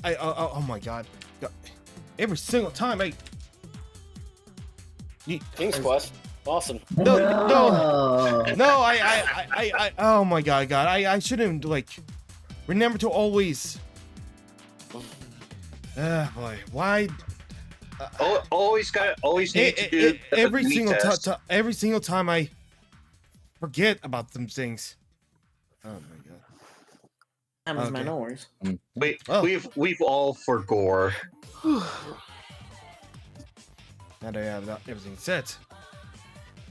Oh my God. Every single time King's Quest. Awesome. No, oh my God, I shouldn't, like, remember to always, boy, why? Always need to do every the single test. every single time I forget about some things. Oh my God. Happens, man, no worries. We've all forgore. Now that I have everything set,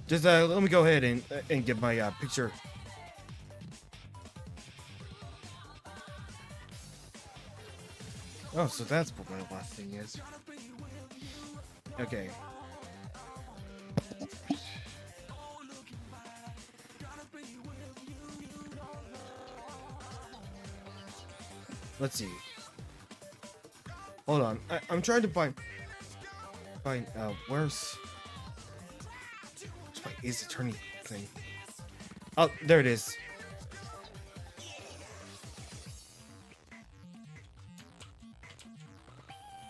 just let me go ahead and get my picture. Oh, so that's what my last thing is. Okay. Let's see. Hold on. I'm trying to find where's my Ace Attorney thing? Oh, there it is.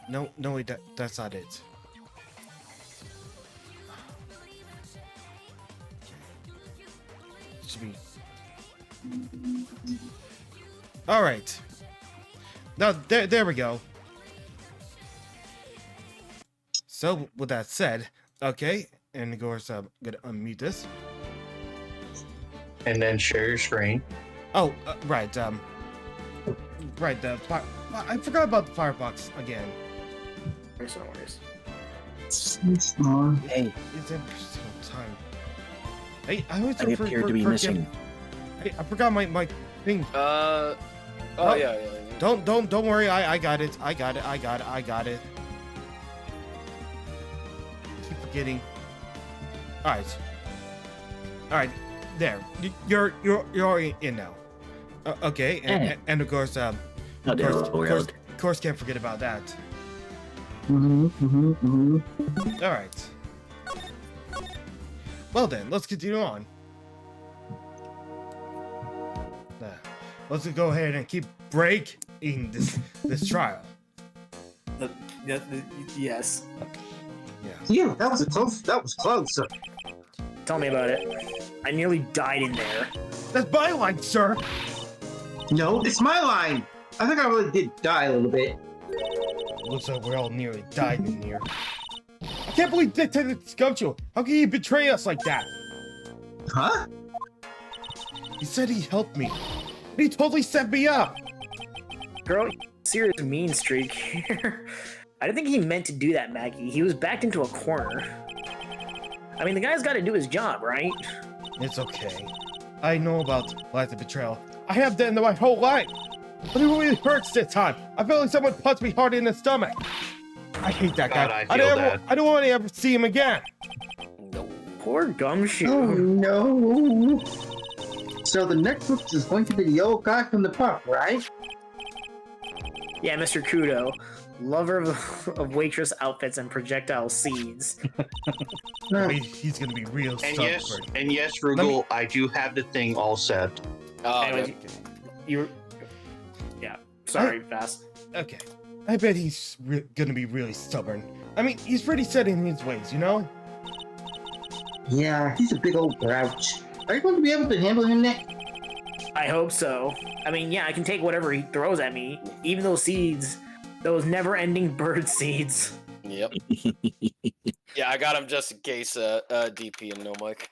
No, wait, that's not it. It should be. All right. Now there we go. So with that said, okay, and of course I'm gonna unmute this. And then share your screen. Oh, right. Right. I forgot about the Firefox again. No worries. Hey, It's every single time. Hey, I always I appear to be missing. Hey, I forgot my thing. Oh, No. yeah. Don't worry. I got it. I got it. Keep forgetting. All right. There. You're already in now. Okay. And of course, of course, can't forget about that. All right. Well then, let's continue on. Let's go ahead and keep breaking this trial. Yes. Yeah, that was close. Tell me about it. I nearly died in there. That's my line, sir. No, it's my line. I think I really did die a little bit. Looks like we all nearly died in here. I can't believe Detective Scumcho. How can he betray us like that? Huh? He said he helped me. But he totally set me up. Girl, serious mean streak here. I didn't think he meant to do that, Maggie. He was backed into a corner. I mean, the guy's got to do his job, right? It's okay. I know about lies of betrayal. I have that in my whole life. But it really hurts this time. I feel like someone punched me hard in the stomach. I hate that guy. God, I don't want to ever see him again. No. Poor Gumshoe. Oh no. So the next book is going to be the old guy from the park, right? Yeah, Mr. Kudo. Lover of waitress outfits and projectile seeds. He's gonna be real stubborn. And yes, Rugal, I do have the thing all set. Anyways, yeah. Sorry, fast. Okay. I bet he's gonna be really stubborn. I mean, he's pretty set in his ways, you know? Yeah, he's a big old grouch. Are you going to be able to handle him, Nick? I hope so. I mean, yeah, I can take whatever he throws at me, even those seeds, those never-ending bird seeds. Yep. Yeah, I got him just in case DP and no mic.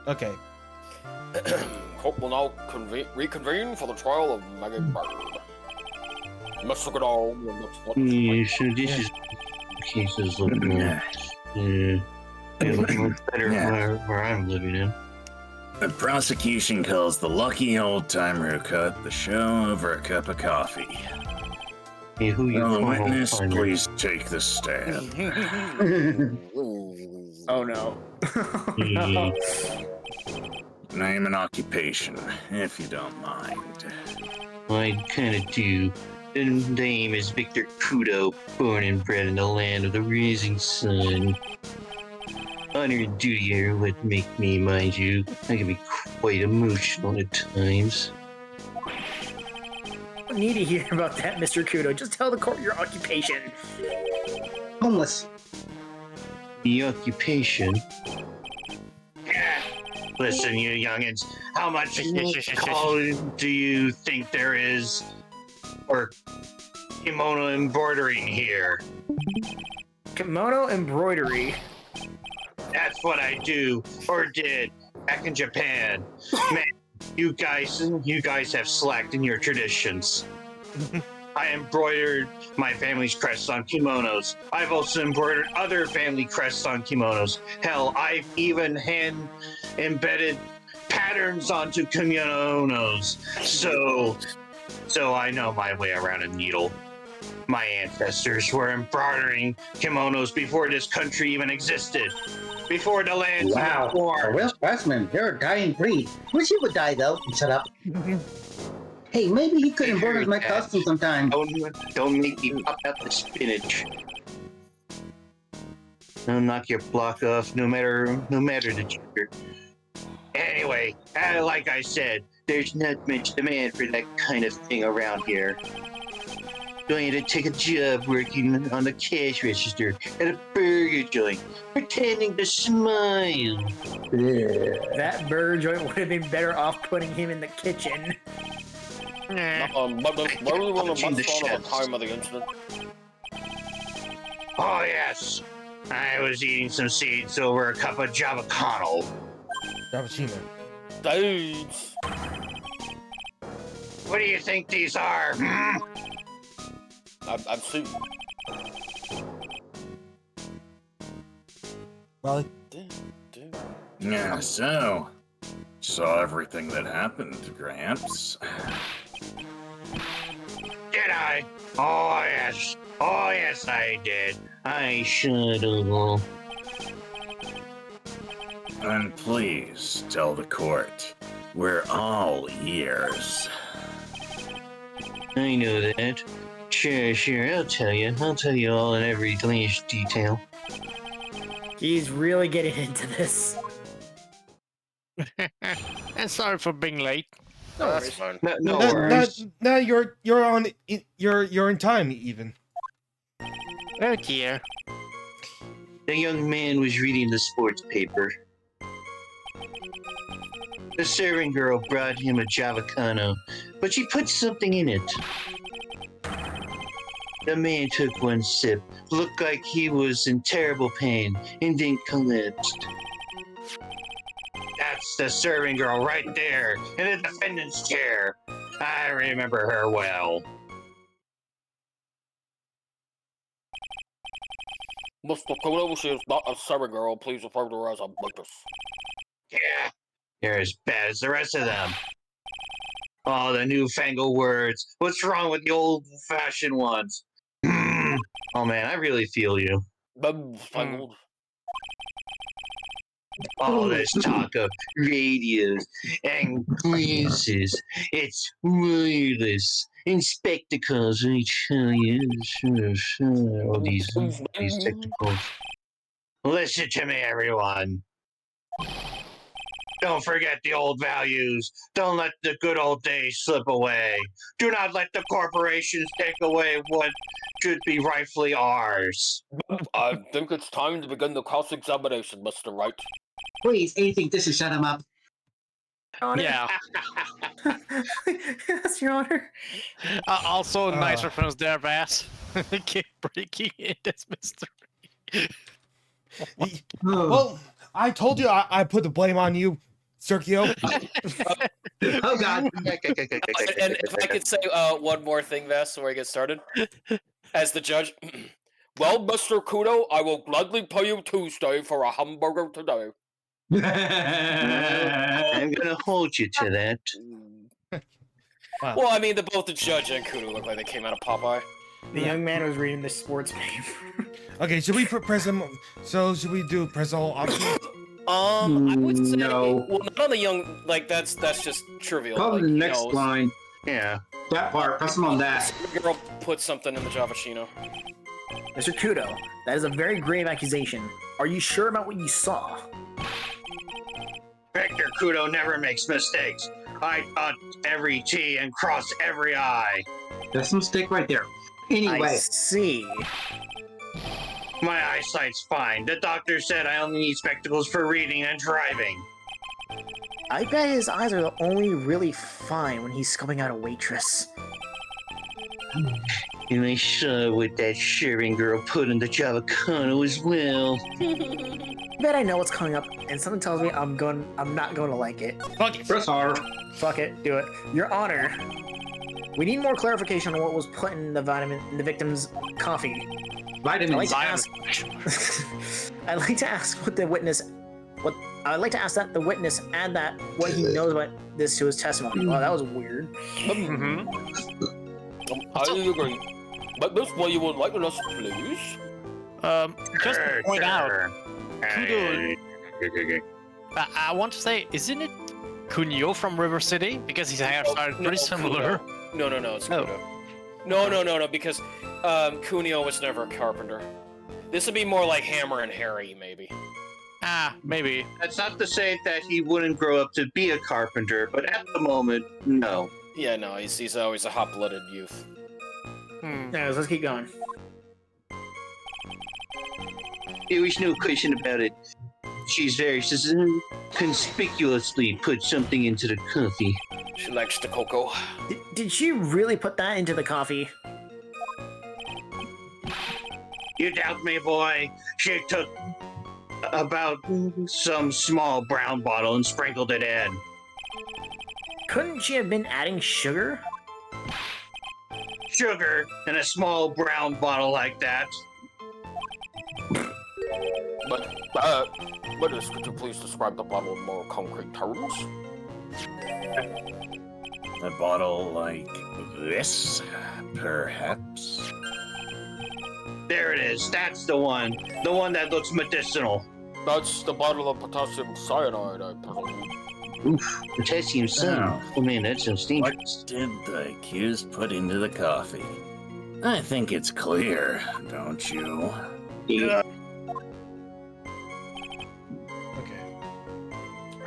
Okay. Court will now reconvene for the trial of Maggie Bird. Must look at all. Yeah, so this is cases looking looking much better where I'm living in. The prosecution calls the lucky old timer who cut the show over a cup of coffee. Hey, who you Will the calling witness timer? please take the stand? Oh no. Yeah. Name and occupation, if you don't mind. I kind of do. The name is Victor Kudo, born and bred in the land of the rising sun. Honor and duty are what make me, mind you. I can be quite emotional at times. I don't need to hear about that, Mr. Kudo. Just tell the court your occupation. Homeless. The occupation? Listen, you youngins, how much call do you think there is for kimono embroidering here? Kimono embroidery. That's what I do, or did, back in Japan. Man, you guys have slacked in your traditions. I embroidered my family's crests on kimonos. I've also embroidered other family crests on kimonos. Hell, I've even hand-embedded patterns onto kimonos. So I know my way around a needle. My ancestors were embroidering kimonos before this country even existed. Before the land Wow. even formed. A real specimen. You're a dying breed. Wish he would die though. Shut up. Hey, maybe he could embroider my costume sometime. Don't make me pop out the spinach. Don't knock your block off, no matter the cheater. Anyway, like I said, there's not much demand for that kind of thing around here. Going to take a job working on the cash register at a burger joint, pretending to smile. That burger joint would have been better off putting him in the kitchen. But where were we on the microphone at the time of the incident? Oh yes, I was eating some seeds over a cup of Javacano. Cappuccino. Dudes. What do you think these are? Hmm? I've seen. Well, Yeah, so. Saw everything that happened, Gramps. Did I? Oh yes. Oh yes, I did. I should have. And please tell the court, we're all ears. I know that. Sure, I'll tell you. I'll tell you all in every last detail. He's really getting into this. And sorry for being late. No, that's fine. No worries. No, you're in time even. Oh dear. The young man was reading the sports paper. The serving girl brought him a Javacano, but she put something in it. The man took one sip, looked like he was in terrible pain, and then collapsed. That's the serving girl right there, in the defendant's chair. I remember her well. Mr. Kudo, she is not a serving girl. Please refer to her as a waitress. Yeah, they're as bad as the rest of them. Oh, the newfangled words. What's wrong with the old-fashioned ones? Oh man, I really feel you. Fangled. All this talk of radios and glasses, it's wireless. And spectacles, I tell you. Sure. All these technicals. Listen to me, everyone. Don't forget the old values. Don't let the good old days slip away. Do not let the corporations take away what should be rightfully ours. I think it's time to begin the cross-examination, Mr. Wright. Please, anything just to shut him up. Yeah. Yes, Your Honor. Also, nice reference there, Bass. Keep breaking it as Mr. Well, I told you I put the blame on you, Sergio. Oh God. And if I could say one more thing, Vess, before I get started, as the judge. Well, Mr. Kudo, I will gladly pay you Tuesday for a hamburger today. I'm gonna hold you to that. Wow. Well, I mean, both the judge and Kudo look like they came out of Popeye. The young man was reading the sports paper. Okay, should we press them? So should we do press all options? I would say, No. well, not on the young, like, that's just trivial. Probably like, the next line. Yeah. That part. Press him on that. Girl put something in the Javashino. Mr. Kudo, that is a very grave accusation. Are you sure about what you saw? Victor Kudo never makes mistakes. I dot every T and cross every I. That's a mistake right there. I Anyway, see. My eyesight's fine. The doctor said I only need spectacles for reading and driving. I bet his eyes are only really fine when he's scoping out a waitress. And I saw what that Sharon girl put in the Javacano as well. I bet I know what's coming up, and something tells me I'm not going to like it. Fuck it. press R. Fuck it, do it. Your Honor, we need more clarification on what was put in the victim's coffee. Vitamins. I'd like to ask what the witness, I'd like to ask that the witness add that what he knows about this to his testimony. Wow, that was weird. I agree. But this way you would like us, please? Just to point out, Kudo, I want to say, isn't it Kunio from River City? Because his hair started pretty similar. No, it's Oh. Kudo. No, because Kunio was never a carpenter. This would be more like Hammer and Harry, maybe. Ah, maybe. That's not to say that he wouldn't grow up to be a carpenter, but at the moment, no. Yeah, no, he's always a hot-blooded youth. Yeah, let's keep going. There was no question about it. She's very conspicuously put something into the coffee. She likes the cocoa. Did she really put that into the coffee? You doubt me, boy? She took about some small brown bottle and sprinkled it in. Couldn't she have been adding sugar? Sugar in a small brown bottle like that. But, could you please describe the bottle in more concrete terms? A bottle like this, perhaps? There it is. That's the one. The one that looks medicinal. That's the bottle of potassium cyanide, I presume. Oof, potassium cyanide. Oh man, that sounds dangerous. What did the accused put into the coffee? I think it's clear, don't you? Yeah. Okay.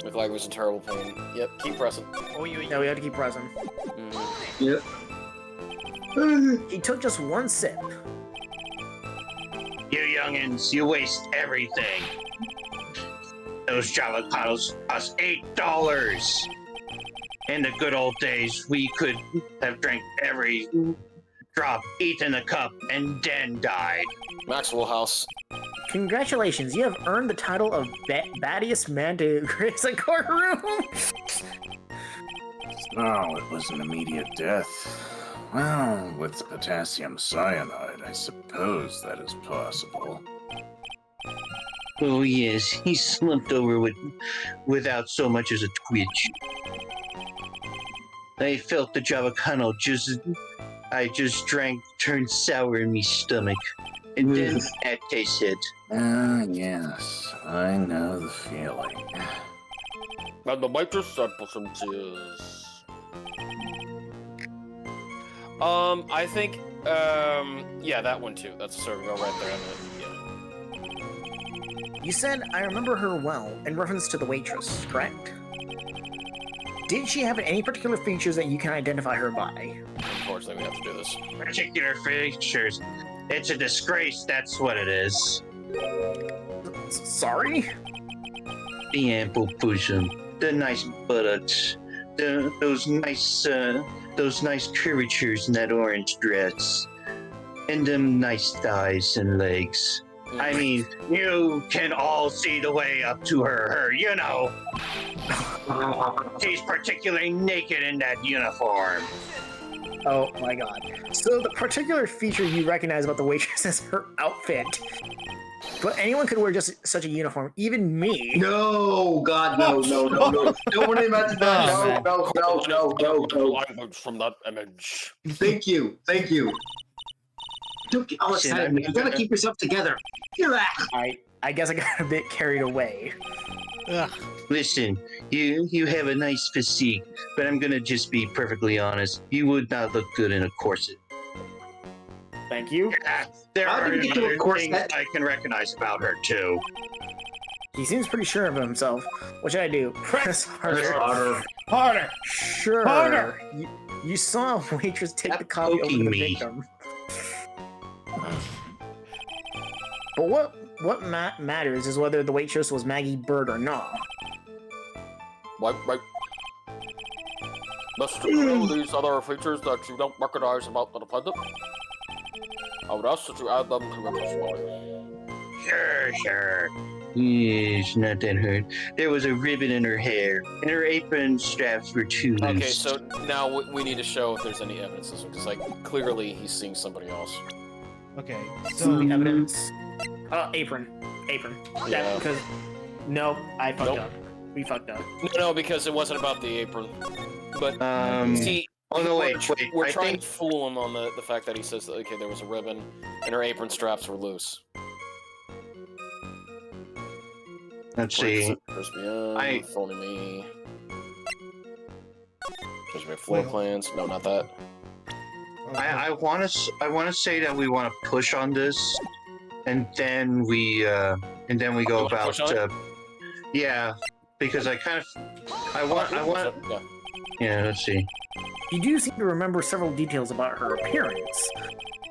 Looked like it was in terrible pain. Yep, keep pressing. Yeah, we have to keep pressing. Mhm. He took just one sip. You youngins, you waste everything. Those Javacanos cost $8. In the good old days, we could have drank every drop, eaten the cup, and then died. Maxwell House. Congratulations, you have earned the title of battiest man to grace a courtroom. No, it was an immediate death. Well, with potassium cyanide, I suppose that is possible. Oh yes, he slumped over without so much as a twitch. I felt the Javacano I just drank turned sour in me stomach. And then that tasted. Ah, yes, I know the feeling. And the waitress said for some tears. I think, yeah, that one too. That's a serving go right there. You said, I remember her well, in reference to the waitress, correct? Did she have any particular features that you can identify her by? Unfortunately, we have to do this. Particular features. It's a disgrace, that's what it is. Sorry? The ample bosom, the nice buttocks, those nice curvatures in that orange dress, and them nice thighs and legs. I mean, you can all see the way up to her, you know. She's particularly naked in that uniform. Oh my god. So the particular feature you recognize about the waitress is her outfit. But anyone could wear just such a uniform, even me. No, God, no. Don't imagine that. No. Language from that image. Thank you. Don't get all excited. You gotta keep yourself together. I guess I got a bit carried away. Ugh. Listen, you have a nice physique, but I'm gonna just be perfectly honest. You would not look good in a corset. Thank you. There How are did we get to a other corset? things I can recognize about her too. He seems pretty sure of himself. What should I do? Press harder. Harder. Sure. Harder. You saw a waitress take Stop the coffee over to poking the me. victim. But what matters is whether the waitress was Maggie Bird or not. Right. Mr. Kudo, these other features that you don't recognize about the defendant, I would ask that you add them to your testimony. Sure. It's not that hard. There was a ribbon in her hair, and her apron straps were too loose. Okay, so now we need to show if there's any evidence of this, because like clearly he's seeing somebody else. Okay. So So the evidence. Apron. Yeah. Because no, I fucked Nope. up. We fucked up. No, because it wasn't about the apron. But see, Oh no, wait. we're I trying think to fool him on the fact that he says that okay, there was a ribbon and her apron straps were loose. let's see. I phoning me. There's my floor Wait. plans. No, not that. I want to say that we want to push on this, and then we go You wanna about push on it? yeah, because I want Yeah. yeah. Let's see. You do seem to remember several details about her appearance.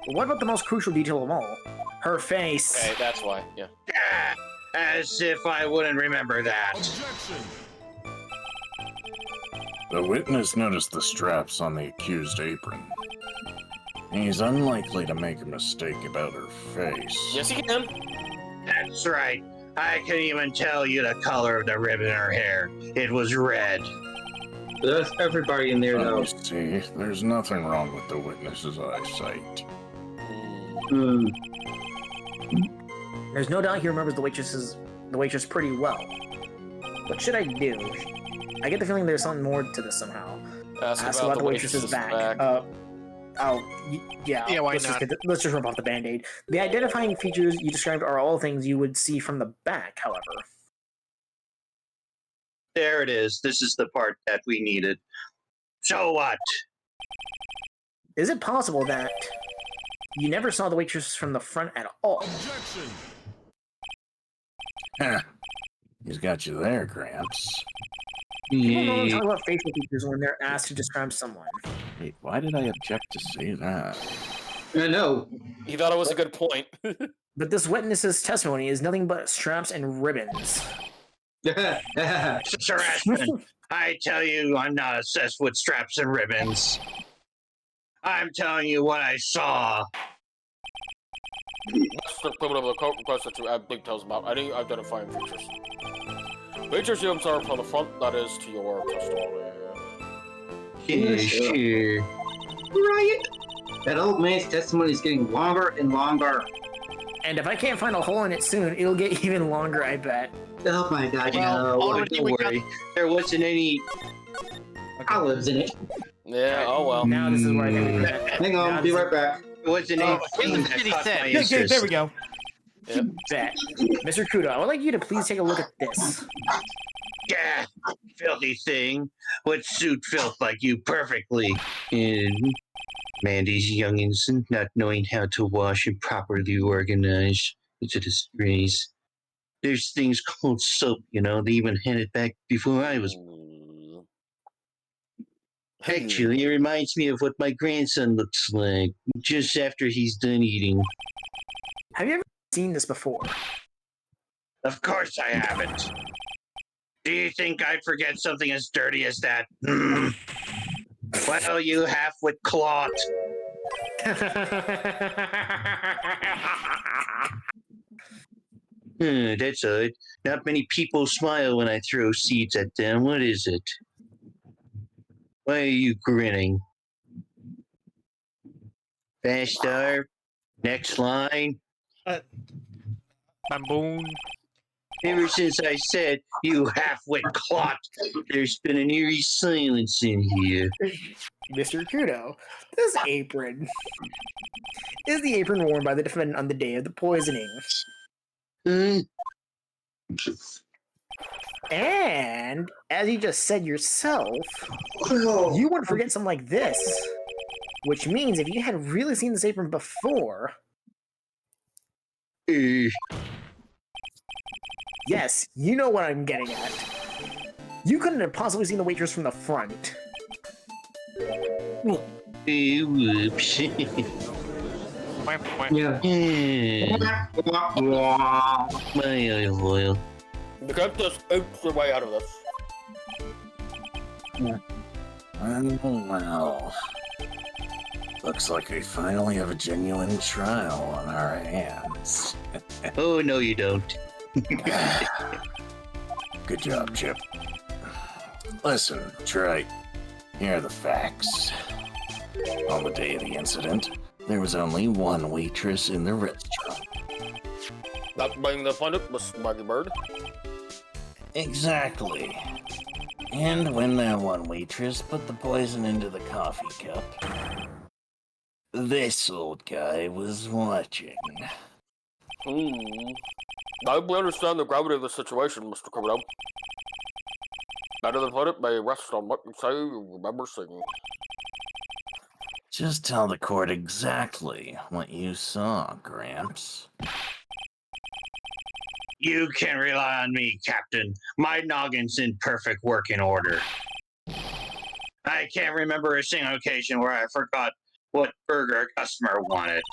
But what about the most crucial detail of all? Her face. Okay, that's why. Yeah. Ah, as if I wouldn't remember that. The witness noticed the straps on the accused apron. He's unlikely to make a mistake about her face. Yes, he can. That's right. I can even tell you the color of the ribbon in her hair. It was red. There's everybody in there, though. You see, there's nothing wrong with the witness's eyesight. Hmm. There's no doubt he remembers the waitress pretty well. What should I do? I get the feeling there's something more to this somehow. Ask about the waitress's back. Yeah, why let's not? let's just rip off the band-aid. The identifying features you described are all things you would see from the back, however. There it is. This is the part that we needed. So what? Is it possible that you never saw the waitress from the front at all? Heh. He's got you there, Gramps. People normally talk about facial features when they're asked to describe someone. Wait, why did I object to say that? No. He thought it was a good point. But this witness's testimony is nothing but straps and ribbons. It's harassment. I tell you, I'm not obsessed with straps and ribbons. I'm telling you what I saw. Mr. Criminal, the court requests that you add details about any identifying features. Features you observe from the front, that is, to your testimony. Yeah, sure. Right. That old man's testimony is getting longer and longer. And if I can't find a hole in it soon, it'll get even longer, I bet. Oh my god, Well, no. already Don't we got- worry. There wasn't any. Olives in it. Yeah, oh well. Now this is where I think we get. Hang Now on, this be is- right back. There wasn't Oh, anything he that caught said. my Yeah, okay, interest. there we go. Bet. Mr. Kudo, I would like you to please take a look at this. Yeah, filthy thing. Would suit filth like you perfectly. And man, these youngins not knowing how to wash and properly organize. It's a disgrace. There's things called soap, you know. They even had it back before I was. Actually, it reminds me of what my grandson looks like just after he's done eating. Have you ever seen this before? Of course I haven't. Do you think I'd forget something as dirty as that? Well, you half-wit clot. That's odd. Not many people smile when I throw seeds at them. What is it? Why are you grinning? VaStar? Next line? Bamboon. Ever since I said, you half-wit clot, there's been an eerie silence in here. Mr. Kudo, this apron. Is the apron worn by the defendant on the day of the poisoning? And as you just said yourself, you wouldn't forget something like this. Which means if you had really seen this apron before, yes, you know what I'm getting at. You couldn't have possibly seen the waitress from the front. Whoops. Yeah. My oil. The cat just oops their way out of this. Well, looks like we finally have a genuine trial on our hands. Oh, no, you don't. Good job, Chip. Listen, Troy, here are the facts. On the day of the incident, there was only one waitress in the restaurant. That being the planet, Miss Maggie Bird. Exactly. And when that one waitress put the poison into the coffee cup, this old guy was watching. I hope we understand the gravity of the situation, Mr. Criminal. Better the planet may rest on what you say you remember seeing. Just tell the court exactly what you saw, Gramps. You can rely on me, Captain. My noggin's in perfect working order. I can't remember a single occasion where I forgot what burger a customer wanted.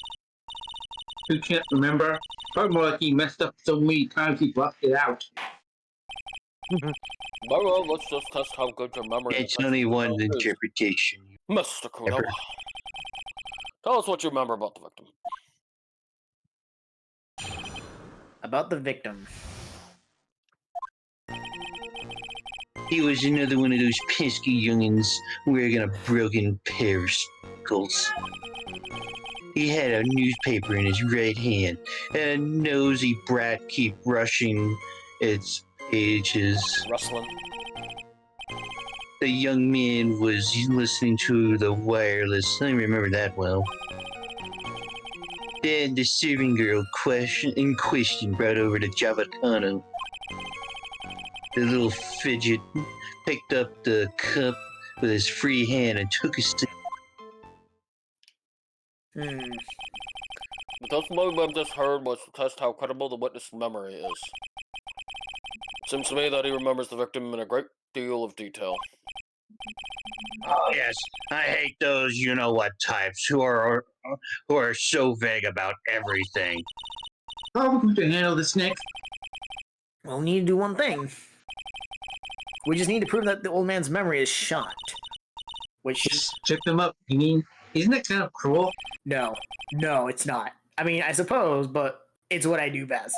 You can't remember? Probably more like he messed up so many times he blocked it out. Well, let's just test how good your memory is. It's only one is. interpretation. Mr. Kuno, tell us what you remember about the victim. About the victim. He was another one of those pesky youngins wearing a broken pair of spectacles. He had a newspaper in his right hand, and a nosy brat keep rushing its pages. Rustling. The young man was listening to the wireless. I remember that well. Then the serving girl in question brought over the Javacano. The little fidget picked up the cup with his free hand and took a sip. The testimony we just heard was to test how credible the witness' memory is. Seems to me that he remembers the victim in a great deal of detail. Oh yes, I hate those you-know-what types who are so vague about everything. How are we going to handle this next? Well, we need to do one thing. We just need to prove that the old man's memory is shot. Which... Just check them up. I mean, isn't that kind of cruel? No, it's not. I mean, I suppose, but it's what I do best.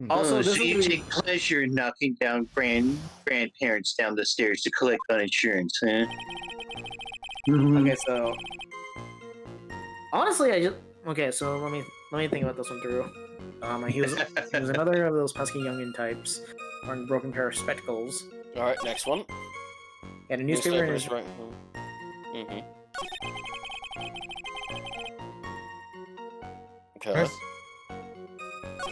Also, so you take pleasure in knocking down grandparents down the stairs to collect on insurance, huh? Okay, so honestly, so let me think about this one through. He was another of those pesky youngin types, wearing a broken pair of spectacles. All right, next one. And a newspaper in his... right. Okay. Press.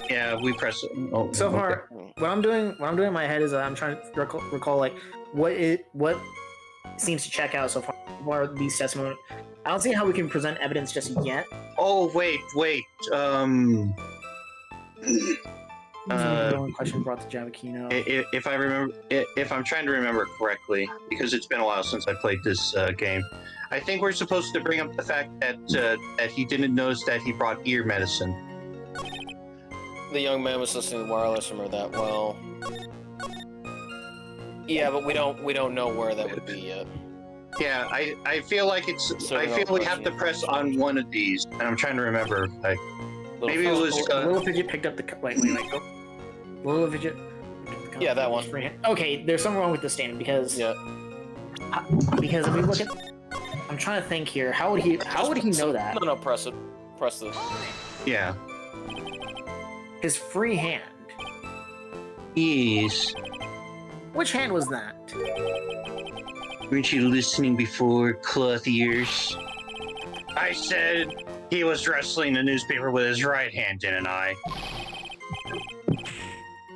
Yeah, we press it. Oh, So far, what I'm doing in my head is I'm trying to recall like what seems to check out so far. What are these testimonies? I don't see how we can present evidence just yet. Oh wait. One question brought to Javakino. If I remember, if I'm trying to remember correctly, because it's been a while since I played this game, I think we're supposed to bring up the fact that that he didn't notice that he brought ear medicine. The young man was listening to wireless. Remember that well. Yeah, but we don't know where that would be yet. Yeah, I feel like it's. So I feel we have to press on one of these, and I'm trying to remember. Like, maybe it was. Little Fidget picked up the wait. Little Fidget. Yeah, that one. Okay, there's something wrong with the stand because if we look at, I'm trying to think here. How would he know that? No, press it. Press this. Yeah. His free hand. Yes. Which hand was that? Weren't you listening before, cloth ears? I said he was wrestling the newspaper with his right hand, didn't I?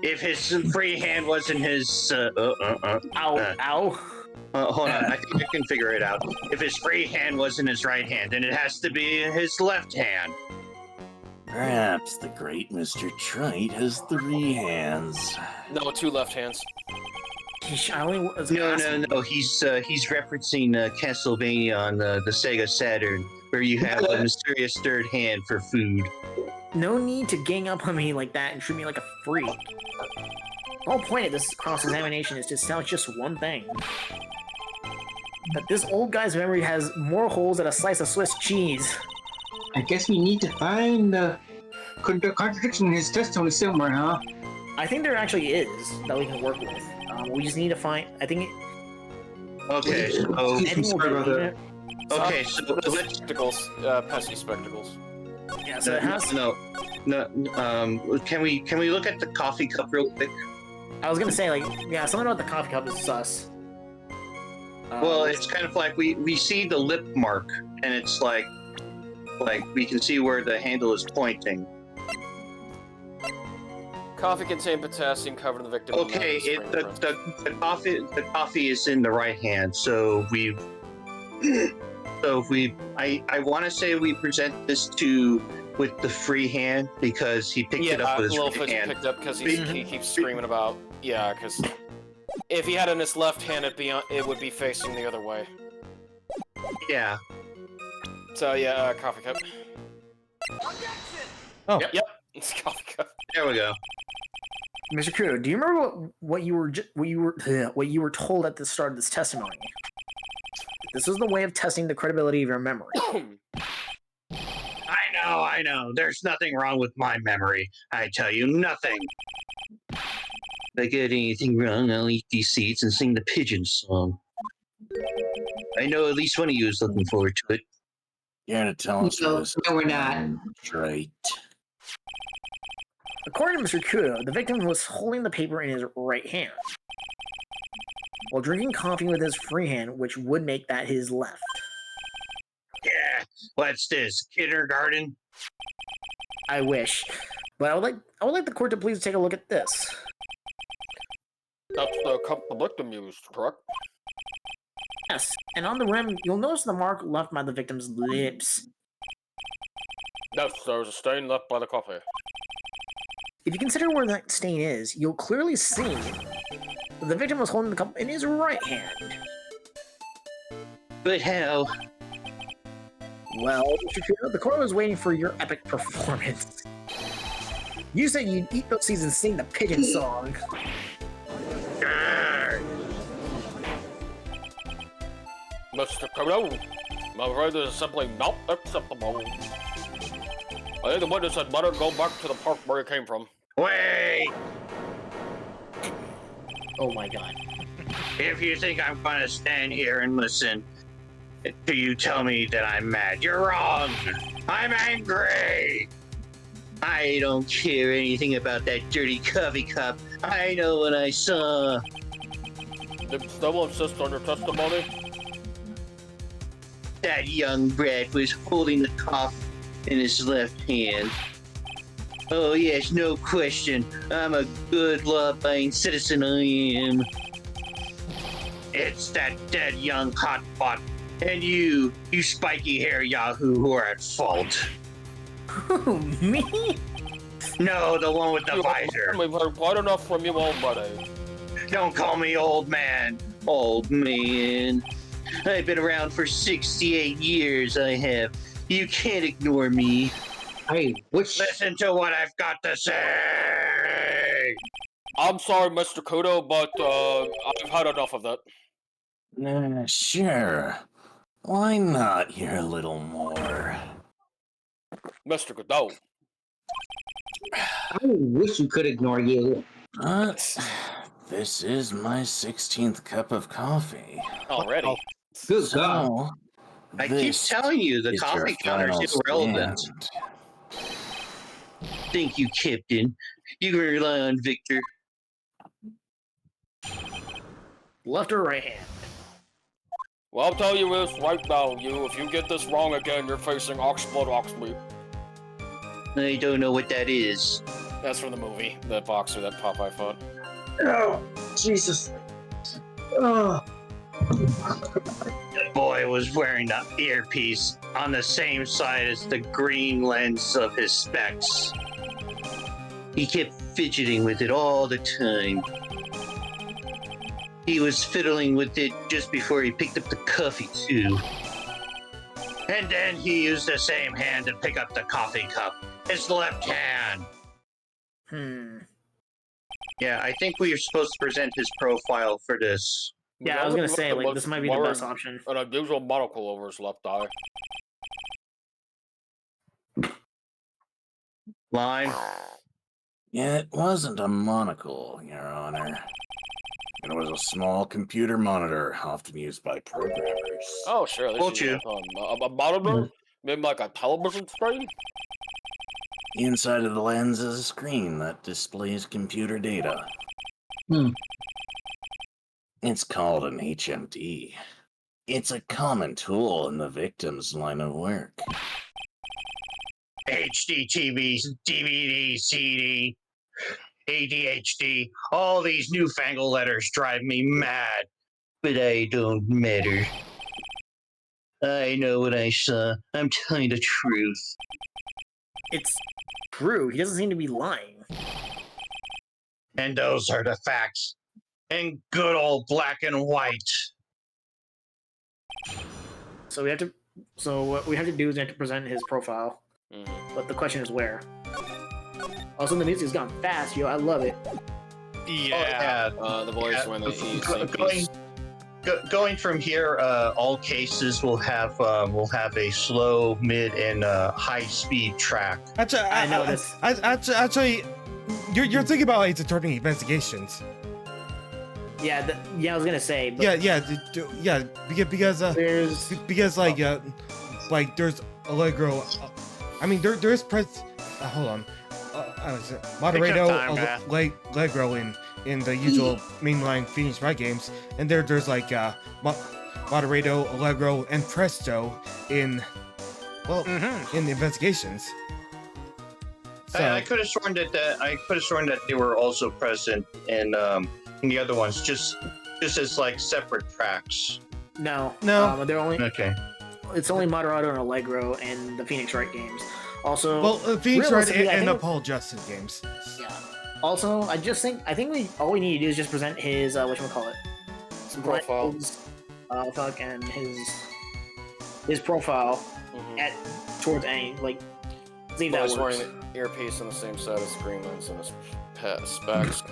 if his free hand was in his Ow. hold on, I think I can figure it out. If his free hand was in his right hand, then it has to be his left hand. Perhaps the great Mr. Trite has 3 hands. No, 2 left hands. I only was No, asking- no, no. He's referencing Castlevania on the Sega Saturn, where you have a mysterious third hand for food. No need to gang up on me like that and treat me like a freak. The whole point of this cross-examination is to establish just one thing. That this old guy's memory has more holes than a slice of Swiss cheese. I guess we need to find the contradiction in his testimony somewhere, huh? I think there actually is that we can work with. We just need to find. I think. Okay, so I think sorry about that. okay, so let's Spectacles, pesky spectacles. Yeah, so it has. no. Can we look at the coffee cup real quick? I was gonna say like, yeah, something about the coffee cup is sus. Well, it's kind of like we see the lip mark, and it's like we can see where the handle is pointing. Coffee contained potassium covered in the victim. Okay, the coffee is in the right hand, so I want to say we present this with the free hand because he picked it up with his right hand. Picked up because he keeps screaming about because if he had it in his left hand, it would be facing the other way. Yeah. So coffee cup. Oh. Yep. It's coffee cup. There we go. Mr. Kudo, do you remember what you were told at the start of this testimony? This was the way of testing the credibility of your memory. I know. There's nothing wrong with my memory. I tell you, nothing. If I get anything wrong, I'll eat these seeds and sing the pigeon song. I know at least one of you is looking forward to it. You're gonna tell us No, this. no, we're not. Trite. According to Mr. Kudo, the victim was holding the paper in his right hand, while drinking coffee with his free hand, which would make that his left. Yeah, what's this? Kindergarten? I wish, but I would like the court to please take a look at this. That's the cup the victim used, correct? Yes, and on the rim, you'll notice the mark left by the victim's lips. Yes, there's a stain left by the coffee. If you consider where that stain is, you'll clearly see that the victim was holding the cup in his right hand. But how? Well, Mr. Kudo, the court was waiting for your epic performance. You said you'd eat those seeds and sing the pigeon song. Mr. Kudo, my afraid this is simply not acceptable. I think the witness had better go back to the park where he came from. Wait! Oh my god. If you think I'm gonna stand here and listen to you tell me that I'm mad, you're wrong! I'm angry! I don't care anything about that dirty coffee cup. I know what I saw. Did still insist on your testimony? That young brat was holding the cup in his left hand. Oh yes, no question. I'm a good, law-abiding citizen, I am. It's that dead young hotbot and you spiky hair yahoo who are at fault. Who, me? No, the one with the visor. We've heard quite enough from you, old buddy. Don't call me old man. Old man. I've been around for 68 years, I have. You can't ignore me. Hey, which... Listen to what I've got to say! I'm sorry, Mr. Kudo, but I've had enough of that. Sure. Why not hear a little more? Mr. Kudo. I wish you could ignore you. This is my 16th cup of coffee. Already. Good God. So, I keep this telling you, the is your coffee counter's final irrelevant. stand. Thank you, Captain. You can rely on Victor. Left or right hand? Well, I'll tell you this right now, if you get this wrong again, you're facing oxblood oxmeat. I don't know what that is. That's from the movie, the boxer that Popeye fought. Oh, Jesus. Oh. The boy was wearing the earpiece on the same side as the green lens of his specs. He kept fidgeting with it all the time. He was fiddling with it just before he picked up the coffee, too. And then he used the same hand to pick up the coffee cup. His left hand. Yeah, I think we are supposed to present his profile for this. Yeah, I was gonna say, like, this might be the best option. An unusual monocle over his left eye. Line. It wasn't a monocle, Your Honor. It was a small computer monitor, often used by programmers. Oh, sure. This Won't is you? a monitor? Maybe like a television screen? The inside of the lens is a screen that displays computer data. Hmm. It's called an HMD. It's a common tool in the victim's line of work. HD, TV, DVD, CD, ADHD, all these newfangled letters drive me mad. But I don't matter. I know what I saw. I'm telling the truth. It's true. He doesn't seem to be lying. And those are the facts. In good old black and white. So we have to. So what we have to do is we have to present his profile. Mm-hmm. But the question is where. Also, the music's gone fast, yo. I love it. Yeah. The voice when they Going from here, all cases will have a slow, mid, and high speed track. Actually, I know this. Actually, you're thinking about like determining investigations. Yeah, I was gonna say. But Yeah, because like there's Allegro. I mean, there's hold on. Moderato, Allegro in the usual mainline Phoenix Wright games, and there's like Moderato, Allegro, and Presto in in the investigations. So I could have sworn that they were also present in the other ones, just as like separate tracks. No. They're only. Okay. It's only Moderato and Allegro and the Phoenix Wright games. Also, Phoenix Wright realistically, and the Paul Justin games. Yeah. Also, I think all we need to do is just present his whatchamacallit. Some profile. And his profile at towards any like. See if that He's works. wearing an earpiece on the same side as screen lens and his specs.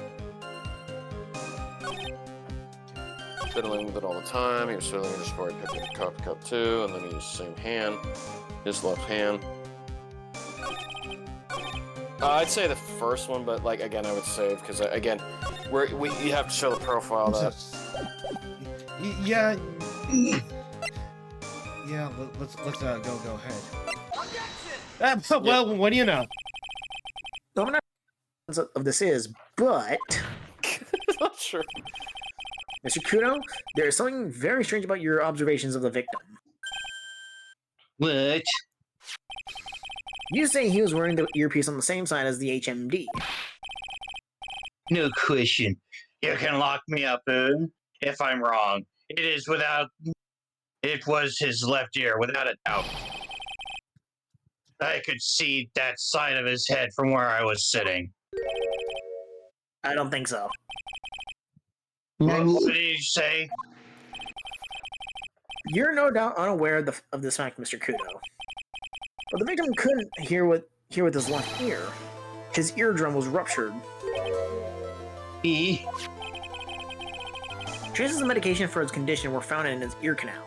Fiddling with it all the time. He was fiddling just before he picked up the coffee cup too, and then he used the same hand, his left hand. I'd say the first one, but like again, I would save because again, you have to show the profile that. Yeah. Yeah. Let's go ahead. Well, what do you know? I'm not sure of this is, but Not sure. Mr. Kudo, there is something very strange about your observations of the victim. What? You say he was wearing the earpiece on the same side as the HMD. No question. You can lock me up, if I'm wrong. It was his left ear, without a doubt. I could see that side of his head from where I was sitting. I don't think so. What did you say? You're no doubt unaware of this fact, Mr. Kudo. But the victim couldn't hear with his left ear. His eardrum was ruptured. Traces of medication for his condition were found in his ear canal.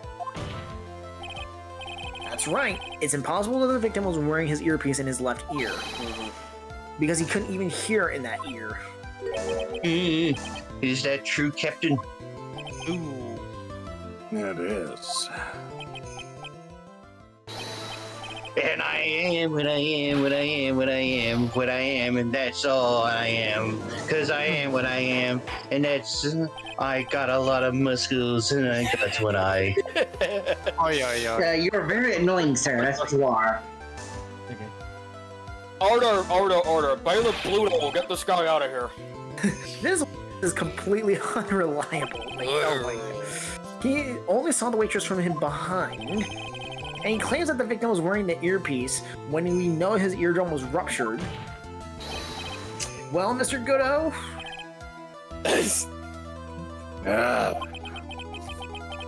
That's right. It's impossible that the victim was wearing his earpiece in his left ear. Because he couldn't even hear in that ear. Is that true, Captain? Ooh. It is. And I am what I am, what I am, what I am, what I am, and that's all I am. 'Cause I am what I am, and that's... I got a lot of muscles, and that's what I... Oh, yeah. You're very annoying, sir. That's what you are. Order. Bailiff Bluto will get this guy out of here. This is completely unreliable. Like, oh my God. He only saw the waitress from him behind, and he claims that the victim was wearing the earpiece when we know his eardrum was ruptured. Well, Mr. Goodo?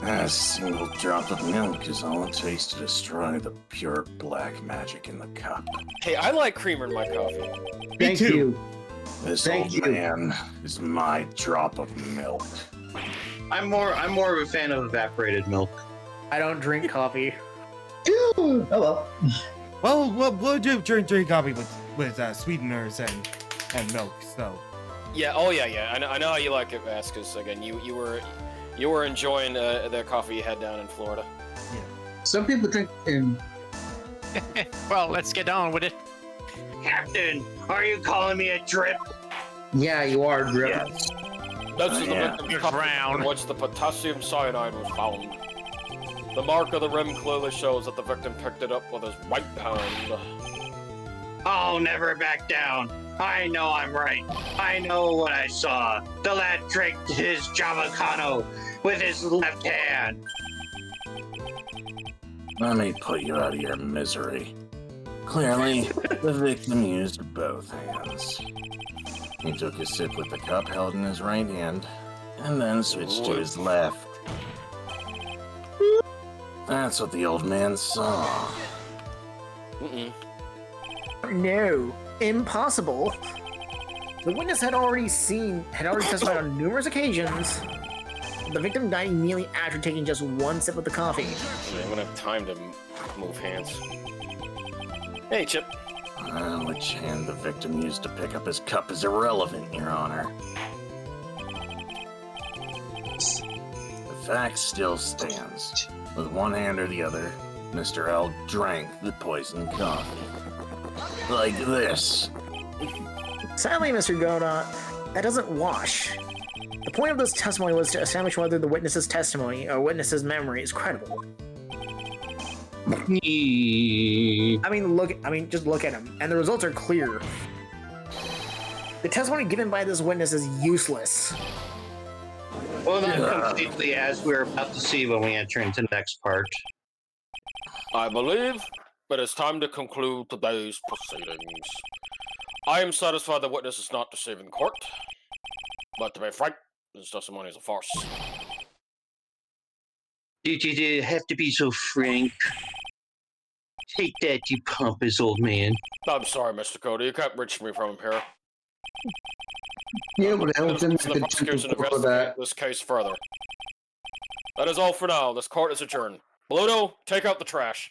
A single drop of milk is all it takes to destroy the pure black magic in the cup. Hey, I like creamer in my coffee. Thank too. you. This Thank old you. man is my drop of milk. I'm more of a fan of evaporated milk. I don't drink coffee. Oh well. Well, we'll drink coffee with sweeteners and milk. So. Yeah. Oh yeah. I know how you like it, Vass. Because again, you were enjoying the coffee you had down in Florida. Some people drink Well, let's get on with it. Captain, are you calling me a drip? Yeah, you are, Drip. Yes. This is the Yeah. victim's You're cup brown. in which the potassium cyanide was found. The mark of the rim clearly shows that the victim picked it up with his right hand. I'll never back down. I know I'm right. I know what I saw. The lad drank his Javacano with his left hand. Let me put you out of your misery. Clearly, the victim used both hands. He took a sip with the cup held in his right hand, and then switched to his left. That's what the old man saw. Mm-mm. No, impossible. The witness had already testified on numerous occasions. The victim died immediately after taking just one sip of the coffee. I'm gonna have time to move hands. Hey, Chip. Which hand the victim used to pick up his cup is irrelevant, Your Honor. The fact still stands. With one hand or the other, Mr. L drank the poisoned coffee. Like this. Sadly, Mr. Goda, that doesn't wash. The point of this testimony was to establish whether the witness's testimony or witness's memory is credible. Just look at him, and the results are clear. The testimony given by this witness is useless. Well, not completely, as we're about to see when we enter into the next part. I believe it is time to conclude today's proceedings. I am satisfied the witness is not deceiving the court, but to be frank, this testimony is a farce. Did you have to be so frank? Take that, you pompous old man. I'm sorry, Mr. Cody, you can't reach me from here. Yeah, but I The was in the prosecution for investigate that. this case further. That is all for now. This court is adjourned. Bluto, take out the trash.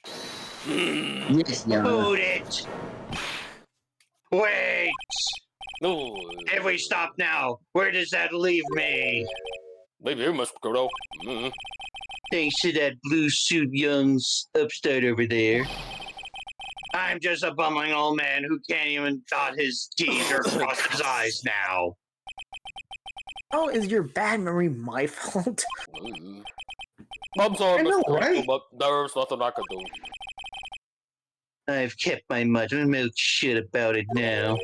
Yes, Your Honor. Hold it! Wait! No, If we stop now, where does that leave me? leave you, Mr. Cody. Mm. Thanks to that blue suit young upstart over there. I'm just a bumbling old man who can't even dot his T's or cross his eyes now. Oh, is your bad memory my fault? Mm. I'm sorry, I know, Mr. Cody, right? but there's nothing I can do. I've kept my mouth shut about it now.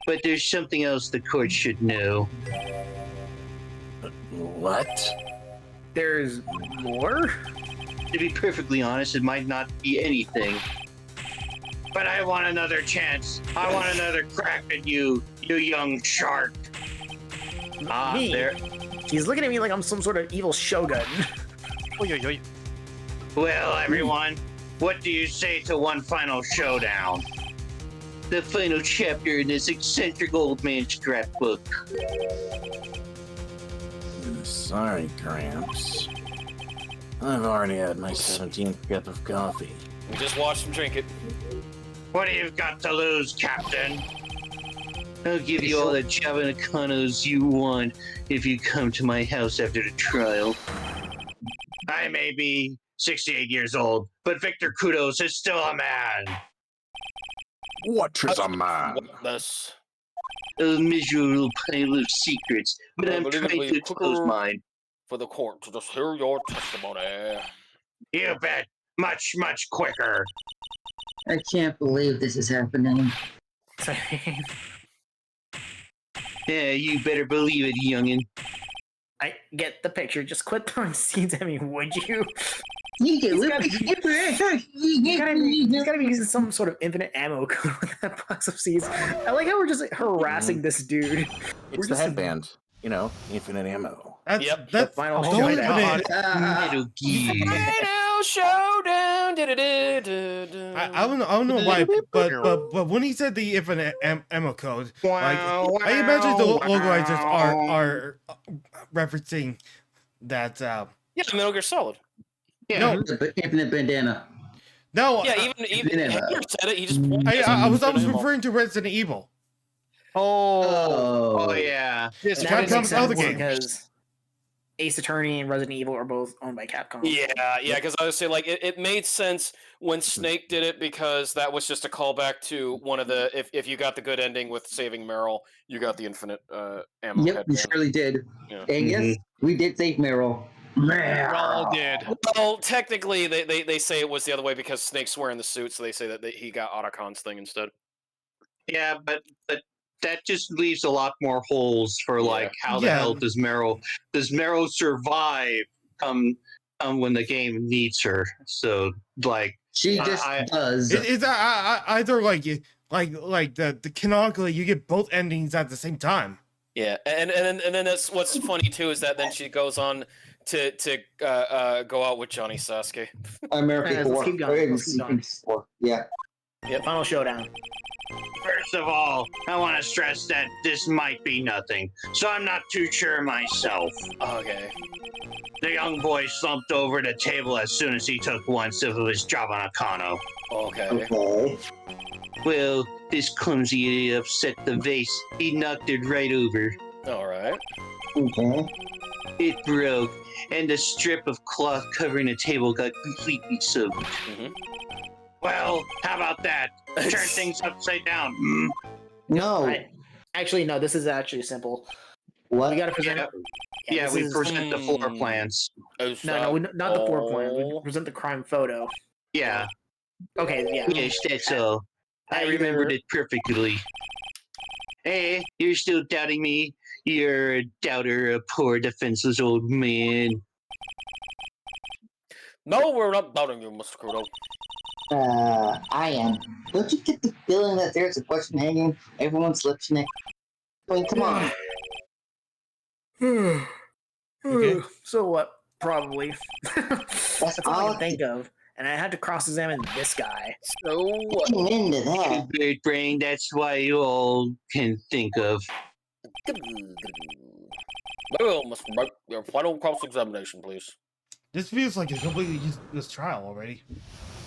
But there's something else the court should know. What? There's more? To be perfectly honest, it might not be anything. But I want another chance. I want another crack at you, you young shark. Ah, Me? there. He's looking at me like I'm some sort of evil shogun. Oy, oy, oy. Well, everyone, what do you say to one final showdown? The final chapter in this eccentric old man's scrapbook. Sorry, Gramps. I've already had my 17th cup of coffee. Just watch him drink it. What do you got to lose, Captain? I'll give you all the Javanacanos you want if you come to my house after the trial. I may be 68 years old, but Victor Kudos is still a man. What is a man? What this? A miserable pile of secrets, but I I'm believe trying we to expose quicker- mine. For the court to just hear your testimony. You bet. Much, much quicker. I can't believe this is happening. Yeah, you better believe it, youngin. I get the picture. Just quit throwing seeds at me, would you? You do. He's gotta be using some sort of infinite ammo code with that box of seeds. I like how we're just harassing this dude. It's We're the just headband. You know, infinite ammo. That's Yep. that's Final the showdown. infinite. Metal Gear. Final showdown. I don't know why, but when he said the infinite ammo code, like I imagine the localizers are referencing that. Yeah, Metal Gear Solid. Yeah. No, Infinite bandana. Yeah, even Banana. Hitler said it. He just pointed I was infinite ammo. referring to Resident Evil. Oh yeah. Yes, That would make Capcom's other sense games. because Ace Attorney and Resident Evil are both owned by Capcom. Yeah, because I would say like it made sense when Snake did it because that was just a callback to one of the if you got the good ending with saving Meryl, you got the infinite ammo. Yep, we headband. surely did. Yeah. And yes, we did save Meryl. all did. Well, technically they say it was the other way because Snake's wearing the suit, so they say that he got Otacon's thing instead. Yeah, but that just leaves a lot more holes for like how the Yeah. hell does Meryl survive come when the game needs her? So like She just does. It's either like the canonically you get both endings at the same time. Yeah, and then that's what's funny too is that then she goes on to go out with Johnny Sasuke. American Let's 4. keep going, Or let's keep going. 4. Yeah. Yep, Final Showdown. first of all, I want to stress that this might be nothing, so I'm not too sure myself. Okay. The young boy slumped over the table as soon as he took one sip of his Java Nakano. Okay. Okay. Well, this clumsy idiot upset the vase. He knocked it right over. All right. Okay. It broke, and the strip of cloth covering the table got completely soaked. Mhm. Well, how about that? Turn things upside down. Hmm? No. Right. Actually, no. This is actually simple. What? We gotta present. Yeah, this we is- present the floor plans. No, not the floor plan. We present the crime photo. Yeah, Okay, yeah. yes, that's all. I remembered it perfectly. Hey, you're still doubting me? You're a doubter, a poor, defenseless old man. No, we're not doubting you, Mr. Kudo. I am. Don't you get the feeling that there's a question hanging everyone's lips, Nick? I mean, come on. Okay. So what? Probably. That's all I all can think of. And I had to cross-examine this guy. So what? Getting into that. Bird brain, that's why you all can think of. Well, Mr. Mike, your final cross-examination, please. This feels like a completely useless trial already.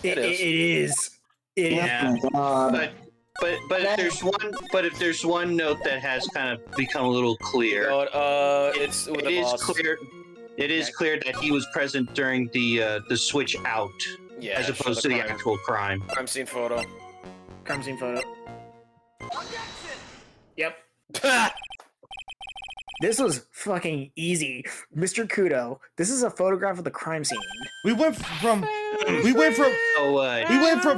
It is. It is. Yeah. Oh my God. But if there's one note that has kind of become a little clear. You know what, it's with It the is boss. clear. It is clear that he was present during the switch out, Yeah, as show opposed to the crime. actual crime. Crime scene photo. Crime scene photo. Yep. This was fucking easy. Mr. Kudo, this is a photograph of the crime scene. We went from So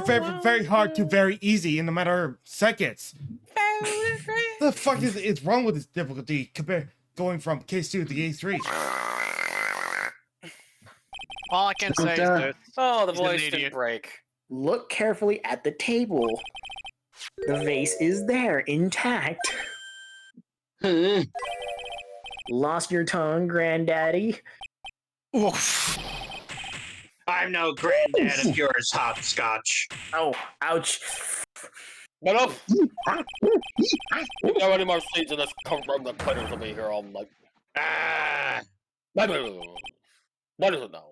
very, very hard to very easy in a matter of seconds. The fuck is wrong with this difficulty compared going from case 2 to case 3? All I can say is this. Oh, the He's an voice didn't idiot. break. Look carefully at the table. The vase is there, intact. Lost your tongue, granddaddy? Oof. I'm no granddad of yours, hopscotch. Oh, ouch. But up! We got any more seats in this courtroom, the critters will be here all night. Ah, What is it now?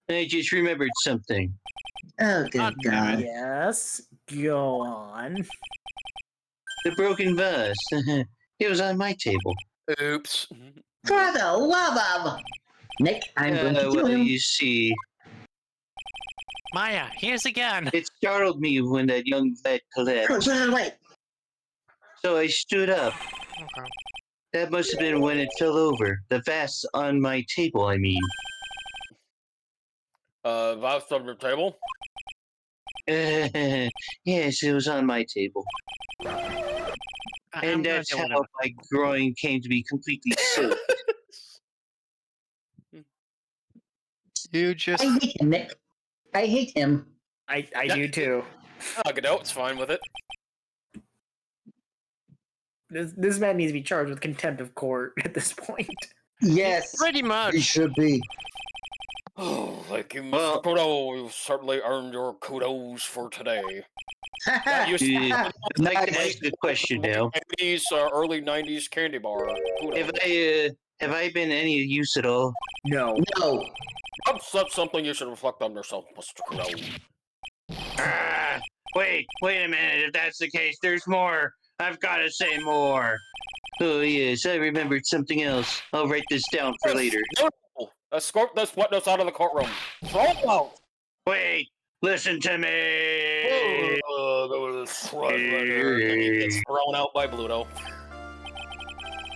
I just remembered something. Oh, good God damn God. Yes, go on. The broken vase. It was on my table. Oops. For the love of... Nick, I'm going to kill Well, him. you see, Maya, here's again. it startled me when that young vet collapsed. Wait. So I stood up. Okay. That must have been when it fell over. The vase on my table, I mean. Vast on your table? Yes, it was on my table. And that's how my groin came to be completely soaked. You just. I hate him, Nick. I hate him. I do too. Godot, it's fine with it. This man needs to be charged with contempt of court at this point. Yes, Pretty much. he should be. Oh, thank you, Mr. Kudo. You've certainly earned your kudos for today. You I'd like to ask a question now. 80s, early 90s candy bar. Have I been any use at all? No. No. That's something you should reflect on yourself, Mr. Kudo. Wait a minute. If that's the case, there's more. I've got to say more. Oh, yes, I remembered something else. I'll write this down for later. No, escort this witness out of the courtroom. Throw him out. Wait, listen to me. Gets thrown out by Bluto.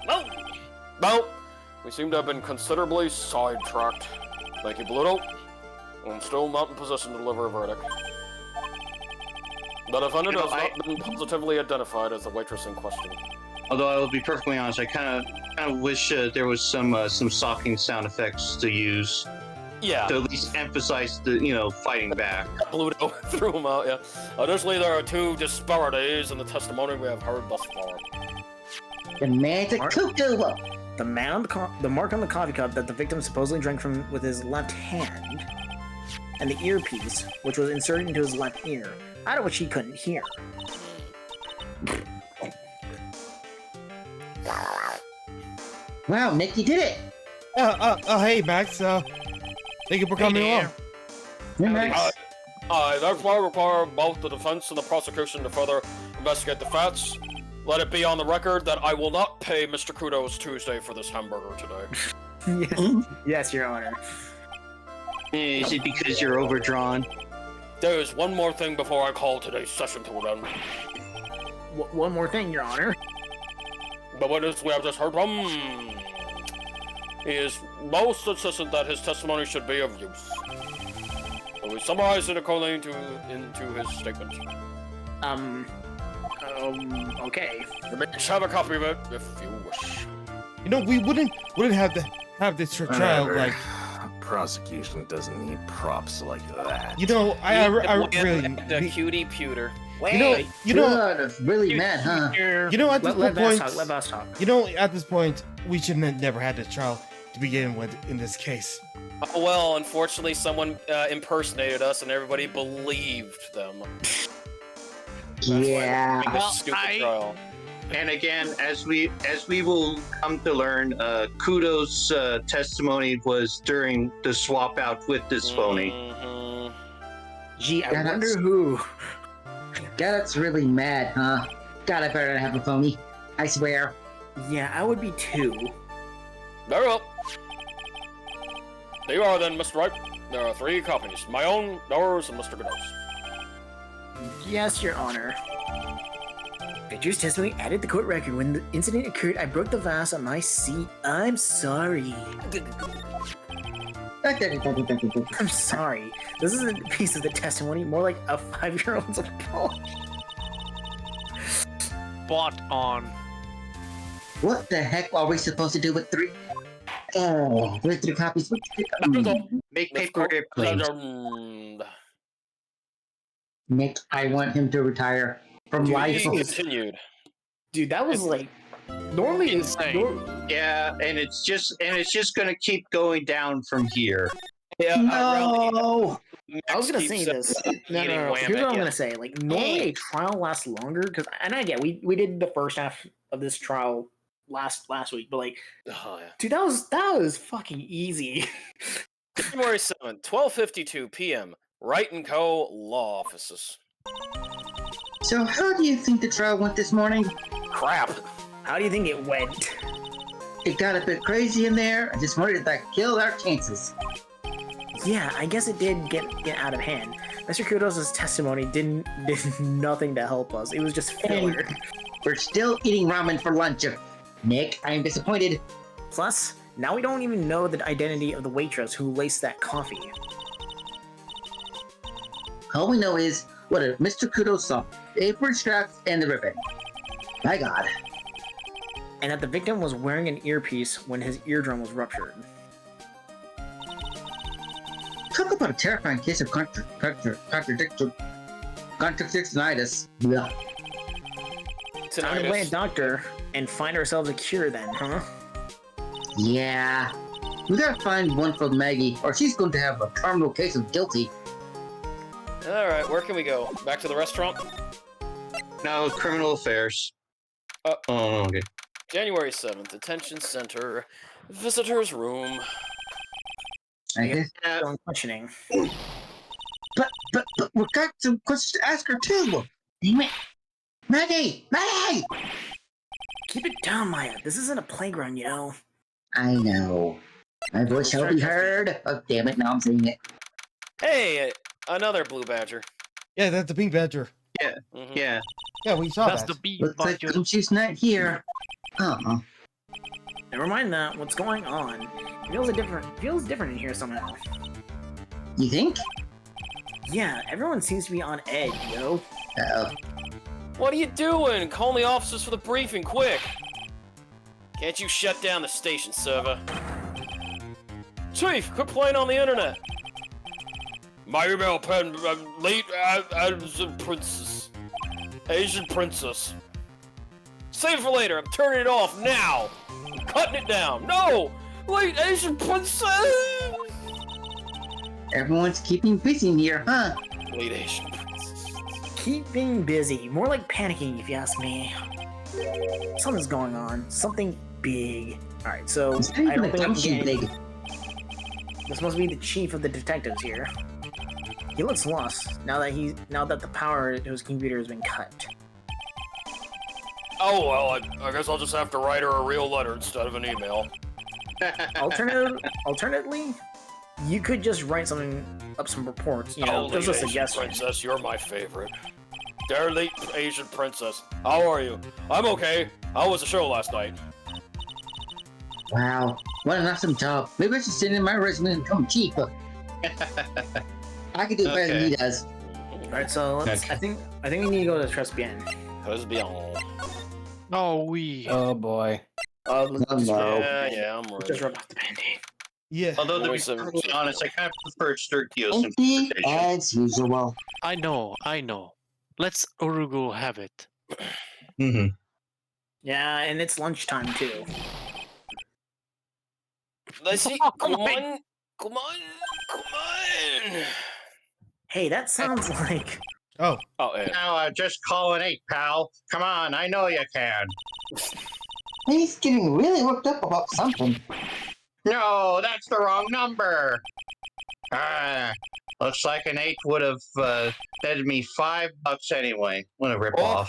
No, we seem to have been considerably sidetracked. Thank you, Bluto. I'm still not in position to deliver a verdict. The defendant has not been positively identified as the waitress in question. Although I will be perfectly honest, I kind of wish there was some socking sound effects to use. Yeah. To at least emphasize the fighting back. Bluto threw him out. Yeah. Additionally, there are two disparities in the testimony we have heard thus far. The man's a cuckoo. The mark on the coffee cup that the victim supposedly drank from with his left hand, and the earpiece, which was inserted into his left ear, out of which he couldn't hear. Wow, Nick, you did it. Hey, Max. Thank you for coming along. You're nice. I therefore require both the defense and the prosecution to further investigate the facts. Let it be on the record that I will not pay Mr. Kudo's Tuesday for this hamburger today. Yes, Your Honor. Is it because you're overdrawn? There is one more thing before I call today's session to an end. One more thing, Your Honor. The witness we have just heard from, he is most insistent that his testimony should be of use. So we summarize it according into his statement. Okay. You may have a copy of it if you wish. We wouldn't have this trial like. Prosecution doesn't need props like that. I really. The cutie pewter. Wait. That's really mad, huh? At this point, let us talk. At this point, we shouldn't have never had this trial to begin with in this case. Oh, well, unfortunately, someone impersonated us, and everybody believed them. Yeah. Trial. And again, as we will come to learn, Kudo's testimony was during the swap out with this phony. Mm-hmm. Gee, I wonder who. Yeah, that's really mad, huh? God, I better not have a phony. I swear. Yeah, I would be too. Very well. There you are then, Mr. Wright. There are 3 copies. My own, yours, and Mr. Godot's. Yes, Your Honor. Victor's testimony added the court record. When the incident occurred, I broke the vase on my seat. I'm sorry. I'm sorry. This isn't a piece of the testimony, more like a 5-year-old's apology. Spot on. What the heck are we supposed to do with 3? With 3 copies. Make paper airplanes. Nick, I want him to retire from life. Continued. Dude, that was like normally insane. Yeah, and it's just gonna keep going down from here. Yeah. No. I was gonna say this. No. Here's what I'm gonna say. Like, normally a trial lasts longer and I get we did the first half of this trial last week, but like, dude, that was fucking easy. January 7th, 12:52 p.m. Wright & Co. Law Offices. So how do you think the trial went this morning? Crap. How do you think it went? It got a bit crazy in there. I just worried that killed our chances. Yeah, I guess it did get out of hand. Mr. Kudos' testimony did nothing to help us. It was just filler. We're still eating ramen for lunch. Nick, I am disappointed. Plus, now we don't even know the identity of the waitress who laced that coffee. All we know is what if Mr. Kudo saw apron straps and the ribbon? My God. And that the victim was wearing an earpiece when his eardrum was ruptured. Talk about a terrifying case of contradictionitis. Blah. Time to play a doctor and find ourselves a cure then, huh? Yeah. We gotta find one for Maggie, or she's going to have a terminal case of guilty. Alright, where can we go? Back to the restaurant? No, criminal affairs. Oh, okay. January 7th, detention center, visitor's room. I guess. Still questioning. But we got some questions to ask her too. Damn it. Maggie! Maggie! Keep it down, Maya. This isn't a playground, you know. I know. My voice shall be heard. Oh, damn it, now I'm saying it. Hey, another blue badger. Yeah, that's the pink badger. Yeah, Mhm. yeah. Yeah, we saw That's that. the bee Looks like badger. Gumshoe's not here. Oh. Never mind that. What's going on? Feels different in here somehow. You think? Yeah, everyone seems to be on edge, yo. Uh-oh. What are you doing? Call the officers for the briefing, quick! Can't you shut down the station server? Chief, quit playing on the internet! My email pen, late Asian princess. Asian princess. Save it for later, I'm turning it off now! I'm cutting it down! No! Late Asian princess! Everyone's keeping busy in here, huh? Late Asian princess. Keeping busy. More like panicking, if you ask me. Something's going on. Something big. Alright, so It's not I even don't a think we Gumshoe can get big. This must be the chief of the detectives here. He looks lost now that the power to his computer has been cut. Oh well, I guess I'll just have to write her a real letter instead of an email. Alternatively, you could just write something up, some reports. You know, just a Asian suggestion. princess, you're my favorite. Dear late Asian princess, how are you? I'm okay. How was the show last night? Wow. What an awesome job. Maybe I should send in my resume and become chief. I can do it better than he does. Alright, so let's. Okay. I think we need to go to Trust Bien. Let's be on. Oh, we. Oh boy. Let's Oh, no. Yeah, I'm let's just ready. rub off the band-aid. Yeah. Although, to be Always a- perfectly honest, I kind of prefer Sturkio's Empty interpretation. as usual. I know. Let's Urugu have it. Mm-hmm. Yeah, and it's lunchtime too. Let's see. Oh, Come my- on. Come on. Come on. Hey, that sounds like. Oh, Oh, yeah. Now, just call an 8, pal. Come on, I know you can. He's getting really worked up about something. No, that's the wrong number. Looks like an 8 would have netted me $5 anyway. What a ripoff.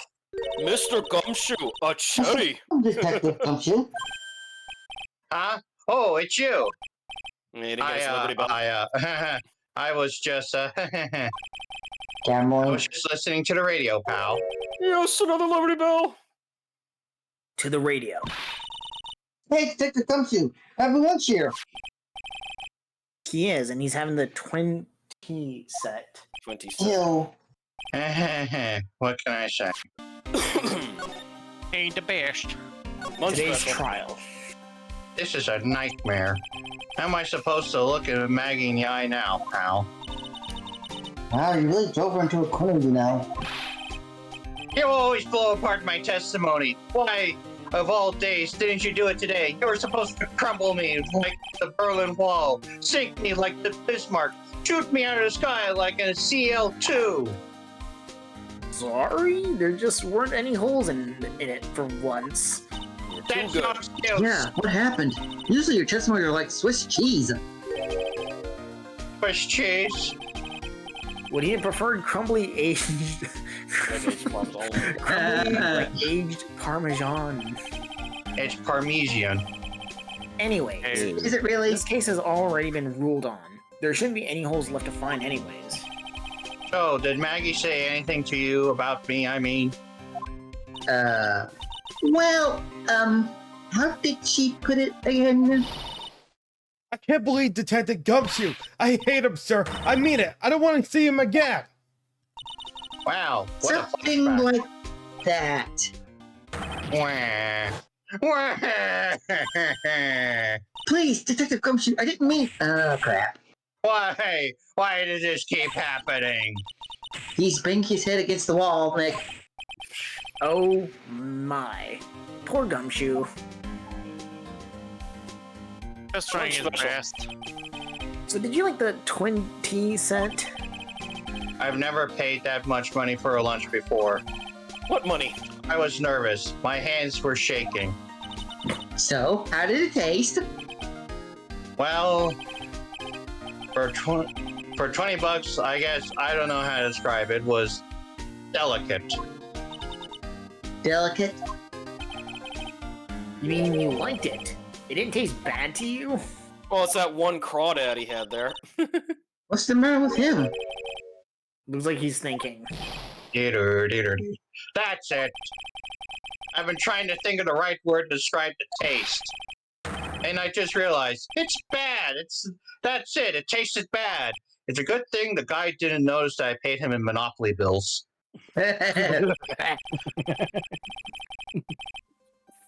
Mr. Gumshoe, a cherry. Detective Gumshoe. Huh? Oh, it's you. Hey, do you guys know anybody? I was just, I Cameron. was just listening to the radio, pal. Yes, another Liberty Bell. To the radio. Hey, Detective Gumshoe. Everyone's here. He is, and he's having the 20 set. 27. Ew. What can I say? Ain't the best. Lunch Today's special. trial. This is a nightmare. How am I supposed to look at Maggie in the eye now, pal? Wow, you really drove her into a corner, you know. You always blow apart my testimony. Why, of all days, didn't you do it today? You were supposed to crumble me like the Berlin Wall, sink me like the Bismarck, shoot me out of the sky like a CL-2. Sorry, there just weren't any holes in it for once. That's good. not excuse. Yeah, what happened? Usually your testimony are like Swiss cheese. Swiss cheese. Would he have preferred crumbly aged, crumbly like aged Parmesan? It's Parmesan. Anyways, Hey. Is it really? this case has already been ruled on. There shouldn't be any holes left to find, anyways. So, did Maggie say anything to you about me, I mean? Well, how did she put it again? I can't believe Detective Gumshoe. I hate him, sir. I mean it. I don't want to see him again. Wow, what a Something flashback. like that. Wah. Please, Detective Gumshoe, I didn't mean. Oh, crap. Why? Why does this keep happening? He's banging his head against the wall, Nick. Oh my. Poor Gumshoe. Just trying his Special. best. So did you like the 20 cent? I've never paid that much money for a lunch before. What money? I was nervous. My hands were shaking. So, how did it taste? Well, for 20 bucks, I guess I don't know how to describe it. Was delicate. Delicate? You mean you liked it? It didn't taste bad to you? Well, it's that one crawdad he had there. What's the matter with him? Looks like he's thinking. That's it. I've been trying to think of the right word to describe the taste. And I just realized it's bad. That's it. It tasted bad. It's a good thing the guy didn't notice that I paid him in Monopoly bills.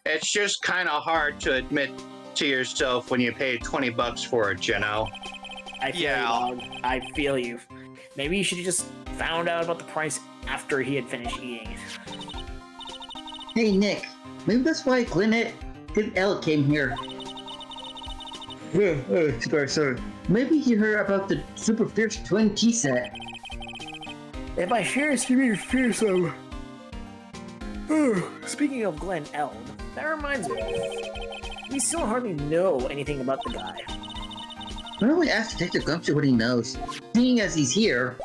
It's just kind of hard to admit to yourself when you pay 20 bucks for it, you know? I feel Yeah. you, dog. I feel you. Maybe you should have just found out about the price after he had finished eating it. Hey, Nick. Maybe that's why Glenn L came here. Sorry. Maybe he heard about the super fierce twin tea set. If by fierce, you mean fearsome. Speaking of Glenn Eld, that reminds me. We still hardly know anything about the guy. Why don't we ask Detective Gumshoe what he knows? Seeing as he's here.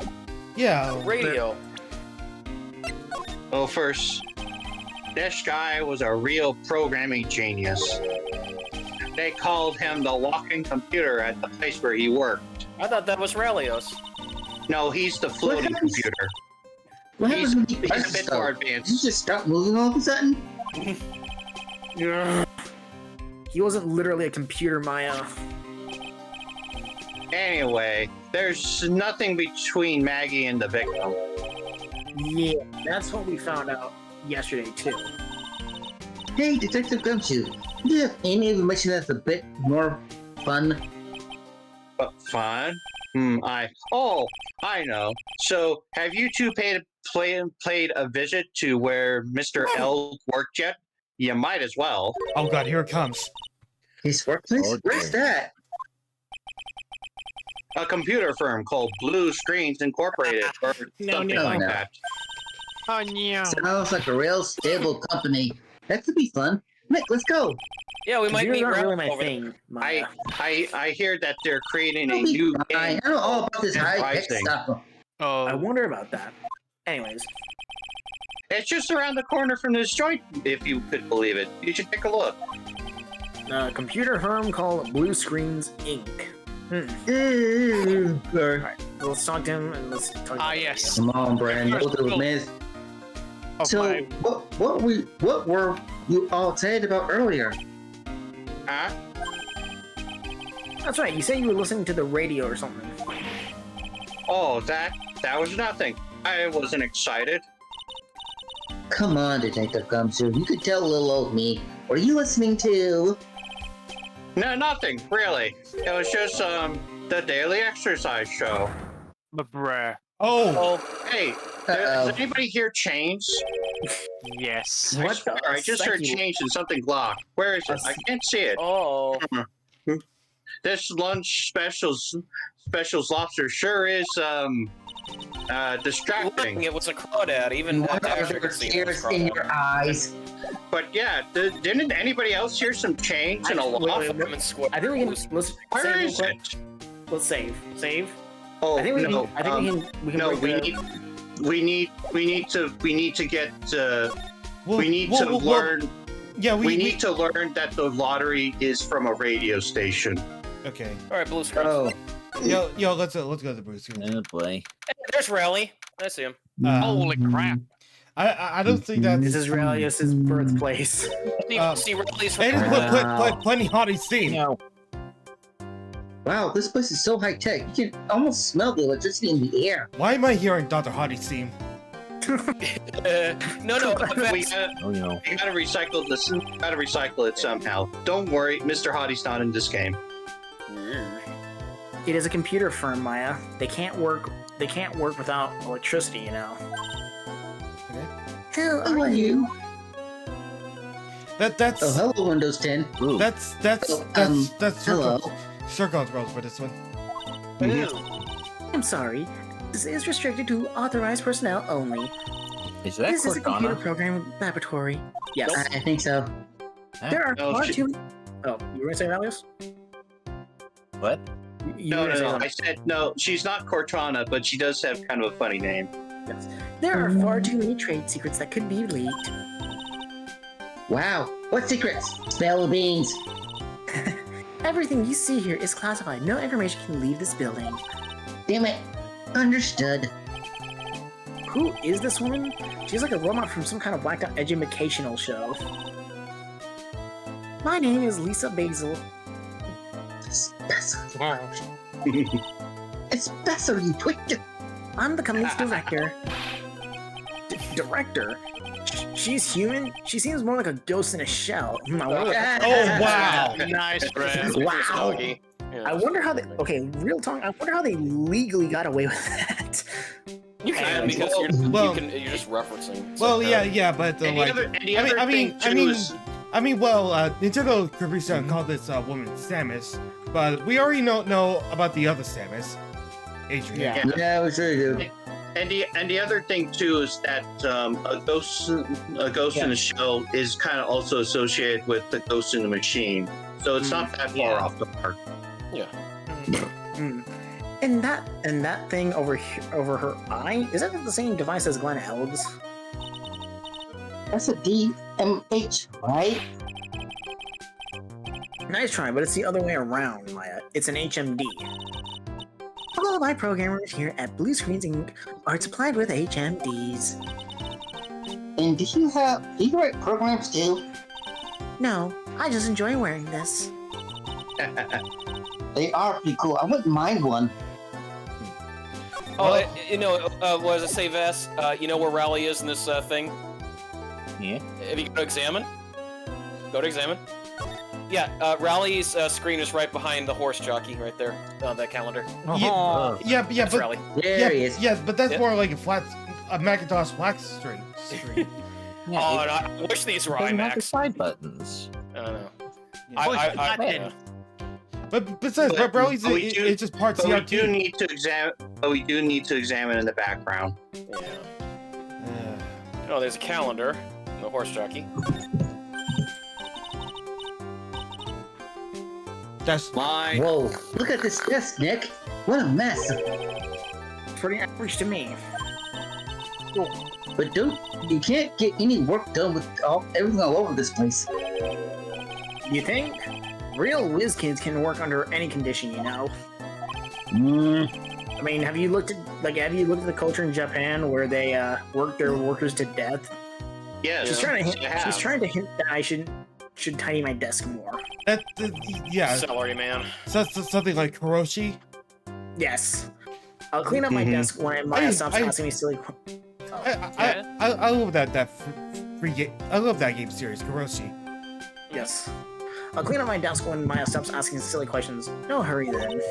Yeah. Radio. Well, first, this guy was a real programming genius. They called him the walking computer at the place where he worked. I thought that was Relios. No, he's the floating happens- computer. What He's, happens when he he's a presses bit stuff? more Did he advanced. just stop moving all of a sudden? He wasn't literally a computer, Maya. Anyway, there's nothing between Maggie and the victim. Yeah, that's what we found out yesterday, too. Hey, Detective Gumshoe. Do you have any information that's a bit more fun? But fun? I know. So, have you two played a visit to where Mr. L worked yet? You might as well. Oh god, here it comes. His workplace? Okay. Where's that? A computer firm called Blue Screens Incorporated, or something no, like no. that. Oh no. Sounds like a real stable company. That could be fun. Nick, let's go. Yeah, we might meet Computers aren't really Ralph my over there. thing, Maya. I hear that they're creating a It'll be new fine. game. I know all about this high-tech Rising. stuff. I Oh, wonder about that. Anyways, It's just around the corner from this joint, if you could believe it. You should take a look. a computer firm called Blue Screens Inc. Sorry. Alright, let's talk to him and let's talk ah about yes. Come on, Brandon. We'll do it, miss. Of So, my- what were you all excited about earlier? Huh? That's right, you said you were listening to the radio or something. Oh, that was nothing. I wasn't excited. Come on, Detective Gumshoe. You could tell little old me. What are you listening to? No, nothing, really. It was just the daily exercise show. But bruh. Oh, Hey, Uh-oh. does anybody hear chains? Yes. I What swear, the I just heard psyche- change in something block. Where is it? I can't see it. Oh, This lunch specials lobster sure is distracting. it was a crawdad. Even What the are actor there could see it was tears in crawdad. your eyes? But yeah, didn't anybody else hear some change in a Wait, loft? wait, Lemon square. I think we can let's Where save real is quick. it? Let's save. Save. Oh I think we no! can. I think we can. no, break we the- need to get. well, We need well, to well, learn. Yeah, We need to learn that the lottery is from a radio station. Okay. All right, blue screen. Oh, Yo, let's go to the Bruce. Oh boy. Hey, there's Rally. I see him. Holy crap. I don't think that's. This is Relius' birthplace. See Rally's It is plenty hot steam. No. wow, this place is so high-tech. You can almost smell the electricity in the air. Why am I hearing Dr. Hottie steam? No. We That's, gotta, Oh, you know. we gotta recycle this. Gotta recycle it somehow. Don't worry, Mr. Hotty's not in this game. It is a computer firm, Maya. They can't work without electricity, you know. Who are you? That's Oh, hello, Windows 10. Ooh. that's Hello. circle rules for this one. I'm sorry. This is restricted to authorized personnel only. Is that This is a computer Cortana? program laboratory. Yes. I think so. There are No, far she- too. Oh, you were gonna say Valius? What? You No, were gonna say no. something. I said no. She's not Cortana, but she does have kind of a funny name. There are far too many trade secrets that could be leaked. Wow. What secrets? Spell the beans. Everything you see here is classified. No information can leave this building. Damn it. Understood. Who is this woman? She's like a robot from some kind of whacked out educational show. My name is Lisa Basil. Special. It's special, you twit. I'm the company's director. Director? She's human? She seems more like a ghost in a shell. I wonder, Oh wow! Nice, Red. Wow. Doggy. I wonder how they. Okay, real talk. I wonder how they legally got away with that. You can because Well- you're just referencing. It's Well, like, yeah, but And like, the other thing too is Nintendo Caprisa called this woman Samus, but we already know about the other Samus, Adrian. Yeah, we sure do. And the other thing too is that a ghost in a shell is kind of also associated with the ghost in the machine, so it's not that far off the mark. Mm. And that thing over her eye, is that the same device as Glenn Held's? That's a DMH, right? Nice try, but it's the other way around, Maya. It's an HMD. All of my programmers here at Blue Screens Inc. are supplied with HMDs. And do you write programs too? No, I just enjoy wearing this. They are pretty cool. I wouldn't mind one. Oh, what does it say, Vess? You know where Rally is in this thing? Yeah. If you go to examine, go to examine. Yeah, Rally's screen is right behind the horse jockey, right there on that calendar. Yeah, That's but Rally. There he is. yeah, but that's Yep. more like a Macintosh flat screen. Oh, I wish these were They have the IMAX. side buttons. I don't know. Push the I button. But besides, But- Broly's but we do- it's just part But we do CRT. need to examine. But we do need to examine in the background. Yeah. Oh, there's a calendar. And the horse jockey. That's My Whoa, look at this desk, Nick. What a mess. Pretty average to me. But you can't get any work done with everything all over this place. You think? Real whiz kids can work under any condition, you know. I mean, have you looked at the culture in Japan where they work their workers to death? yes, She's trying to hint. I have. She's trying to hint that I should tidy my desk more. yeah. Celery man. So something like Hiroshi. Yes. I'll clean up my desk when Maya stops asking me silly questions. I love that free game. I love that game series, Hiroshi. Yes. I'll clean up my desk when Maya stops asking silly questions. No hurry then.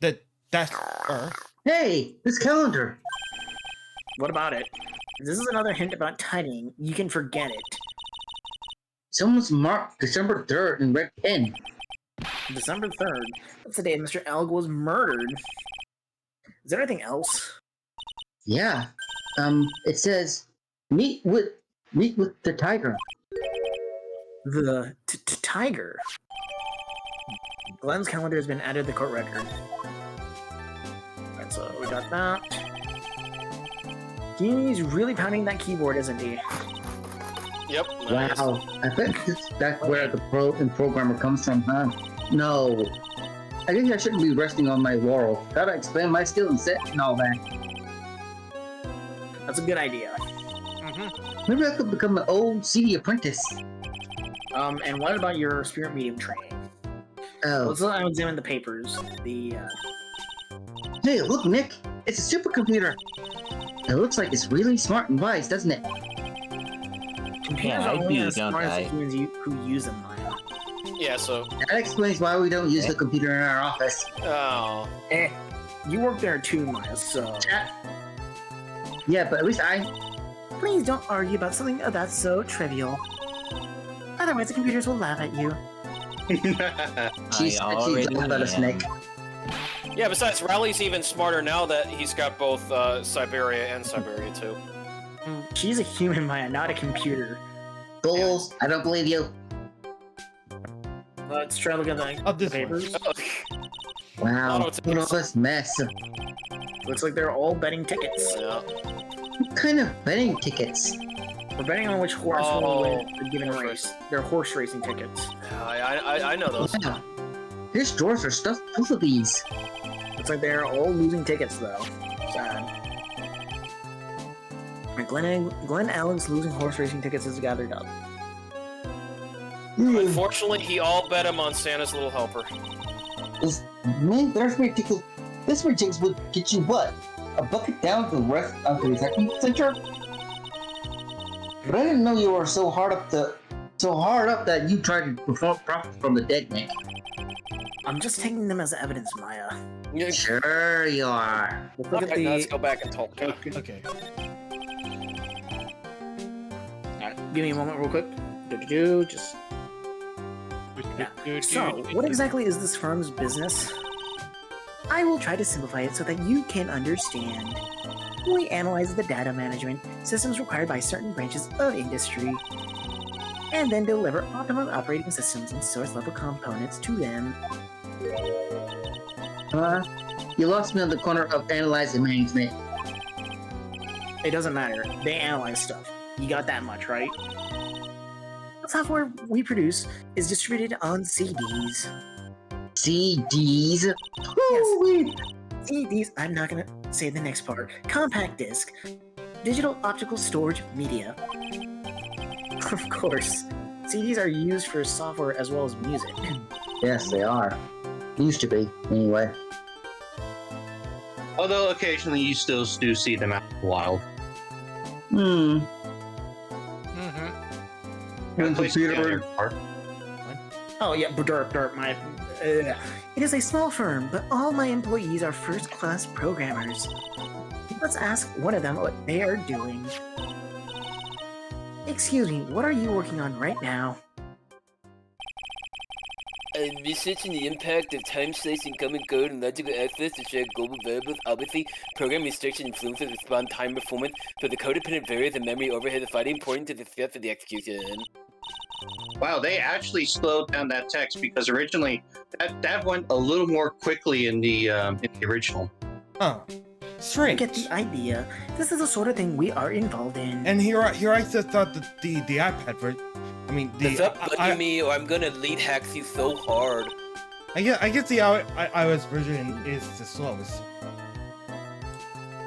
That's Hey, this calendar. What about it? If this is another hint about tidying, you can forget it. Someone's marked December 3rd in red pen. December 3rd. That's the day Mr. Elg was murdered. Is there anything else? Yeah. It says meet with the tiger. The tiger. Glenn's calendar has been added to the court record. Alright, so we got that. He's really pounding that keyboard, isn't he? Yep. nice. Wow. I bet that's where the programmer comes from, huh? No. I think I shouldn't be resting on my laurel. Gotta expand my skill and set and all that. That's a good idea. Maybe I could become an old CD apprentice. And what about your spirit medium training? Oh. Let's examine the papers. Hey, look, Nick. It's a supercomputer. It looks like it's really smart and wise, doesn't it? Computers Yeah, are I only do, as don't smart as I? the humans who use them, Maya. Yeah, so. That explains why we don't use the computer in our office. Oh. You work there too, Maya, so... Yeah, but at least Please don't argue about something that's so trivial. Otherwise, the computers will laugh at you. She said she's about a snake. Yeah, besides, Riley's even smarter now that he's got both Siberia and Siberia too. She's a human, Maya, not a computer. Bulls, I don't believe you. Let's try looking at the this papers. Wow, Oh, look at all this mess. Looks like they're all betting tickets. Yeah. What kind of betting tickets? We're betting on which horse will win the given horse race. They're horse racing tickets. I know those. Wow. His drawers are stuffed full of these. Looks like they're all losing tickets, though. Sad. Glenn Allen's losing horse racing tickets is gathered up. Unfortunately, he all bet him on Santa's Little Helper. Man, this ridiculous would get you what? A bucket down to the rest of the recycling center? But I didn't know you were so hard up that you tried to perform profit from the dead, Nick. I'm just taking them as evidence, Maya. Sure you are. Let's look at the... Let's go back and talk to him. Okay. Give me a moment real quick. Just... Yeah. So, what exactly is this firm's business? I will try to simplify it so that you can understand. We analyze the data management systems required by certain branches of industry, and then deliver optimum operating systems and source-level components to them. You lost me on the corner of analyzing management. It doesn't matter. They analyze stuff. You got that much, right? The software we produce is distributed on CDs. CDs? Yes. CDs, I'm not gonna say the next part. Compact disc. Digital optical storage media. Of course. CDs are used for software as well as music. Yes, they are. Used to be, anyway. Although occasionally you still do see them out in the wild. Computer. Oh yeah, derp, my... It is a small firm, but all my employees are first-class programmers. Let's ask one of them what they are doing. Excuse me, what are you working on right now? I'm researching the impact of time-slicing common code and logical access to share global variables. Obviously, program restriction influences respond time performance, so the codependent variance and memory overhead is vitally important to the success of the execution. Wow, they actually slowed down that text because originally that went a little more quickly in the original. Oh, I strange. get the idea. This is the sort of thing we are involved in. And here I just thought that the iPad version. I mean the. Stop bugging me, or I'm gonna lead hacks you so hard. I guess the iOS version is the slowest.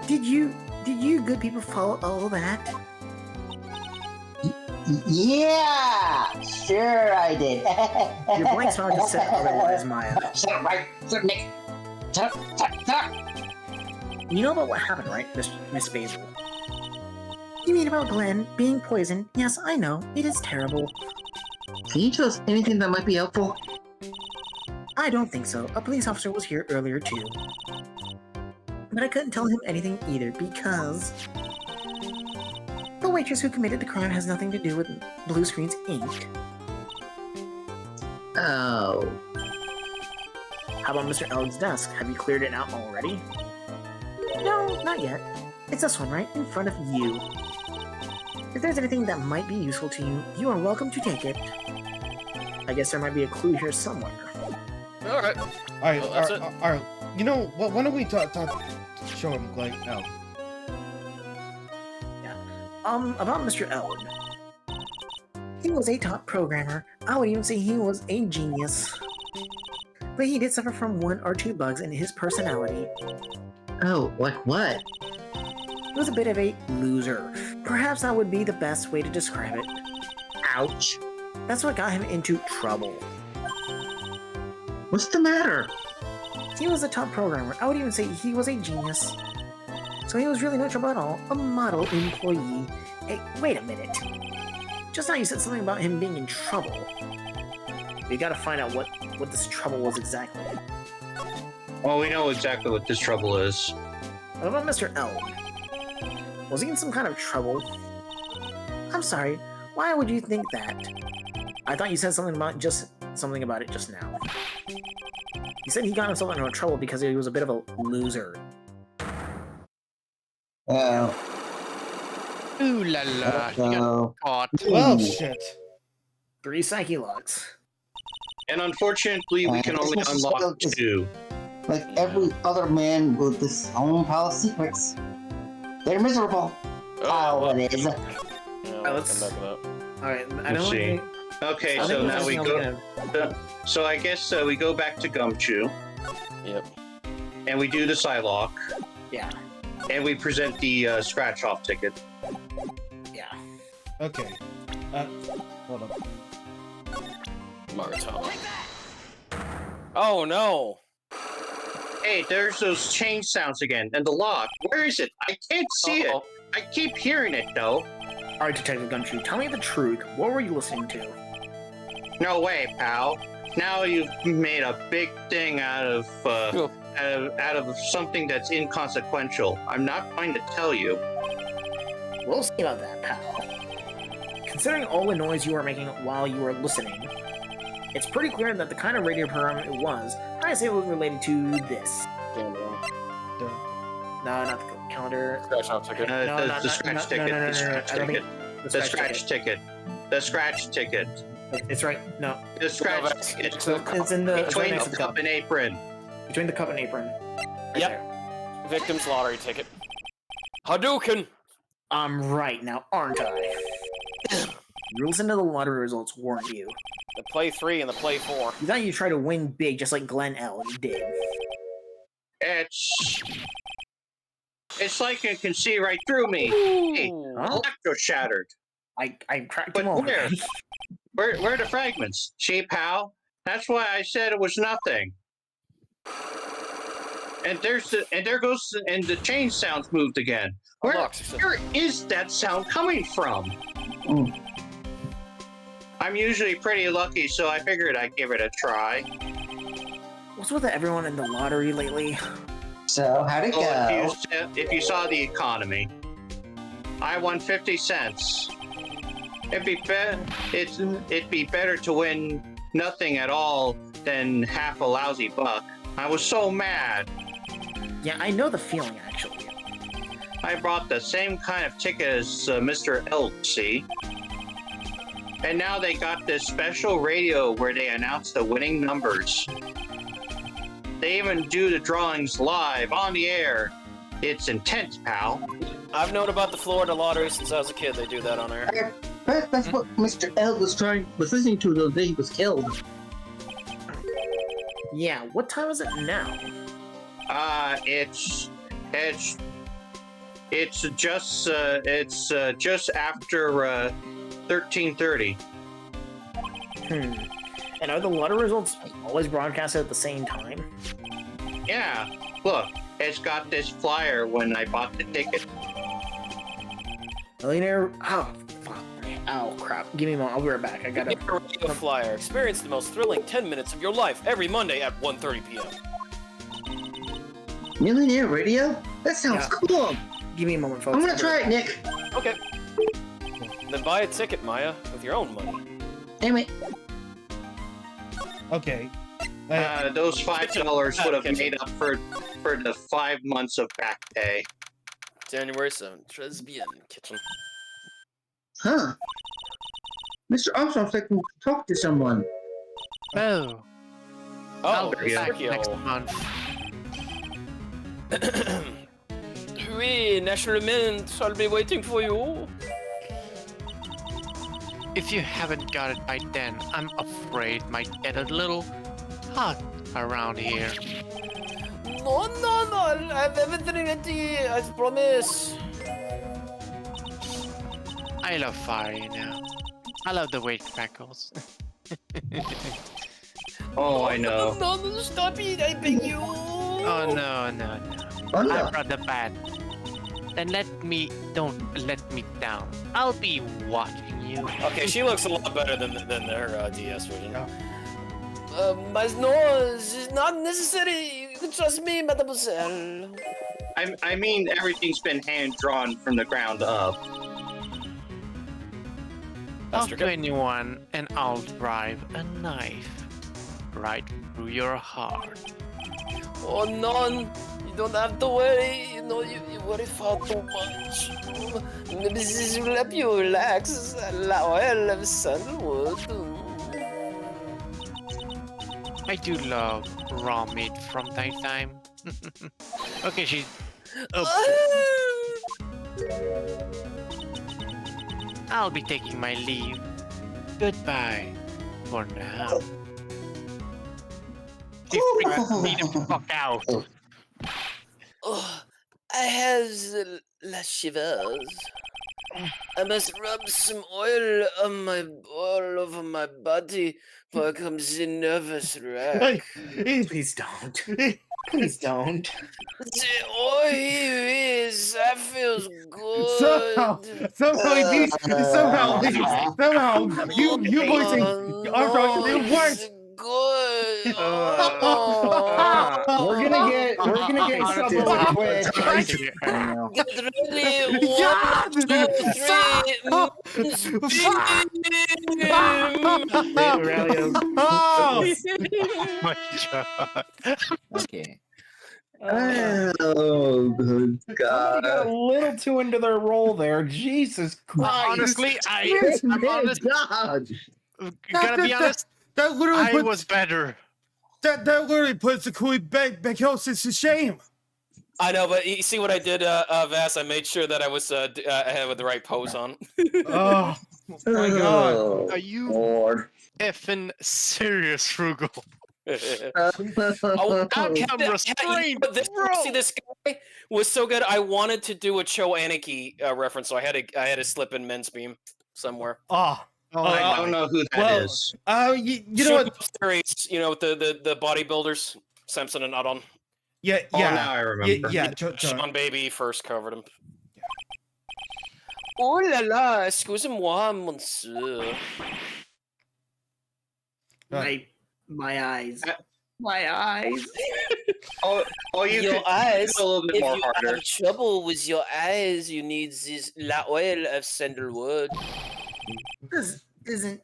Did you good people follow all that? Yeah, sure I did. Your blank smile just said otherwise, Maya. Shut up, right? Shut up, Nick. Shut up. You know about what happened, right, Miss Basil? You mean about Glenn being poisoned? Yes, I know. It is terrible. Can you tell us anything that might be helpful? I don't think so. A police officer was here earlier too. But I couldn't tell him anything either because the waitress who committed the crime has nothing to do with Blue Screens Inc. Oh. How about Mr. Ellen's desk? Have you cleared it out already? No, not yet. It's this one right in front of you. If there's anything that might be useful to you, you are welcome to take it. I guess there might be a clue here somewhere. Alright. Alright, Well, that's alright. You know what? Why don't we show him like now? About Mr. Ellen. He was a top programmer. I would even say he was a genius. But he did suffer from one or two bugs in his personality. Oh, like what? He was a bit of a loser. Perhaps that would be the best way to describe it. Ouch. That's what got him into trouble. What's the matter? He was a top programmer. I would even say he was a genius. So he was really no trouble at all. A model employee. Hey, wait a minute. Just now you said something about him being in trouble. We gotta find out what this trouble was exactly. Well, we know exactly what this trouble is. What about Mr. L? Was he in some kind of trouble? I'm sorry, why would you think that? I thought you said something about it just now. You said he got himself into trouble because he was a bit of a loser. Ooh la la. He got caught. Well, shit. 3 psyche logs. And unfortunately, we can only Christmas unlock is- 2. Like every other man with his own pile of secrets. They're miserable. Oh, it is. Yeah, let's- come back to that. Alright, I Let's don't see. think... Okay, I so think now there's we nothing go. else So I guess we go back to Gumshoe Yep. and we do the Psylocke. Yeah. And we present the scratch-off ticket. Yeah. Okay. Hold up. Maritama. Oh no! Hey, there's those change sounds again, and the lock. Where is it? I can't see it. I keep hearing it though. Alright, Detective Gumshoe, tell me the truth. What were you listening to? No way, pal. Now you've made a big thing out of something that's inconsequential. I'm not going to tell you. We'll see about that, pal. Considering all the noise you were making while you were listening, it's pretty clear that the kind of radio program it was, I say it was related to this. No, not the calendar. Scratch off ticket. The scratch ticket. The scratch ticket. The scratch ticket. The scratch ticket. It's right. No. The scratch ticket. It's in the Between next the to cup and apron. Between the cup and apron. Right Yep. there. Victim's lottery ticket. Hadouken! I'm right now, aren't I? You listen to the lottery results, weren't you? The play 3 and the play 4. You thought you'd try to win big just like Glenn L. You did. It's like you can see right through me. Hey, electro shattered. I cracked But him open. where are the fragments? See, pal? That's why I said it was nothing. And there goes the chain sounds moved again. Where is that sound coming from? I'm usually pretty lucky, so I figured I'd give it a try. What's with everyone in the lottery lately? So, how'd it go? If you saw the economy, I won 50 cents. It'd be better to win nothing at all than half a lousy buck. I was so mad. Yeah, I know the feeling, actually. I brought the same kind of ticket as Mr. L, see? And now they got this special radio where they announce the winning numbers. They even do the drawings live on the air. It's intense, pal. I've known about the Florida lottery since I was a kid. They do that on air. That's what Mr. L was listening to the day he was killed. Yeah, what time is it now? It's just after 13:30. And are the lottery results always broadcasted at the same time? Yeah, look, it's got this flyer when I bought the ticket. Millionaire. Oh, fuck. Oh, crap. Give me a moment. I'll be right back. I gotta. Radio flyer. Experience the most thrilling 10 minutes of your life every Monday at 1:30 p.m. Millionaire Radio? That sounds cool. Give me a moment, folks. I'm gonna try it, Nick. Okay. Then buy a ticket, Maya, with your own money. Damn it. Okay. Those $5 would have made up for the 5 months of back pay. January 7th. Tres bien, kitchen. Huh. Mr. Armstrong's like to talk to someone. Oh. I'll be back Sergio. next month. Oui, National Mint, I'll be waiting for you. If you haven't got it by then, I'm afraid might get a little hot around here. No, I have everything ready, I promise. I love fire, you know. I love the way it crackles. Oh, I know. No, stop it, I beg you. Oh no. Oh, no. I brought the bat. And don't let me down. I'll be watching you. Okay, she looks a lot better than their DS version. My nose is not necessary. You can trust me, mademoiselle. I mean, everything's been hand drawn from the ground up. Talk to anyone, and I'll drive a knife right through your heart. Oh, none. You don't have to worry. You know, you worry far too much. Maybe this will help you relax. La oil of sandalwood. I do love raw meat from time to time. Okay, she. Oh. I'll be taking my leave. Goodbye for now. She freaked me the fuck out. Oh, I have the la shivers. I must rub some oil all over my body before I comes in nervous wreck. Please don't. Please don't. The oil that feels good. somehow, you voicing Armstrong, it works. Good. We're gonna get in trouble with Twitch. Get ready. 1, 2, 3. Oh My God. Okay. Oh, good Somebody God. got a little too into their role there. Jesus Christ. Honestly, I'm honest. God. Gotta be honest. That literally I was better. That literally puts the Queen Beckhosis to shame. I know, but you see what I did, Vass? I made sure that I was I had with the right pose on. Oh my God! Oh, Are you Lord. effing serious, Frugal? Oh, Camera restraint, bro. See, this guy was so good. I wanted to do a Cho Aniki reference, so I had to slip in Men's Beam somewhere. Oh, I don't know who that is. you know what? Series, you know, with the bodybuilders, Samson and Adon. Yeah. Oh, now I remember. Sean Baby first covered him. Oh la la, excusez-moi, monsieur. My eyes. My eyes. Oh, you Your could eyes. do a little bit If more you harder. have trouble with your eyes, you need this la oil of sandalwood. This isn't.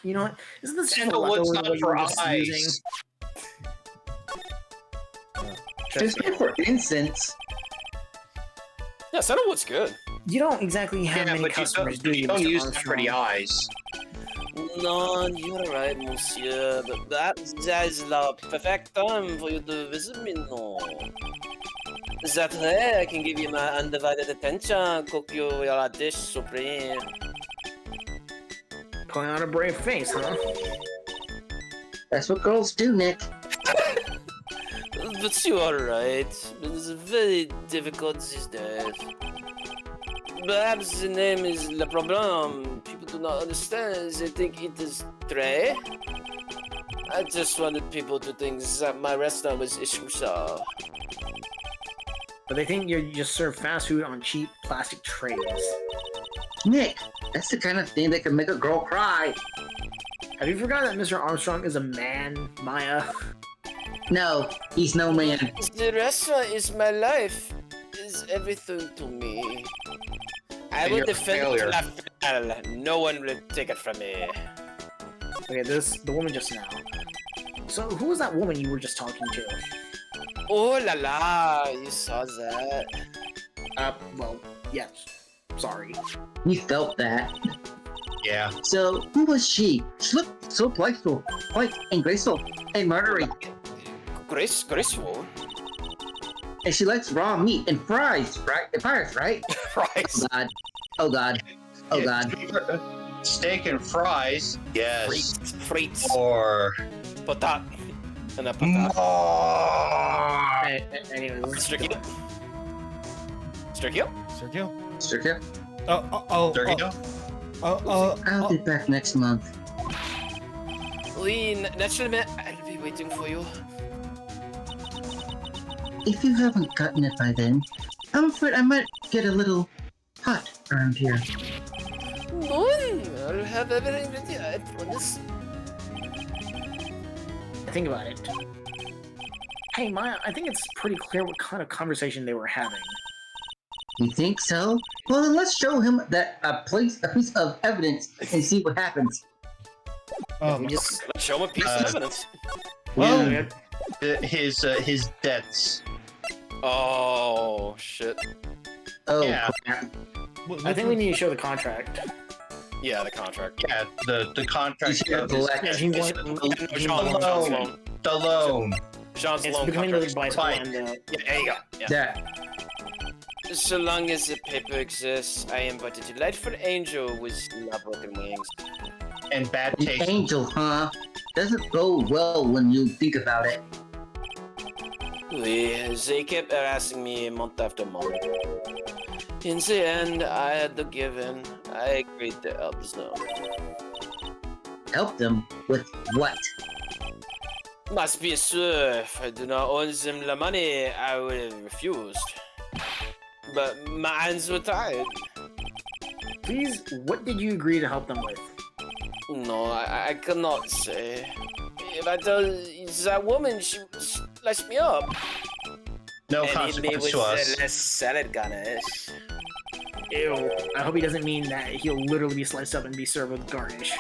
You know what? Isn't this just a Sandalwood's leftover not what you for were just eyes. using? Just good for incense. Yeah, Sandalwood's good. You don't exactly have Yeah, many but customers, do you you? don't Mr. use the Armstrong? pretty eyes. No, you're right, monsieur, but that is the perfect time for you to visit me, no. That way, I can give you my undivided attention, cook you your dish supreme. Putting on a brave face, huh? That's what girls do, Nick. But you are right. It's very difficult these days. Perhaps the name is le problem. People do not understand. They think it is Trey. I just wanted people to think that my restaurant was exclusive. But they think you just serve fast food on cheap plastic trays. Nick, that's the kind of thing that can make a girl cry. Have you forgotten that Mr. Armstrong is a man, Maya? No, he's no man. The restaurant is my life. Is everything to me. I will you're a defend failure. La Finale. No one will take it from me. Okay, the woman just now. So who was that woman you were just talking to? Oh la la, you saw that. Well, yes. Sorry. We felt that. Yeah. So, who was she? She looked so playful, quite and graceful, and murdery. Graceful. And she likes raw meat and fries, right? And fries, right? Fries. Oh god. Oh god. Steak and fries. Yes. Frites. Or Patat. And a patat. more. Anyway, let's Strikio? Strikio? Sergio? Sergio? Sergio? I'll be back next month. Oui, naturally, I'll be waiting for you. If you haven't gotten it by then, I'm afraid I might get a little hot around here. No, I'll have everything ready, I promise. Think about it. Hey, Maya, I think it's pretty clear what kind of conversation they were having. You think so? Well, then let's show him that a piece of evidence and see what happens. We just Let's show him a piece of evidence. Well, His debts. Oh, shit. Oh, Yeah. crap. I think we need to show the contract. Yeah, the contract. Yeah, the contract. You should collect- Yeah, Gene's It's- loan. The loan. Sean's It's loan becoming contract. really bicycle and Yeah, there you go. Yeah. That. So long as the paper exists, I am but a delightful angel with not broken wings. And bad An taste. angel, huh? Doesn't go well when you think about it. They kept harassing me month after month. In the end, I had to give in. I agreed to help them. Help them with what? Must be sure if I do not owe them the money, I would have refused. But my hands were tied. Please, what did you agree to help them with? No, I cannot say. If I tell that woman, she sliced me up. No And consequence it to us. was less salad garnish. Ew. I hope he doesn't mean that he'll literally be sliced up and be served with garnish.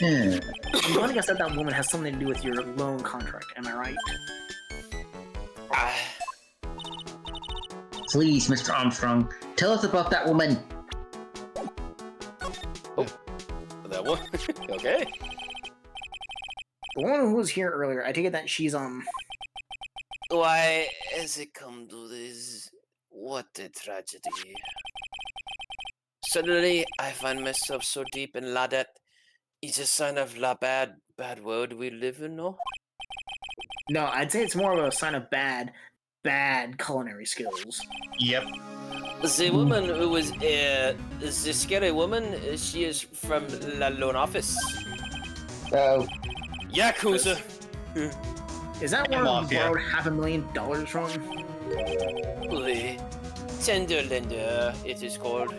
Hmm. I'm going to guess that woman has something to do with your loan contract, am I right? Ah, Please, Mr. Armstrong, tell us about that woman. that one? Okay. The woman who was here earlier, I take it that she's, Why has it come to this? What a tragedy. Suddenly, I find myself so deep in la debt. It's a sign of la bad world we live in, no? No, I'd say it's more of a sign of bad culinary skills. Yep. The woman who was the scary woman, she is from the loan office. Oh, Yakuza. Is that where Mafia. you borrowed $500,000 from? Oui. Tender lender, it is called.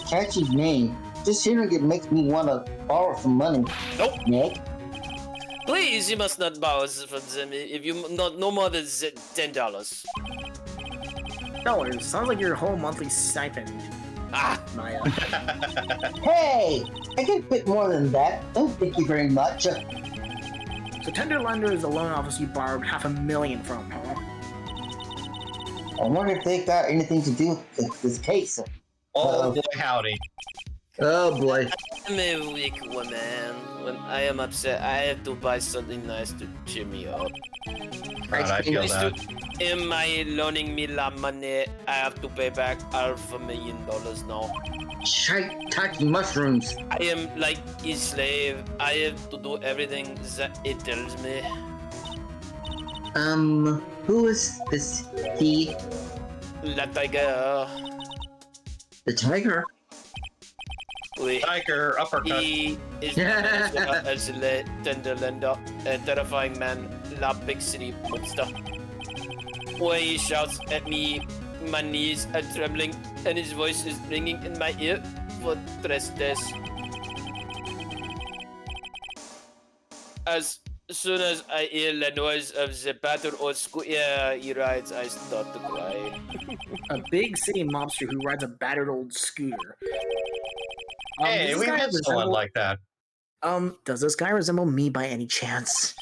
catchy name. Just hearing it makes me want to borrow some money. Nope. Nick? Please, you must not borrow from them if you not no more than $10. $10. Sounds like your whole monthly stipend, Ah, Maya. Hey! I get a bit more than that. Don't thank you very much. So Tender Lender is the loan office you borrowed $500,000 from, huh? I wonder if they got anything to do with this case. Oh boy, howdy. Oh boy. I'm a weak woman. When I am upset, I have to buy something nice to cheer me up. God, I feel Please that. Am I loaning me la money? I have to pay back $500,000 now. Shiitake mushrooms. I am like a slave. I have to do everything that it tells me. Who is this he? La tiger. The tiger? Oui. Tiger uppercut. He is as a tender lender, a terrifying man, la big city monster. When he shouts at me, my knees are trembling, and his voice is ringing in my ear for 3 days. As soon as I hear the noise of the battered old scooter he rides, I start to cry. A big city mobster who rides a battered old scooter. Hey, does we this guy met someone resemble- like that. Does this guy resemble me by any chance?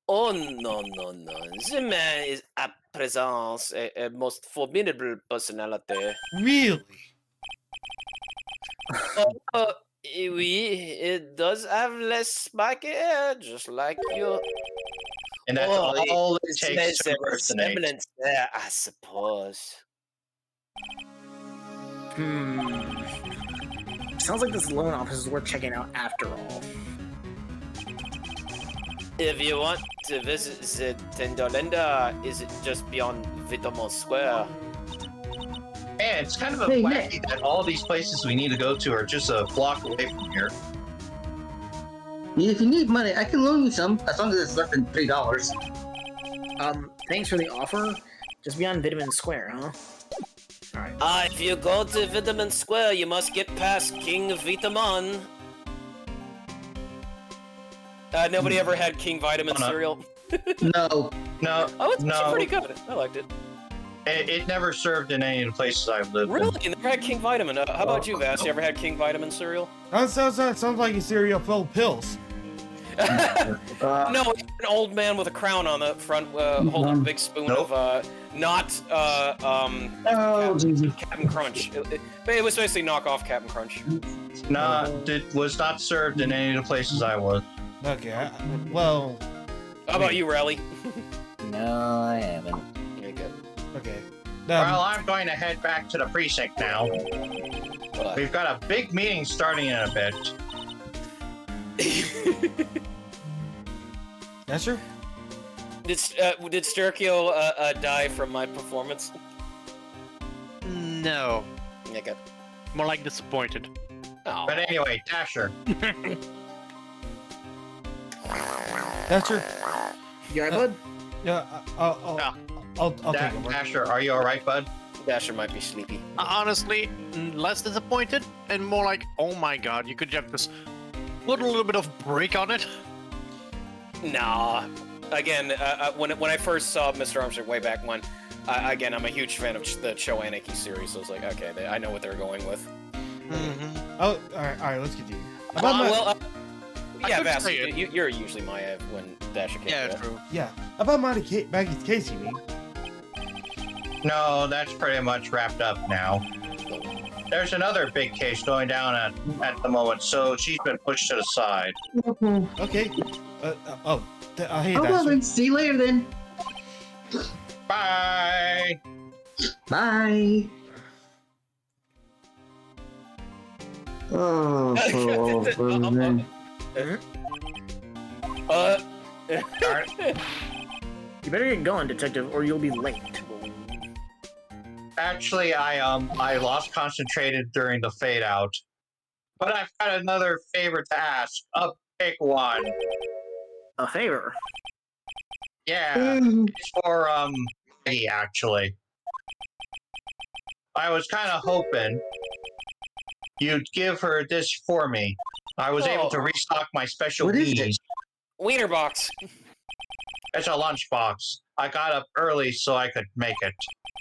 Oh no. The man is at presence a most formidable personality. Really? Oui, it does have less spiky hair, just like you. And that's Oh, all it There's takes to a impersonate. resemblance there, I suppose. Sounds like this loan office is worth checking out after all. If you want to visit the Tendolenda, is it just beyond Vitamin Square? Man, it's kind of a Hey, wacky that all these places we need to go to are just a block away from here. If you need money, I can loan you some, as long as it's less than $3. Thanks for the offer, Just beyond Vitamin Square, huh? Alright. If you go to Vitamin Square, you must get past King Vitamin. Nobody ever had King Vitamin cereal? No. Oh, it's actually pretty good. I liked it. It never served in any of the places I've lived Really? You never had King Vitamin? How about you, Vass? You ever had King Vitamin cereal? Sounds like a cereal full of pills. No, it's an old man with a crown on the front, holding a big spoon of, Captain Crunch. It was basically knockoff Captain Crunch. It was not served in any of the places I was. Okay, well... How about you, Rally? No, I haven't. Yeah, good. Okay. Well, I'm going to head back to the precinct now. We've got a big meeting starting in a bit. That's true. Did Sturkio die from my performance? No. Yeah, good. More like disappointed. Oh. But anyway, Dasher. That's true. You alright, bud? Yeah, I'll take over. Dasher, are you alright, bud? Dasher might be sleepy. Honestly, less disappointed and more like, oh my god, you could have just put a little bit of break on it. Nah. Again, when I first saw Mr. Armstrong way back when, again, I'm a huge fan of the Cho Anarchy series, so I was like, okay, I know what they're going with. Oh, alright, let's continue. Yeah, Vass, you're usually my when Dasher came. Yeah, true. Yeah, about Maggie's case, you mean? No, that's pretty much wrapped up now. There's another big case going down at the moment, so she's been pushed to the side. Okay. Hey, well then, see you later then. Bye! Bye. Oh, You better get going, detective, or you'll be late. Actually, I lost concentrated during the fade out. But I've got another favor to ask. Pick one. A favor? Yeah, it's for, Maggie, actually. I was kind of hoping you'd give her this for me. I was able to restock my special weenies. Wiener box. It's a lunchbox. I got up early so I could make it.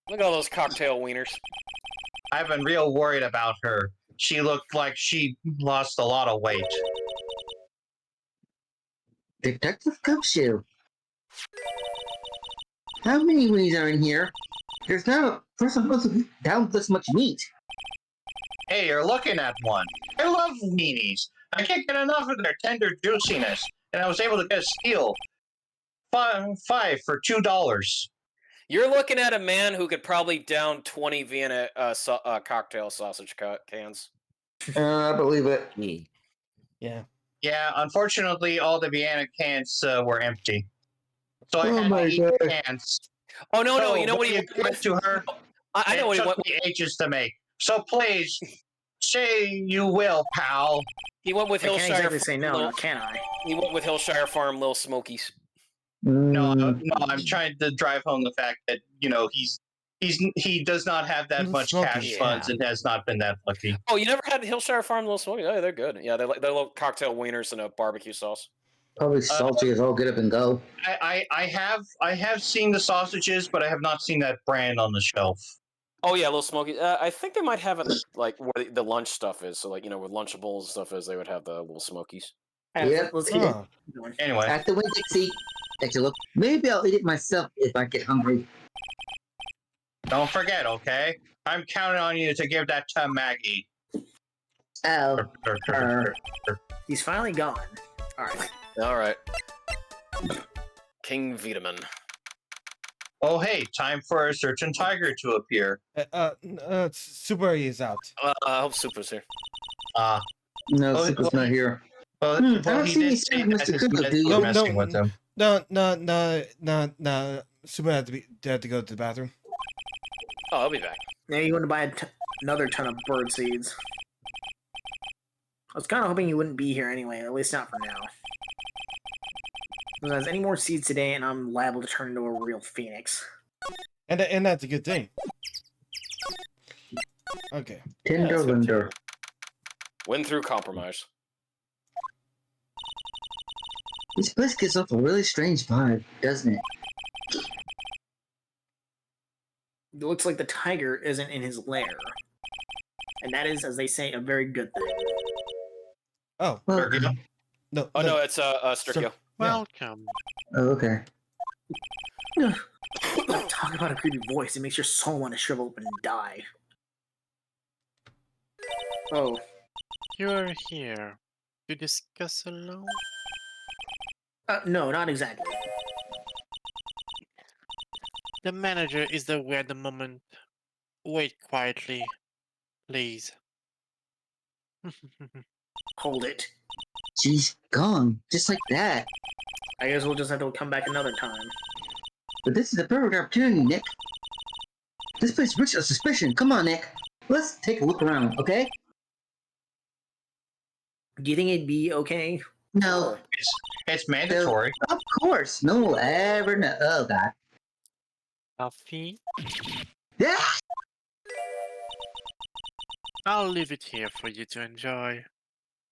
Look at all those cocktail wieners. I've been real worried about her. She looked like she lost a lot of weight. Detective Cupshoe. How many weenies are in here? There's not a person supposed to be down with this much meat. Hey, you're looking at one. I love weenies. I can't get enough of their tender juiciness, and I was able to get a steal. Five for $2. You're looking at a man who could probably down 20 Vienna cocktail sausage cans. I believe it. Yeah. Yeah, unfortunately, all the Vienna cans were empty. So I had to eat the cans. Oh, no, you know what you give to her? I know what he took went me ages to make. So please, say you will, pal. He went with I can't Hillshire. exactly say no, can I? He went with Hillshire Farm Little Smokies. No, I'm trying to drive home the fact that, he does not have that Little much Smokies, cash funds and has not been that lucky. Oh, you never had Hillshire Farm Little Smokies? Oh, they're good. Yeah, they're little cocktail wieners and a barbecue sauce. Probably salty as all get up and go. I have seen the sausages, but I have not seen that brand on the shelf. Oh yeah, Little Smokies. I think they might have it like where the lunch stuff is. So like where Lunchables and stuff is, they would have the Little Smokies. Yeah, Let's keep Huh. going. Anyway, at the Winn-Dixie. Take a look. Maybe I'll eat it myself if I get hungry. don't forget, okay? I'm counting on you to give that to Maggie. Oh. He's finally gone. All right. King Vitamin. Oh, hey, time for a certain tiger to appear. Super is out. I hope Super's here. No, Super's not here. Well, I don't see any sign of Mr. Kudo, do you? No, messing with him. No. Super had to go to the bathroom. Oh, I'll be back. Now you want to buy another ton of bird seeds. I was kind of hoping you wouldn't be here anyway, at least not for now. If there's any more seeds today, and I'm liable to turn into a real phoenix. And that's a good thing. Okay. Tinder Linder. Win through compromise. This place gives off a really strange vibe, doesn't it? It looks like the tiger isn't in his lair. And that is, as they say, a very good thing. Oh. Well, No. Oh no, it's Sterkio. Welcome. oh, okay. Talk about a creepy voice. It makes your soul want to shrivel up and die. Oh. You're here to discuss alone? No, not exactly. The manager is aware at the moment. Wait quietly, please. Hold it. She's gone, just like that. I guess we'll just have to come back another time. But this is the perfect opportunity, Nick. This place rich of suspicion. Come on, Nick. Let's take a look around, okay? Do you think it'd be okay? No. It's mandatory. Of course. No one will ever know. Oh, God. Coffee? Yeah! I'll leave it here for you to enjoy.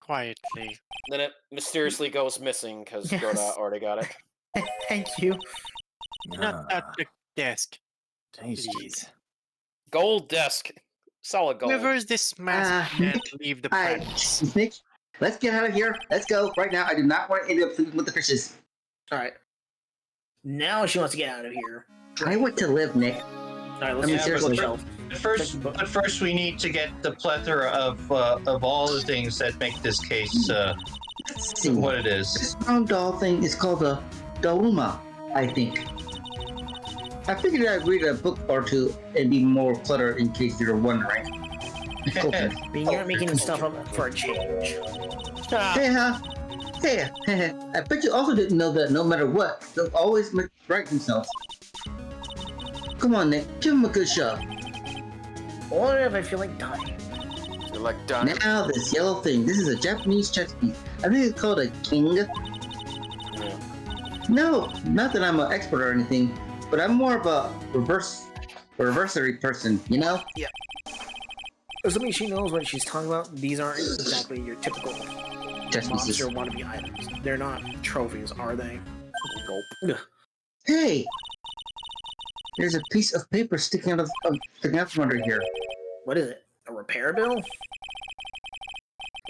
Quietly. Then it mysteriously goes missing because Yes. Gorda already got it. Thank you. Not at the desk, Tasty. please. Gold desk. Solid gold. Whoever is this masked man, leave the Alright, premises. Nick, let's get out of here. Let's go right now. I do not want to end up sleeping with the fishes. Alright. Now she wants to get out of here. I want to live, Nick. Alright, let's I mean, get seriously. the shelf. But first, we need to get the plethora of all the things that make this case Let's see. what it is. This round doll thing is called a Dauma, I think. I figured I'd read a book or two and be more cluttered in case you're wondering. Cool. But you're not making stuff up for a change. Hey, huh? Hey, I bet you also didn't know that no matter what, they'll always make right themselves. Come on, Nick, give him a good shove. Or if I feel like dying. You're like done. Now, this yellow thing. This is a Japanese chess piece. I think it's called a king. No, not that I'm an expert or anything, but I'm more of a reversory person, you know? Assuming she knows what she's talking about, these aren't exactly your typical Chess pieces. monster wannabe items. They're not trophies, are they? Gulp. Hey! There's a piece of paper sticking out from under here. What is it? A repair bill? It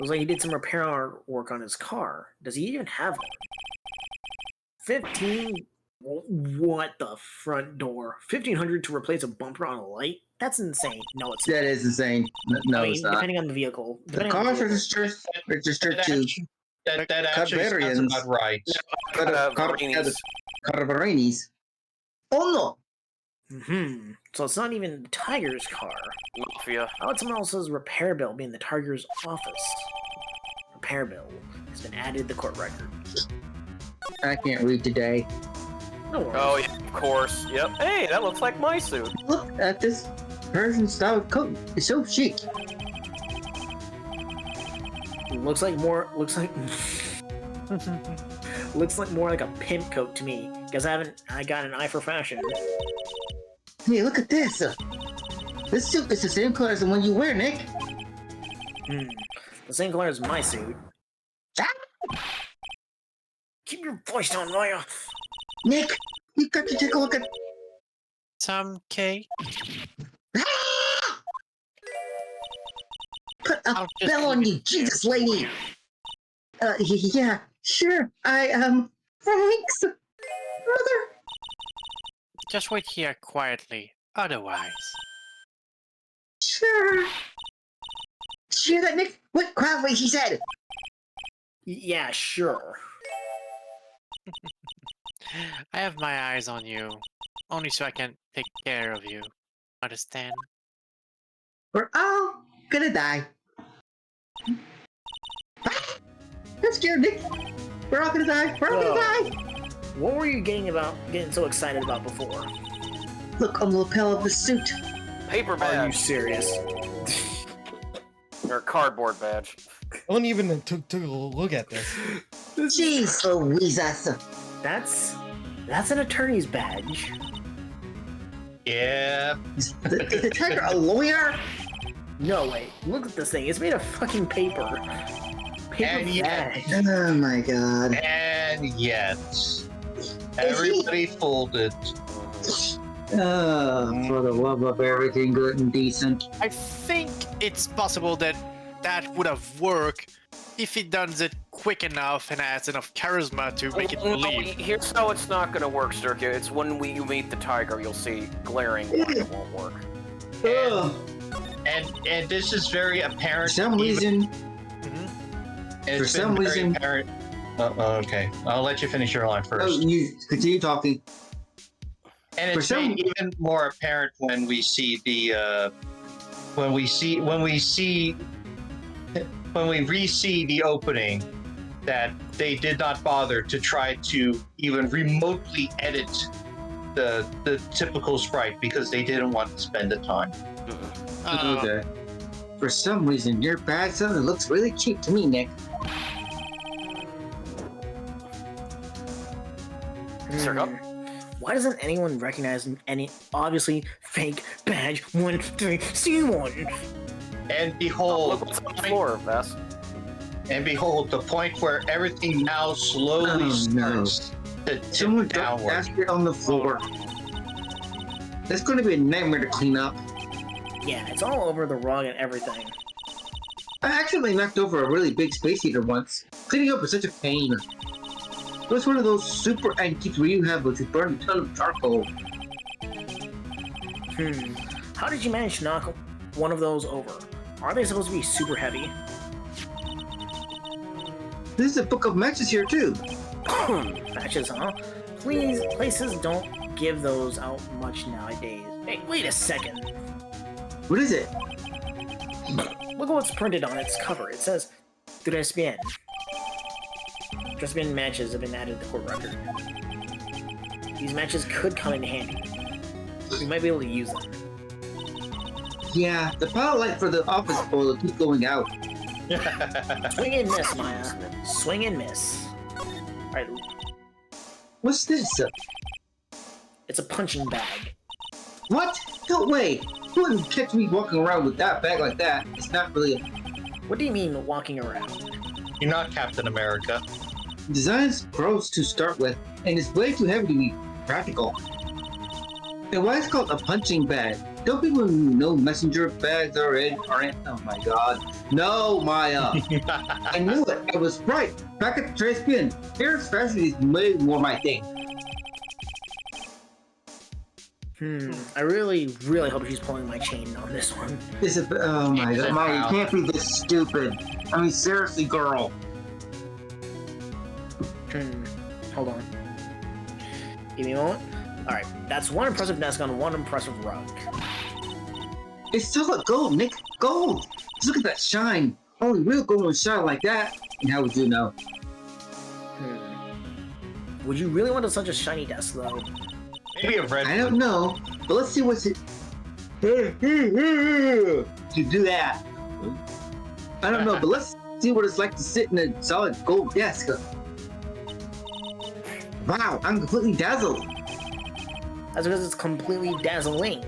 looks like he did some repair work on his car. Does he even have one? 15? What the front door? 1,500 to replace a bumper on a light? That's insane. No, it's not. That is insane. No, I mean, it's not. depending on the vehicle. The Depending on car's vehicle. registered to That actually sounds Barbarians. about right. Caravarini. Oh no! So it's not even the Tiger's car. Mafia. How would someone else's repair bill be in the Tiger's office? Repair bill has been added to the court record. I can't read today. No worries. Oh, yeah, of course. Yep. Hey, that looks like my suit. Look at this Persian style coat. It's so chic. Looks like more looks like more like a pimp coat to me. Because I got an eye for fashion. Hey, look at this. This suit is the same color as the one you wear, Nick. The same color as my suit. Ah! Keep your voice down, lawyer. Nick, you got to take a look at. Some cake. Ah! Put a I'll just bell on leave you, it here Jesus for lady. you. Yeah, sure. Thanks, brother. Just wait here quietly. Otherwise. Sure. Hear that, Nick? What quietly he said? Yeah, sure. I have my eyes on you. Only so I can take care of you. Understand? We're all gonna die. I'm scared, Nick. We're all gonna die. We're all gonna die. What were you getting so excited about before? Look on the lapel of the suit. Paper Are you badge. serious? Or cardboard badge. I wouldn't even took a look at this. Jeez Louise. That's an attorney's badge. Yeah. Is the tiger a lawyer? No, wait. Look at this thing. It's made of fucking paper. Paper And yet- bag. Oh my god. And yet, everybody folded. For the love of everything good and decent. I think it's possible that that would have worked if he does it quick enough and has enough charisma to make it believe. Here's how it's not gonna work, Sturka. It's when you meet the tiger, you'll see glaring why it won't work. Ugh. And this is very apparent. For some reason, For some reason- apparent. Okay, I'll let you finish your line first. oh, you continue talking. And for it's some- made even more apparent when we see the when we re-see the opening, that they did not bother to try to even remotely edit the typical sprite because they didn't want to spend the time. Okay. For some reason, your bag something looks really cheap to me, Nick. Sturka? Why doesn't anyone recognize any obviously fake badge 1-3-C1? And behold, Look what's on the floor, Vass. and behold, the point where everything now slowly Oh, no. starts to Someone tip dropped downward. basket on the floor. That's going to be a nightmare to clean up. Yeah, it's all over the rug and everything. I accidentally knocked over a really big space heater once. Cleaning up was such a pain. It was one of those super antiques where you have which burn a ton of charcoal. How did you manage to knock one of those over? Are they supposed to be super heavy? This is a book of matches here too. Matches, huh? Please, places don't give those out much nowadays. Hey, wait a second. What is it? Look at what's printed on its cover. It says, Tres bien. Tres bien matches have been added to the court record. These matches could come in handy. We might be able to use them. Yeah, the power light for the office boiler keeps going out. Swing and miss, Maya. Swing and miss. Alright, What's this? it's a punching bag. What? No way! You wouldn't catch me walking around with that bag like that. It's not really a What do you mean walking around? You're not Captain America. design's gross to start with, and it's way too heavy to be practical. And why it's called a punching bag? Don't people know messenger bags are in? Oh my god. No, Maya! I knew it. I was right. Back at the trace bin. Here's fashion is way more my thing. I really, really hope she's pulling my chain on this one. This is oh my god, Maya, you can't be this stupid. I mean, seriously, girl. Hold on. Give me a moment. Alright, that's one impressive desk on one impressive rug. It's solid gold, Nick. Gold. Just look at that shine. Only real gold would shine like that. And how would you know? Would you really want such a shiny desk, though? Maybe a red. I don't know, but let's see what's it. To do that. I don't know, but let's see what it's like to sit in a solid gold desk. Wow, I'm completely dazzled. That's because it's completely dazzling.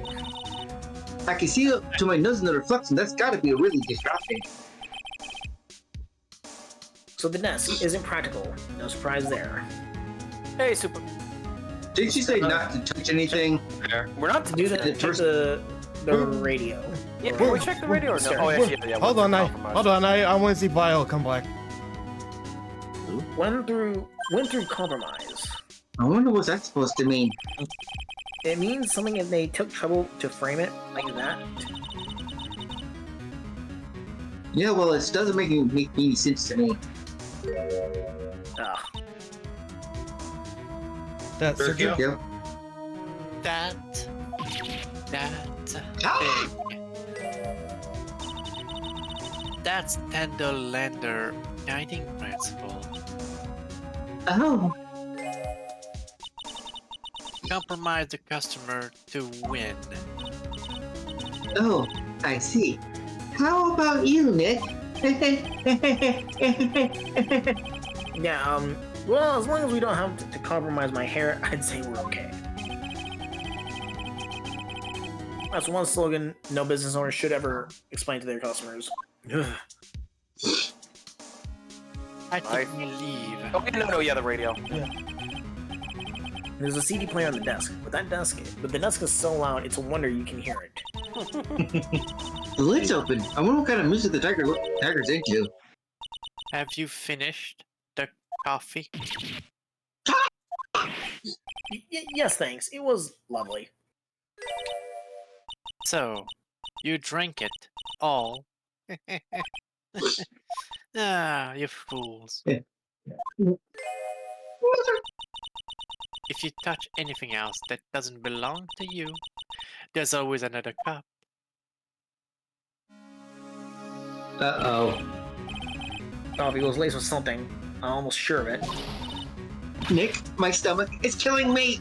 I can see up to my nose in the reflection. That's got to be really distracting. So the desk isn't practical. No surprise there. Hey, Super. Didn't you say not to touch anything? We're not To do that, The check first- the radio. Yeah, can we check the radio or no? Oh, yeah. Hold on, I want to see Vile come back. Went through compromise. I wonder what's that supposed to mean. It means something if they took trouble to frame it like that. Yeah, well, it doesn't make any sense to me. Ugh. That's Sergio? Yep. That thing. That's Tenderlander guiding principle. Oh, Compromise the customer to win. oh, I see. How about you, Nick? Yeah, well, as long as we don't have to compromise my hair, I'd say we're okay. That's one slogan no business owner should ever explain to their customers. I think we leave. Oh, no, yeah, the radio. There's a CD player on the desk, but the desk is so loud, it's a wonder you can hear it. The lid's open. I wonder what kind of music the tiger's into. Have you finished the coffee? Yes, thanks. It was lovely. So, you drank it all. Ah, you fools. If you touch anything else that doesn't belong to you, there's always another cup. Uh-oh. Coffee was laced with something. I'm almost sure of it. Nick, my stomach is killing me!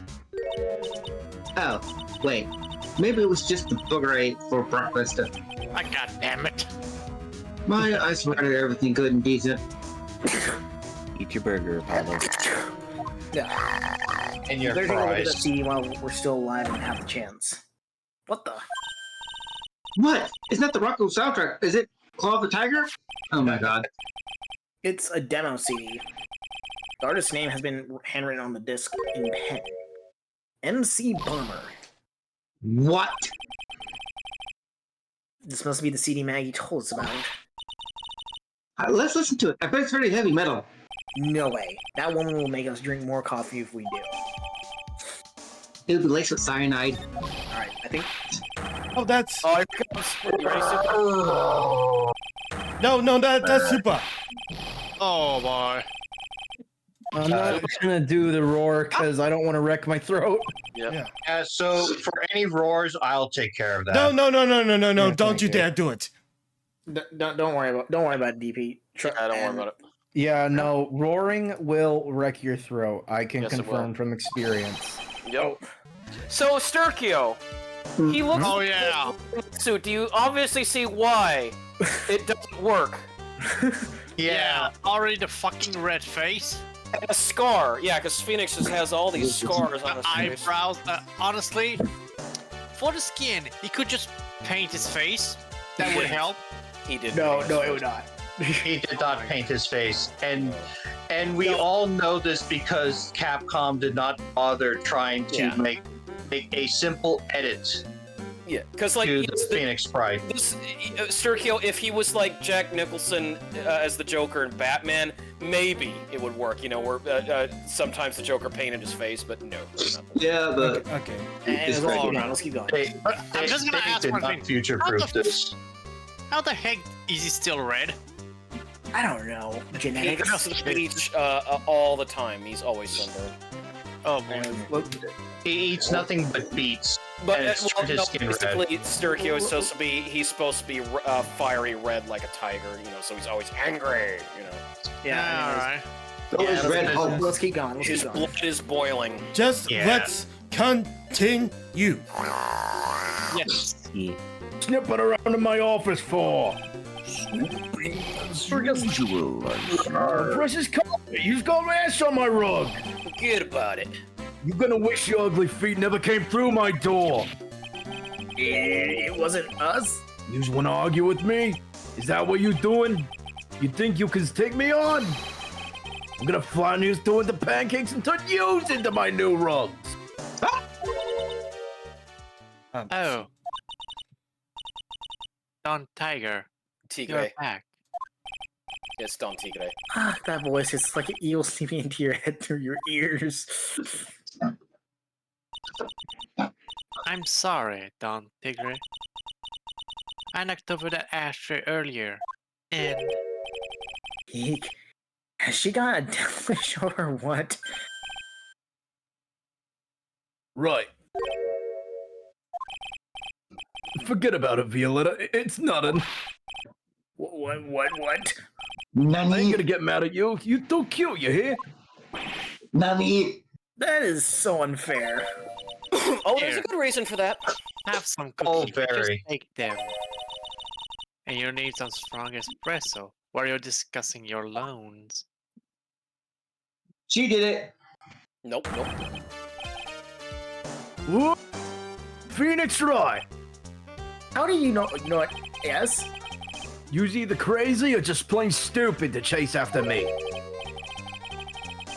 Oh, wait. Maybe it was just the booger I ate for breakfast. Ah, God damn it. I swear everything good and decent. Eat your burger, Pablo. Yeah. And your They're taking a look at the fries. CD while we're still alive and have the chance. What the? What? It's not the Rocco soundtrack. Is it Claw of the Tiger? Oh my god. It's a demo CD. The artist's name has been handwritten on the disc in pen. MC Bomber. What? This must be the CD Maggie told us about. Let's listen to it. I bet it's very heavy metal. No way. That woman will make us drink more coffee if we do. It'll be laced with cyanide. Alright, I think... Oh, that's Oh, here it comes. You ready, Super? no, that's super. Oh boy. I'm not gonna do the roar because I don't want to wreck my throat. Yeah. So for any roars, I'll take care of that. No, Yeah, don't you thank you. dare do it. Don't worry about it, DP. I don't worry about it. Yeah, no, roaring will wreck your throat. I can Yes, it confirm will. from experience. Yep. So, Sturkio, he looks Oh yeah. suit. Do you obviously see why it doesn't work? Yeah. Already the fucking red face. And a scar. Yeah, because Phoenix just has all these scars on his face. Eyebrows. Honestly, for the skin, he could just paint his face. That would help. He did. No, it would not. He did not paint his face, and we all know this because Capcom did not bother trying to make a simple edit Yeah, because like to the it's Phoenix Pride. this Sturkio, if he was like Jack Nicholson as the Joker in Batman, maybe it would work. You know, where sometimes the Joker painted his face, but no. Yeah, but Okay. And It's let's keep crazy. going. Let's keep going. I'm just gonna ask did one not thing. future-proof this. How the heck is he still red? I don't know. He Genetics. goes to the beach all the time. He's always sunburned. Oh boy. He eats nothing but beets. But And it's turned his skin red. basically, Sturkio is supposed to be fiery red like a tiger. You know, so he's always angry. You know, Yeah. Alright. always red Hulk. Let's keep going. Let's his keep going. blood is boiling. Just Yeah. let's continue. Yes. Snipping around in my office for? Precious coffee. You've got ass on my rug. Forget about it. You're gonna wish your ugly feet never came through my door. It wasn't us. You just wanna argue with me? Is that what you doing? You think you can take me on? I'm gonna fly you doing the pancakes and turn you into my new rugs. Oh. Don Tiger, you're Tigre. back. It's Don Tigre. Ah, that voice is like an eel seeping into your head through your ears. I'm sorry, Don Tigre. I knocked over that ashtray earlier, and Eek. Has she got a devilish or what? Right. Forget about it, Violetta. It's nothing. What? I ain't Nani, gonna get mad at you. You too cute, you hear? Nani. That is so unfair. Oh, there's a good reason for that. have some Oh, cookies. very. Just take them. And you'll need some strong espresso while you're discussing your loans. She did it. Nope. Whoop. Phoenix Roy. How do you know? You know what? Yes. You's either crazy or just plain stupid to chase after me.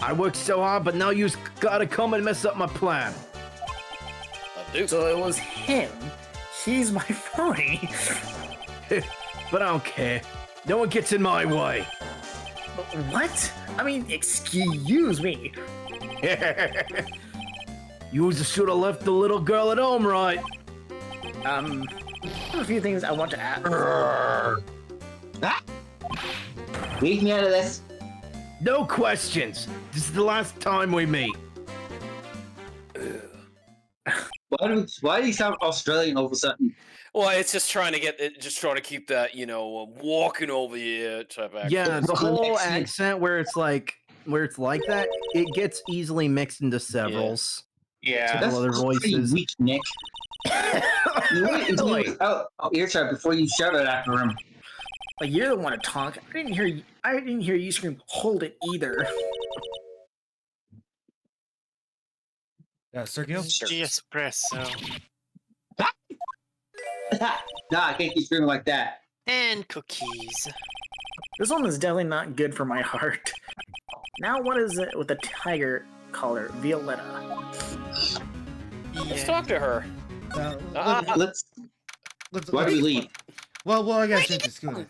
I worked so hard, but now you's gotta come and mess up my plan. I do. So it was him. He's my phony. But I don't care. No one gets in my way. What? I mean, excuse me. You should have left the little girl at home, right? I have a few things I want to ask. Leave me out of this. No questions. This is the last time we meet. Why do you sound Australian all of a sudden? Well, it's just trying to keep that, walking over here type accent. Yeah, the whole Accent. accent where it's like that, it gets easily mixed into severals. Yeah. That's other pretty voices. weak, Nick. You wait until he was out earshot before you shouted after him. Like, you're the one to talk. I didn't hear you scream, "Hold it!" either. Sergio? Espresso. Nah, I can't keep screaming like that. And cookies. This one is definitely not good for my heart. Now, what is it with the tiger color, Violetta? Let's talk to her. Let's. Let's Why do we leave? Well, I gotta change the schooner.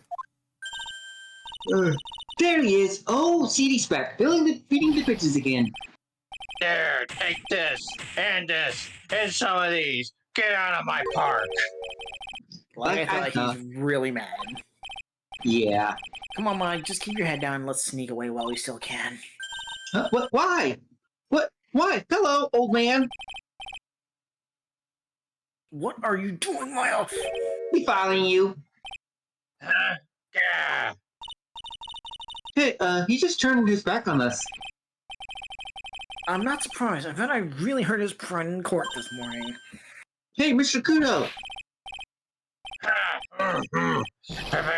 There he is. Oh, CD's back. Feeding the bitches again. There, take this, and some of these. Get out of my park. Like, I feel like he's really mad. Yeah. Come on, Mike, just keep your head down and let's sneak away while we still can. What? Why? What? Why? Hello, old man. What are you doing, Maya? We following you. Yeah. Hey, he just turned his back on us. I'm not surprised. I bet I really hurt his pride in court this morning. Hey, Mr. Kudo.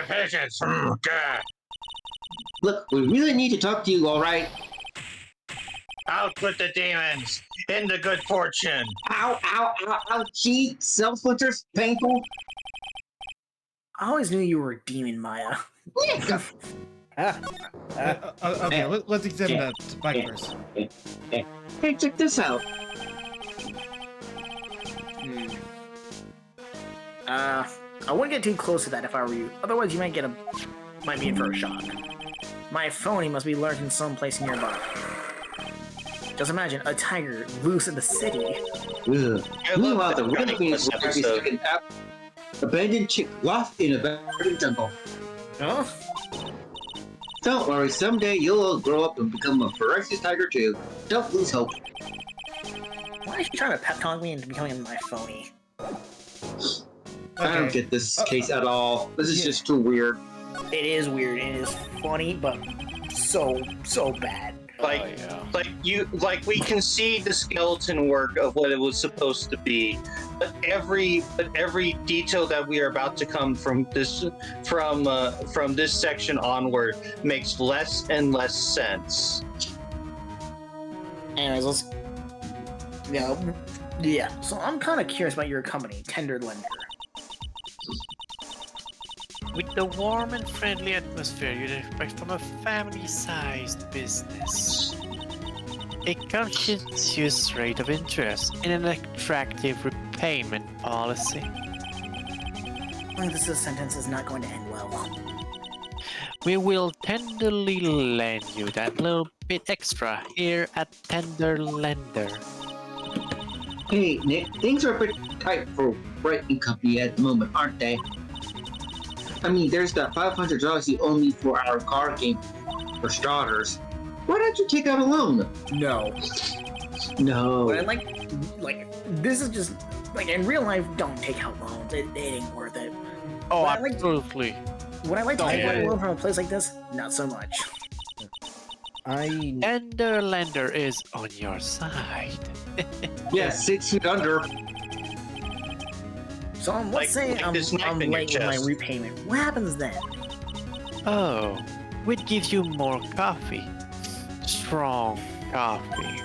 Pigeons. Look, we really need to talk to you, all right? Out with the demons. Into good fortune. Ow, ow, ow, ouchie. Self-splinters, painful. I always knew you were a demon, Maya. Okay, let's examine that spike first. Hey, check this out. I wouldn't get too close to that if I were you. Otherwise, you might be in for a shock. My phony must be lurking someplace nearby. Just imagine a tiger loose in the city. Ugh. Meanwhile, the real thing is stuck in abandoned chick lost in a abandoned jungle. Huh? Don't worry, someday you'll all grow up and become a ferocious tiger too. Don't lose hope. Why is she trying to pep talk me into becoming my phony? I don't get this case at all. This is just too weird. It is weird. It is funny, but so bad. Like we can see the skeleton work of what it was supposed to be, but every detail that we are about to come from this section onward makes less and less sense. Anyways, let's. Yeah. So I'm kind of curious about your company, Tender Lender. With the warm and friendly atmosphere you'd expect from a family-sized business. A conscientious rate of interest in an attractive repayment policy. This sentence is not going to end well. We will tenderly lend you that little bit extra here at Tender Lender. Hey, Nick, things are a bit tight for Brighton Company at the moment, aren't they? I mean, there's that $500 you owe me for our card game, for starters. Why don't you take out a loan? No. But I like, this is just, like, in real life, don't take out loans. It ain't worth it. Oh, but absolutely. Would I like to take out a loan from a place like this? Not so much. Tender Lender is on your side. Yeah, 6 feet under. So let's say I'm late with my repayment. What happens then? Oh, we'd give you more coffee. Strong coffee.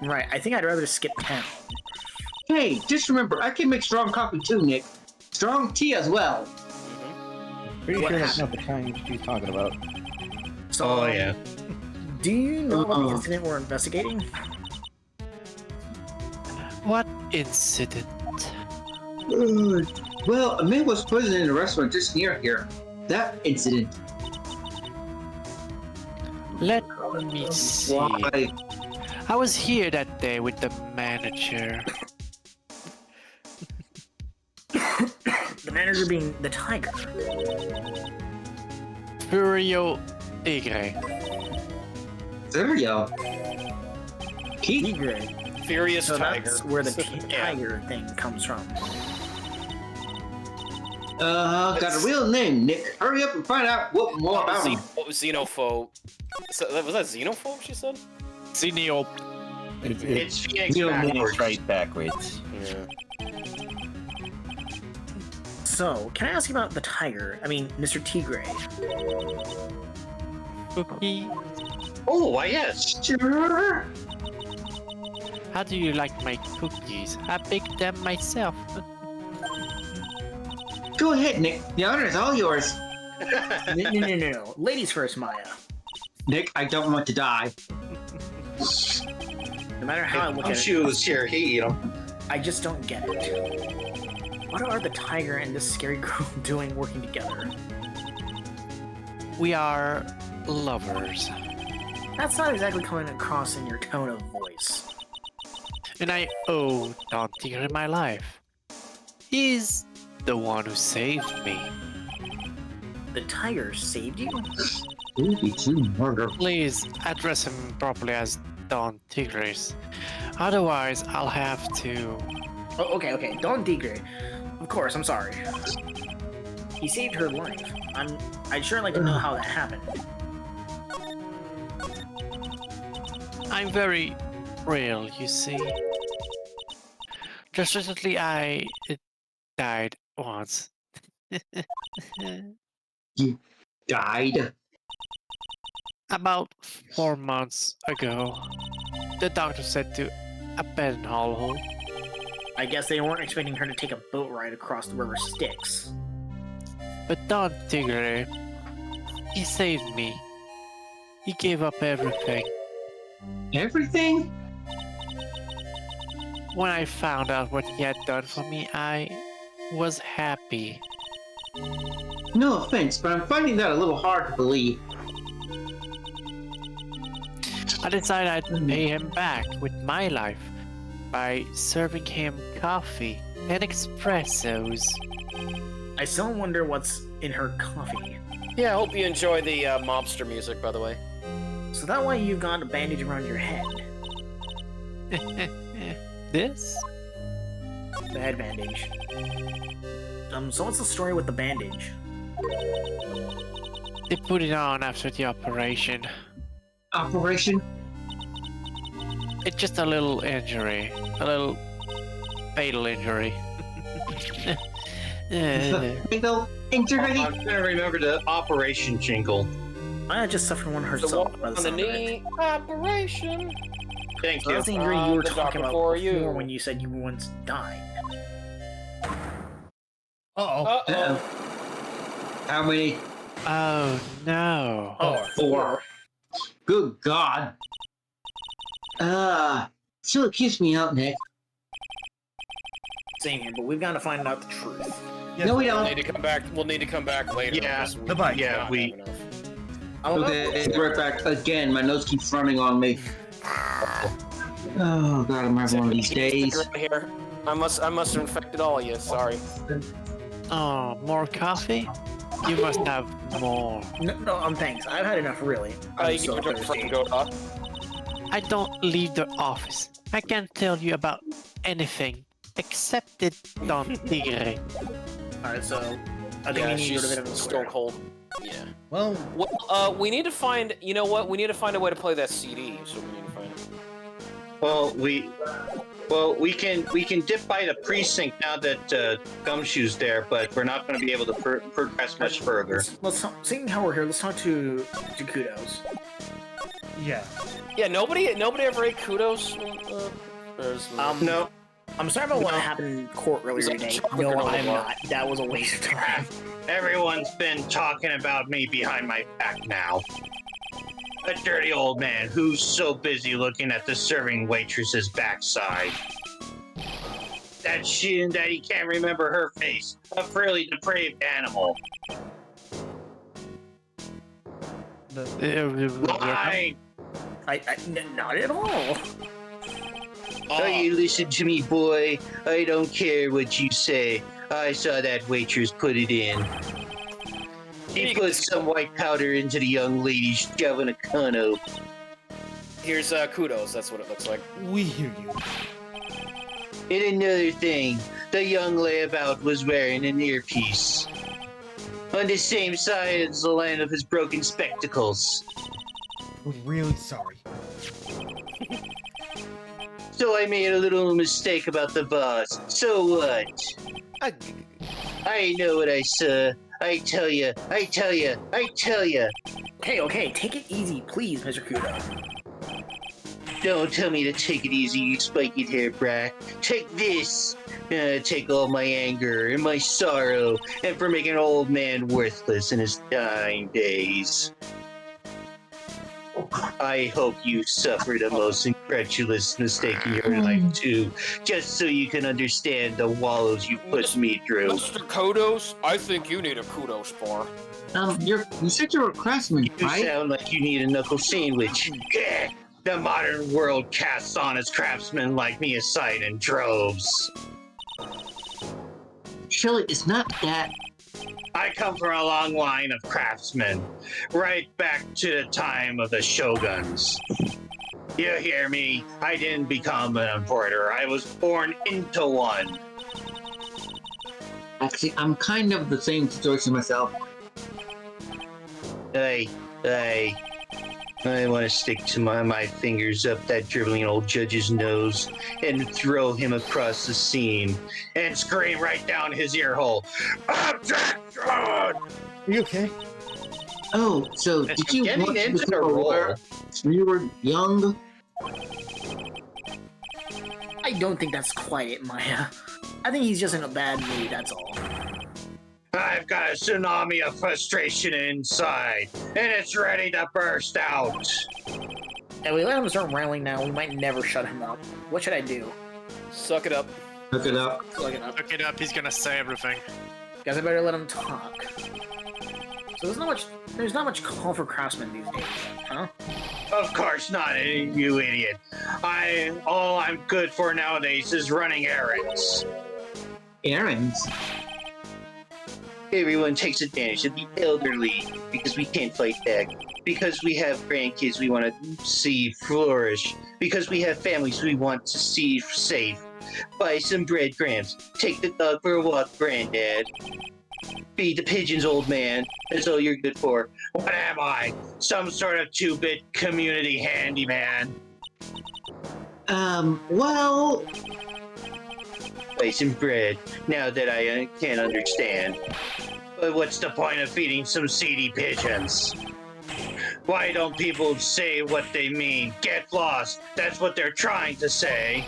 Right, I think I'd rather skip town. Hey, just remember, I can make strong coffee too, Nick. Strong tea as well. Pretty sure that's not the kind she's talking about. So, Oh yeah. do you know about the incident we're investigating? What incident? Well, a man was poisoned in a restaurant just near here. That incident. Let me see. Why? I was here that day with the manager. The manager being the tiger. Furio Tigre. There you go. Tigre. Furious So tiger. that's where the Yeah. tiger thing comes from. Got a real name, Nick. Hurry up and find out what more about him. Xenophobe. So, was that xenophobe? She said. Xenio. It's Phoenix You know, backwards. Right backwards. Yeah. So, can I ask you about the tiger? I mean, Mr. Tigre. Cookie. Oh, why yes. Sure. How do you like my cookies? I baked them myself. Go ahead, Nick. The honor is all yours. No. Ladies first, Maya. Nick, I don't want to die. No matter how I look at it, Shoes here, he eat them. I just don't get it. What are the tiger and this scary girl doing working together? We are lovers. That's not exactly coming across in your tone of voice. And I owe Don Tigre my life. He's the one who saved me. The tiger saved you? Murder. Please address him properly as Don Tigres. Otherwise, I'll have to. Oh, okay. Don Tigre. Of course, I'm sorry. He saved her life. I'd sure like to know how that happened. I'm very real, you see. Just recently, I died once. You died? About 4 months ago. The doctor said to abandon Hollow. I guess they weren't expecting her to take a boat ride across the river Styx. But Don Tigre, he saved me. He gave up everything. Everything? When I found out what he had done for me, I was happy. No offense, but I'm finding that a little hard to believe. I decided I'd pay him back with my life by serving him coffee and espressos. I still wonder what's in her coffee. Yeah, I hope you enjoy the mobster music, by the way. So that why you've got a bandage around your head. This? The head bandage. So what's the story with the bandage? They put it on after the operation. Operation? It's just a little injury. A little fatal injury. Fatal injury? I'm gonna remember the operation jingle. Maya just suffered one herself by the On the sound of it. knee operation. Thank So you. that's the injury you were The talking doctor about for before you. when you said you once died. Uh-oh. Uh-oh. How many? Oh no. Oh, 4. Good God. Still keeps me out, Nick. same here, but we've got to find out the truth. Yes, No, we We'll don't. need to come back. We'll need to come back later. Yeah. because we Bye-bye. do Yeah, not we- have enough. Okay, right back again. My nose keeps running on me. Oh God, I'm having one of these days. Right here. I must have infected all of you. Sorry. Oh, more coffee? You must have more. No, thanks. I've had enough, really. I'm You so can thirsty. fucking go up. I don't leave the office. I can't tell you about anything except it Don Tigre. Alright, so I think Yeah, we need to go to the she's square. still cold. Yeah. Well, Well, we need to find. You know what? We need to find a way to play that CD. So we need to find it. Well, we can dip by the precinct now that Gumshoe's there, but we're not going to be able to progress much further. Let's talk, seeing how we're here, let's talk to Kudos. yeah. Yeah. Nobody ever ate kudos. No, I'm sorry about what happened in court earlier today. No, I'm not. That was a waste of time. Everyone's been talking about me behind my back now. A dirty old man who's so busy looking at the serving waitress's backside that he can't remember her face. A fairly depraved animal. Lie! Not at all. Oh, you listen to me, boy. I don't care what you say. I saw that waitress put it in. He put some white powder into the young lady's Javanacano. Here's kudos, that's what it looks like. We hear you. And another thing, the young layabout was wearing an earpiece. On the same side as the line of his broken spectacles. We're really sorry. So I made a little mistake about the boss. So what? I know what I saw. I tell ya. Okay, take it easy, please, Mr. Kudo. Don't tell me to take it easy, you spiky hair brat. Take this. Take all my anger and my sorrow, and for making an old man worthless in his dying days. I hope you suffered a most incredulous mistake in your life too, just so you can understand the wallows you put me through. Mr. Kodos, I think you need a kudos bar. You said you were a craftsman, You right? sound like you need a knuckle sandwich. Gah! The modern world casts honest craftsmen like me aside in droves. Surely it's not that. I come from a long line of craftsmen, right back to the time of the shoguns. You hear me? I didn't become an importer. I was born into one. Actually, I'm kind of the same situation myself. I want to stick to my fingers up that dribbling old judge's nose and throw him across the scene and scream right down his ear hole. Objection! Are you okay? Oh, so did you Getting want to into become the a role. lawyer when you were young? I don't think that's quite it, Maya. I think he's just in a bad mood, that's all. I've got a tsunami of frustration inside, and it's ready to burst out. If we let him start railing now, we might never shut him up. What should I do? Suck it up. Look it up. Look it up. Look it up, he's gonna say everything. Guess I better let him talk. So there's not much call for craftsmen these days, huh? Of course not, you idiot. All I'm good for nowadays is running errands. Errands? Everyone takes advantage of the elderly because we can't fight back. Because we have grandkids we want to see flourish. Because we have families we want to see safe. Buy some breadcrumbs. Take the dog for a walk, Granddad. Feed the pigeons, old man. That's all you're good for. What am I? Some sort of 2-bit community handyman? Well... Buy some bread, now that I can't understand. But what's the point of feeding some seedy pigeons? Why don't people say what they mean? Get lost. That's what they're trying to say.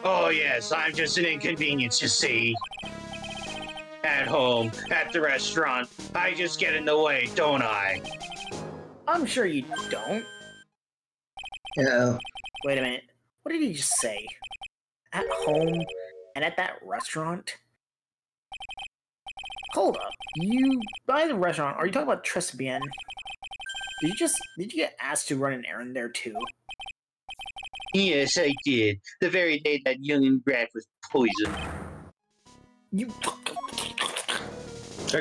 Oh yes, I'm just an inconvenience, you see. At home, at the restaurant, I just get in the way, don't I? I'm sure you don't. Uh, Wait a minute. What did he just say? At home and at that restaurant? Hold up. By the restaurant, are you talking about Tres Bien? Did you get asked to run an errand there too? Yes, I did. The very day that young brat was poisoned. You. So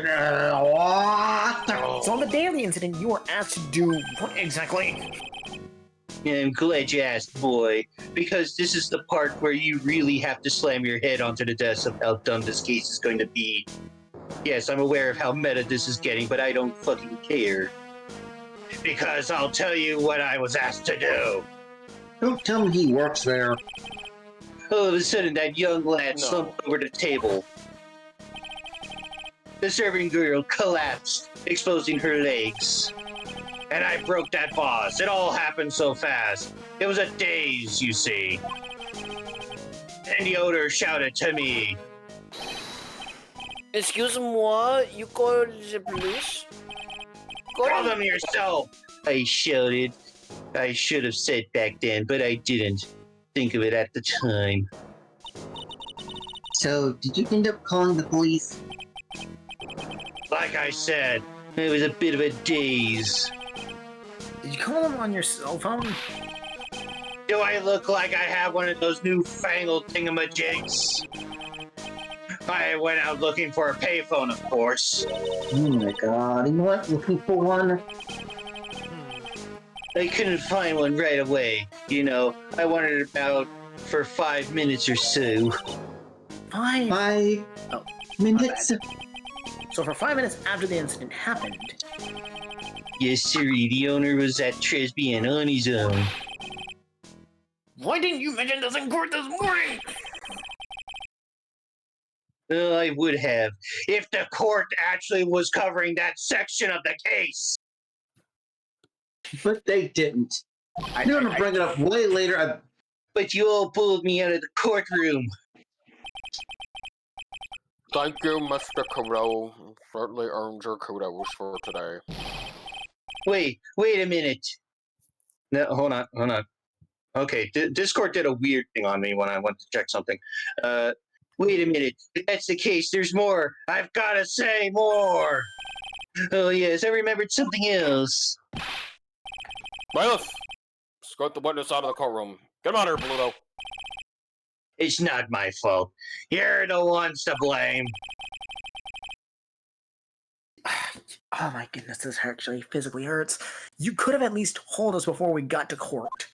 on the daily incident, you were asked to do what exactly? I'm glad you asked, boy, because this is the part where you really have to slam your head onto the desk of how dumb this case is going to be. Yes, I'm aware of how meta this is getting, but I don't fucking care. Because I'll tell you what I was asked to do. don't tell me he works there. All of a sudden, that young lad slumped over the table. The serving girl collapsed, exposing her legs. And I broke that vase. It all happened so fast. It was a daze, you see. and the owner shouted to me. Excuse-moi, you call the police? Call them yourself, I shouted. I should have said back then, but I didn't think of it at the time. So, did you end up calling the police? Like I said, it was a bit of a daze. Did you call him on your cell phone? Do I look like I have one of those newfangled thingamajigs? I went out looking for a payphone, of course. Oh my god, you know what? Looking for one? I couldn't find one right away. You know, I wanted about for 5 minutes or so. 5 Oh, minutes? So for 5 minutes after the incident happened. Yes, sir. The owner was at Tresbian on his own. Why didn't you mention this in court this morning? Well, I would have, if the court actually was covering that section of the case. But they didn't. They're gonna bring it up way later. But you all pulled me out of the courtroom. Thank you, Mr. Kudo. Certainly earned your kudos for today. Wait a minute. No, hold on. Okay, Discord did a weird thing on me when I went to check something. Wait a minute. If that's the case, there's more. I've got to say more. Oh, yes, I remembered something else. Bailiff, escort the witness out of the courtroom. Get him out of here, Pluto. It's not my fault. You're the ones to blame. Oh my goodness, this actually physically hurts. You could have at least told us before we got to court.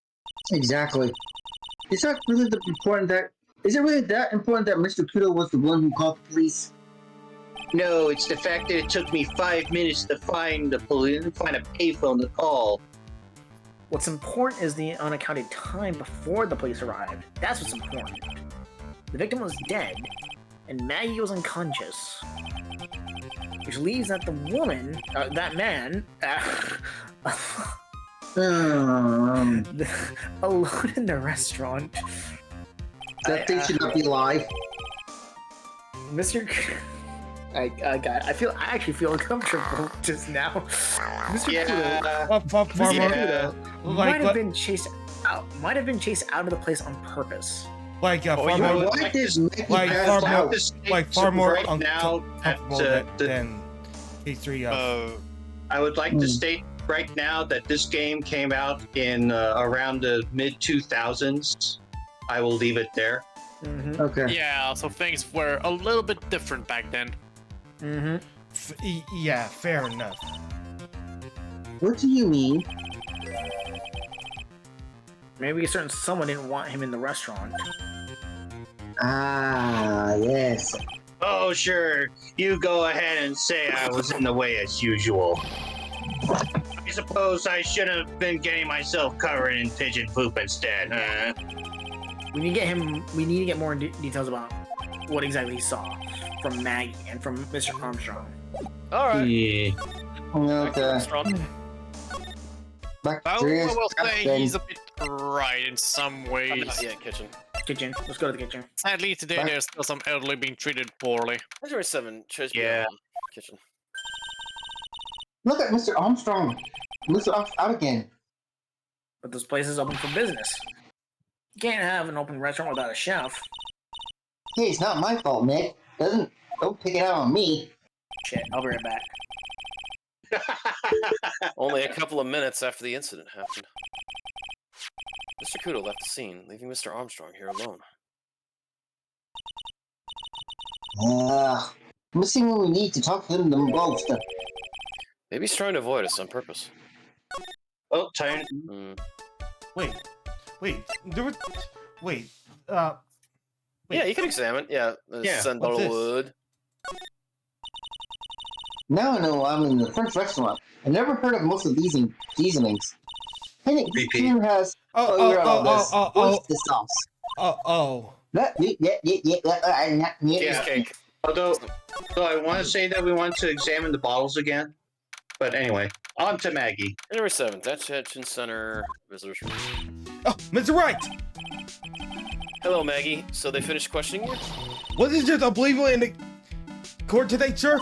Exactly. Is it really that important that Mr. Kudo was the one who called the police? No, it's the fact that it took me 5 minutes to find the police, find a payphone to call. What's important is the unaccounted time before the police arrived. That's what's important. The victim was dead, and Maggie was unconscious. Which leaves that the woman, that man, alone in the restaurant. That thing should not be alive. Mr. I actually feel uncomfortable just now. Mr. Kudo might have been chased out of the place on purpose. Far more uncomfortable than K3 of. I would like to state right now that this game came out in around the mid-2000s. I will leave it there. Mm-hmm. Okay. Yeah, so things were a little bit different back then. Mm-hmm. Yeah, fair enough. What do you mean? Maybe a certain someone didn't want him in the restaurant. Ah, yes. Oh, sure. You go ahead and say I was in the way as usual. I suppose I should have been getting myself covered in pigeon poop instead, huh? We need to get more details about what exactly he saw from Maggie and from Mr. Armstrong. All right. Yeah. Okay. Back to I serious will stuff say then. he's a bit right in some ways. Kitchen. Kitchen. Let's go to the kitchen. Sadly, today there's still some elderly being treated poorly. 7, Yeah. Kitchen. Look at Mr. Armstrong. Mr. Out again. But this place is open for business. You can't have an open restaurant without a chef. Hey, it's not my fault, Nick. Don't take it out on me. Shit, I'll be right back. Only a couple of minutes after the incident happened. Mr. Kudo left the scene, leaving Mr. Armstrong here alone. Missing what we need to talk to them the most. Maybe he's trying to avoid us on purpose. Oh, time. Wait. There was. Wait. Yeah, you can examine. Yeah, sandalwood. Now I know I'm in the French restaurant. I never heard of most of these seasonings. Hey, this here has oyster sauce. Cheesecake. Although I want to say that we want to examine the bottles again. But anyway, on to Maggie. January 7th, Attention Center Visitors Room. Oh, Mr. Wright! Hello, Maggie. So they finished questioning you? Was it just unbelievable in the court today, sir?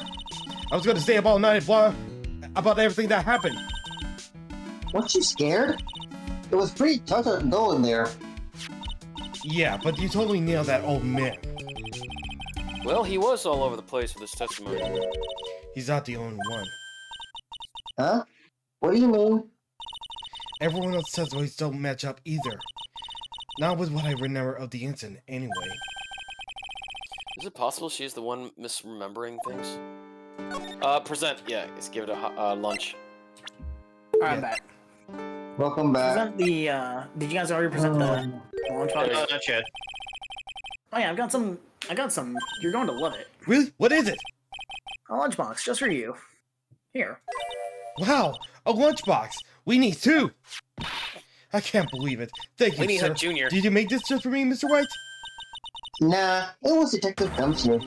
I was gonna stay up all night and blah about everything that happened. Weren't you scared? It was pretty touch and go in there. Yeah, but you totally nailed that old man. Well, he was all over the place with his testimony. He's not the only one. Huh? What do you mean? Everyone else says those don't match up either. Not with what I remember of the incident, anyway. Is it possible she's the one misremembering things? Present. Yeah, let's give it a lunch. Alright, I'm back. Welcome back. Present the, did you guys already present the lunchbox? No, not yet. Oh yeah, I got some, you're going to love it. Really? What is it? A lunchbox, just for you. Here. Wow, a lunchbox. We need two. I can't believe it. Thank you, Weenie sir. Hut Jr. Did you make this just for me, Mr. White? Nah, it was Detective Gumshoe.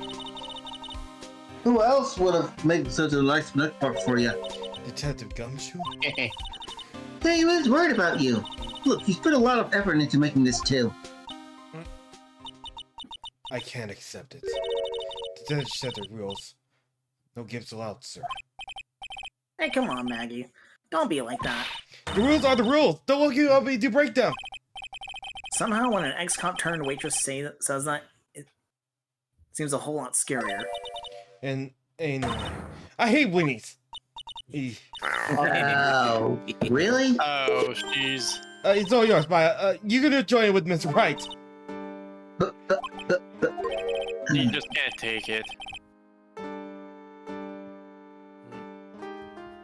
Who else would have made such a nice lunchbox for you? Detective Gumshoe? Hey, he was worried about you. Look, he's put a lot of effort into making this too. I can't accept it. The judge set the rules. No gifts allowed, sir. Hey, come on, Maggie. Don't be like that. The rules are the rules. Don't look you up me to break them. Somehow, when an ex-cop turned waitress says that, it seems a whole lot scarier. And I hate Winnie's. Oh, really? Oh, jeez. It's all yours, Maya. You're gonna join it with Mr. Wright. You just can't take it.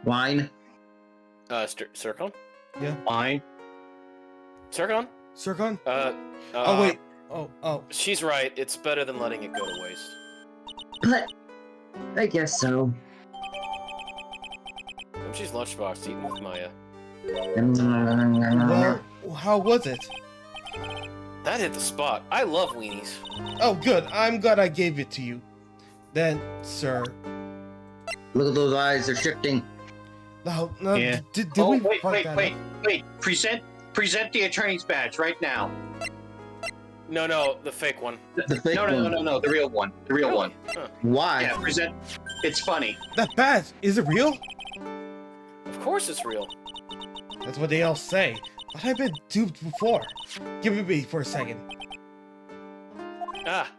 Wine? Circon? Yeah. Wine? Circon? Circon? Oh, wait. Oh. She's right. It's better than letting it go to waste. But I guess so. She's lunchbox eating with Maya. Well, how was it? That hit the spot. I love weenies. Oh, good. I'm glad I gave it to you. Then, sir. Look at those eyes, they're shifting. No. Yeah. Did we fuck that up? Wait. Present the attorney's badge right now. No, the fake one. The fake one. No, the real one. The real one. Huh. Why? Yeah, present. It's funny. That badge, is it real? Of course it's real. That's what they all say. But I've been duped before. Give it me for a second. Ah.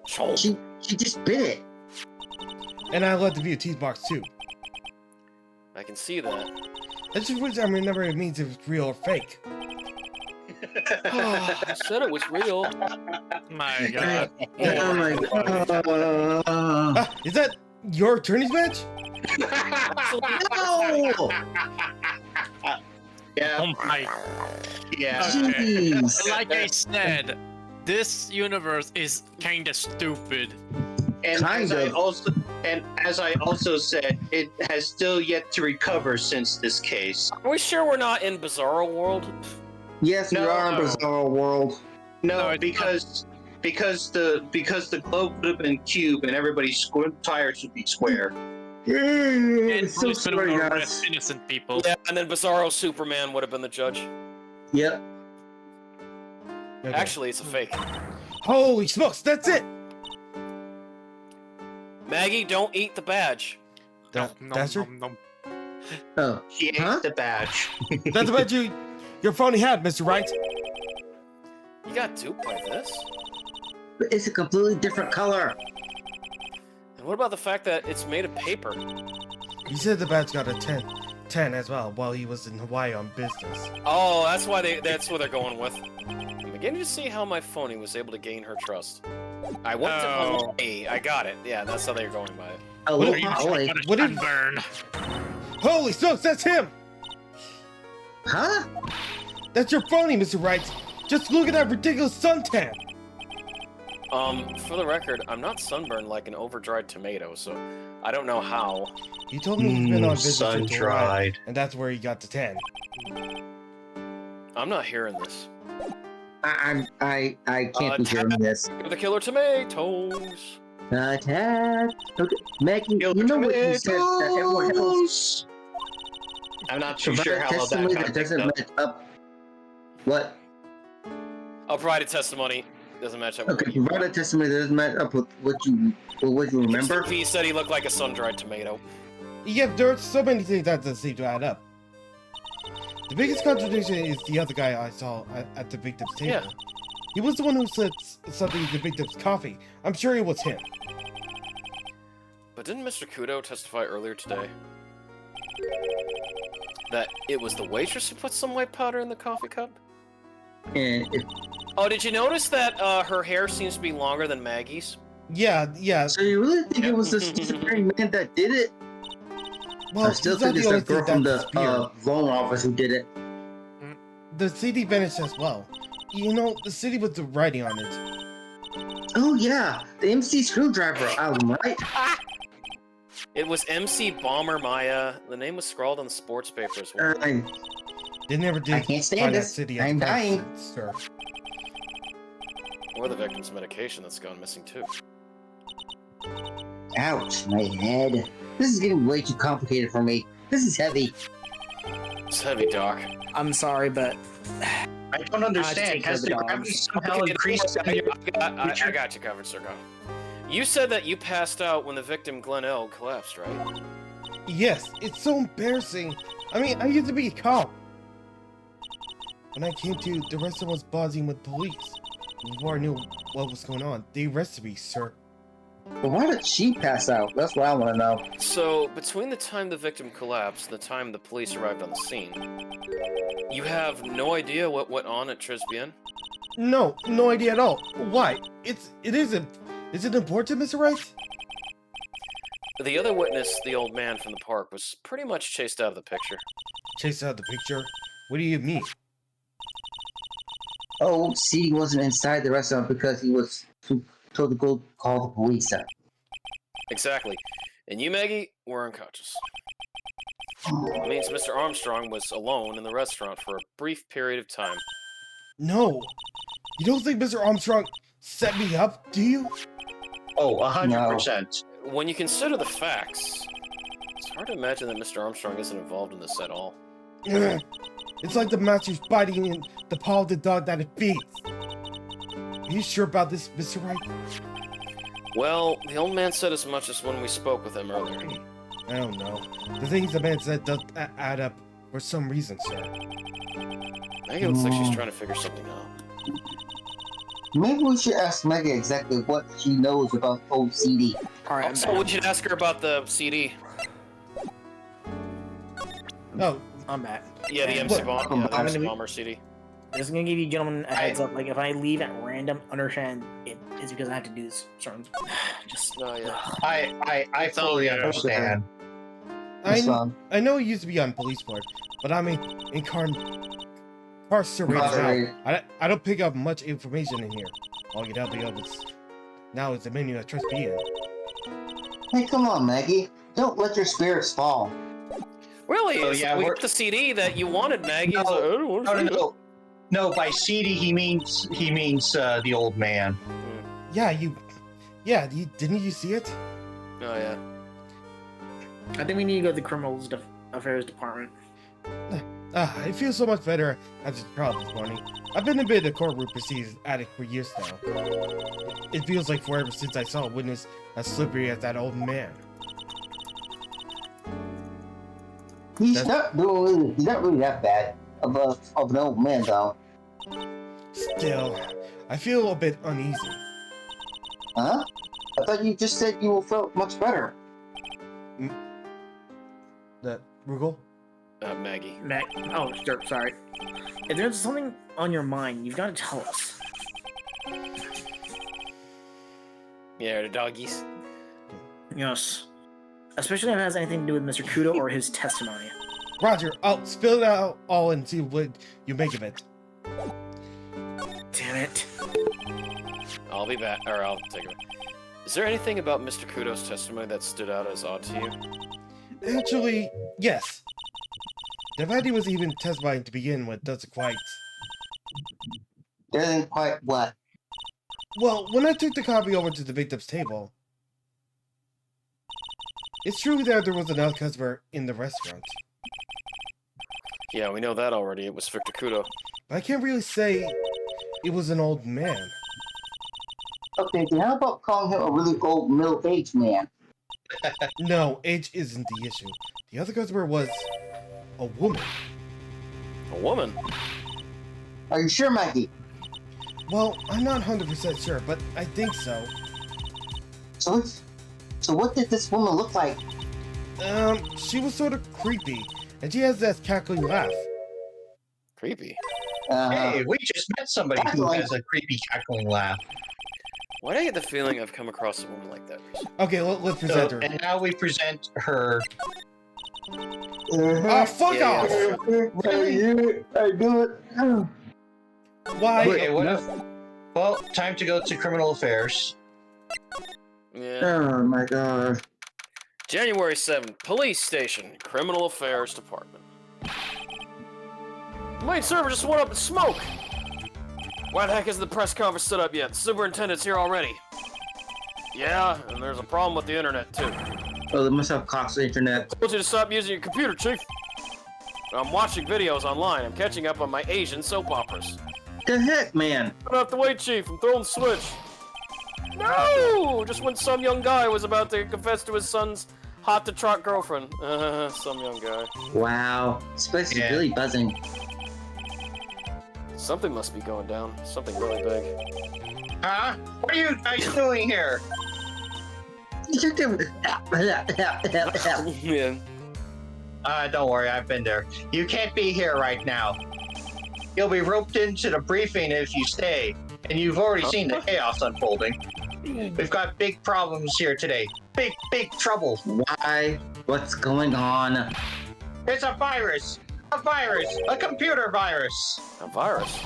She just bit it. And I let the view teeth box too. I can see that. I just wish I remember it means if it's real or fake. I said it was real. My god. Oh my god. Is that your attorney's badge? No! Yeah. Oh my. Yeah. Jeez. Like I said, this universe is kinda stupid. And as I also said, it has still yet to recover since this case. Are we sure we're not in Bizarro World? Yes, we No. are in Bizarro World. No, it's because the globe would have been cube and everybody's tires would be square. And So policemen sorry, would guys. arrest innocent people. Yeah, and then Bizarro Superman would have been the judge. Yep. Okay. Actually, it's a fake. Holy smokes, that's it! Maggie, don't eat the badge. That's her? Oh. She ate Huh? the badge. That's about your phony hat, Mr. Wright. You got duped by this? But it's a completely different color. And what about the fact that it's made of paper? He said the badge got a 10 as well while he was in Hawaii on business. Oh, that's what they're going with. I'm beginning to see how my phony was able to gain her trust. I went to Hawaii. I got it. Yeah, that's how they're going by it. Oh, What look, are you Holly. What did- Burn. Holy smokes, that's him! Huh? That's your phony, Mr. Wright. Just look at that ridiculous suntan. For the record, I'm not sunburned like an over-dried tomato, so I don't know how. He told me he's been on business in Hawaii, sun-dried. and that's where he got the 10. I'm not hearing this. I can't be hearing this. Give the killer tomatoes. Attack. Okay, Maggie, you know what you said that everyone else I'm not too provided sure how well that testimony got that doesn't picked up. match up. What? I'll provide a testimony. Doesn't match up. Okay, provide a testimony that doesn't match up with what you remember. He said he looked like a sun-dried tomato. Yeah, there's so many things that doesn't seem to add up. The biggest contradiction is the other guy I saw at the victim's table. Yeah. He was the one who said something to the victim's coffee. I'm sure it was him. But didn't Mr. Kudo testify earlier today that it was the waitress who put some white powder in the coffee cup? And Oh, did you notice that her hair seems to be longer than Maggie's? Yeah, yeah. so you really think it was the schizophrenic man that did it? Well, I still he's not think the it's only that thing girl that from the disappeared. loan office who did it. The CD vanished as well. You know, the CD with the writing on it. Oh yeah, the MC Screwdriver album, right? It was MC Bomber Maya. The name was scrawled on the sports paper as well. They never did I can't stand find that this. CD I'm at dying. first, sir. Or the victim's medication that's gone missing too. Ouch, my head. This is getting way too complicated for me. This is heavy. It's heavy, Doc. I'm sorry, but I don't understand. Has the gravity somehow increased? I got you covered, Sir. You said that you passed out when the victim, Glenn L., collapsed, right? Yes, it's so embarrassing. I mean, I used to be a cop. When I came to, the rest of us buzzing with police. Before I knew what was going on, they arrested me, sir. But why did she pass out? That's what I want to know. So, between the time the victim collapsed and the time the police arrived on the scene, you have no idea what went on at Tribulations? No, no idea at all. Why? It isn't. Is it important, Mr. Wright? The other witness, the old man from the park, was pretty much chased out of the picture. Chased out of the picture? What do you mean? Oh, C wasn't inside the restaurant because he was told to go call the police out. Exactly. And you, Maggie, were unconscious. It means Mr. Armstrong was alone in the restaurant for a brief period of time. No. You don't think Mr. Armstrong set me up, do you? Oh, 100%. When you consider the facts, it's hard to imagine that Mr. Armstrong isn't involved in this at all. Ugh. It's like the master's biting in the paw of the dog that it feeds. Are you sure about this, Mr. Wright? Well, the old man said as much as when we spoke with him earlier. I don't know. The things the man said does add up for some reason, sir. Maggie looks like she's trying to figure something out. Maybe we should ask Maggie exactly what she knows about old CD. alright, Also, we should ask her about the CD. Oh, I'm back. Yeah, the MC Bomber CD. Just gonna give you gentlemen a heads up. Like, if I leave at random, understand it is because I have to do this. Certain, just. Oh yeah. I fully understand. I know he used to be on police board, but I'm incarcerated now. I don't pick up much information in here. All you can help me up is now is the menu I trust be in. Hey, come on, Maggie. Don't let your spirits fall. Really? Oh, yeah, we we're- got the CD that you wanted, Maggie. No, It's like, I don't want to see it. No, by CD he means the old man. Yeah, didn't you see it? Oh yeah. I think we need to go to the criminal affairs department. I feel so much better after the trial this morning. I've been a bit of a courtroom proceedings addict for years now. It feels like forever since I saw a witness as slippery as that old man. He's not really that bad of an old man, though. Still, I feel a bit uneasy. Huh? I thought you just said you felt much better. That Rugal? Maggie. Oh, sure, sorry. If there's something on your mind, you've got to tell us. Yeah, the doggies. Yes. Especially if it has anything to do with Mr. Kudo or his testimony. Roger, I'll spill it out all and see what you make of it. Damn it. I'll be back, or I'll take it. Is there anything about Mr. Kudo's testimony that stood out as odd to you? Actually, yes. The fact he was even testifying to begin with doesn't quite... Doesn't quite what? Well, when I took the copy over to the victim's table, it's true that there was another customer in the restaurant. Yeah, we know that already. It was Victor Kudo. But I can't really say It was an old man. Okay, then how about calling him a really old middle-aged man? No, age isn't the issue. The other customer was a woman. A woman? Are you sure, Maggie? Well, I'm not 100% sure, but I think so. So what did this woman look like? She was sort of creepy, and she has that cackling laugh. Creepy? Hey, we just met somebody who has a creepy cackling laugh. Why do I get the feeling I've come across a woman like that recently? Okay, let's present her. And now we present her. Oh, fuck off! I do it. Why? Okay, what if? Well, time to go to criminal affairs. Yeah. Oh my god. January 7th, Police Station, Criminal Affairs Department. The main server just went up in smoke! Why the heck isn't the press conference set up yet? The superintendent's here already. Yeah, and there's a problem with the internet, too. Oh, they must have cost the internet. I told you to stop using your computer, Chief. I'm watching videos online. I'm catching up on my Asian soap operas. The heck, man? I don't have to wait, Chief. I'm throwing the switch. No! Just when some young guy was about to confess to his son's hot-to-trot girlfriend. Some young guy. Wow. This place is really buzzing. Something must be going down. Something really big. Huh? What are you guys doing here? Man. Don't worry, I've been there. You can't be here right now. You'll be roped into the briefing if you stay, and you've already seen the chaos unfolding. We've got big problems here today. Big trouble. Why? What's going on? It's a virus! A computer virus! A virus?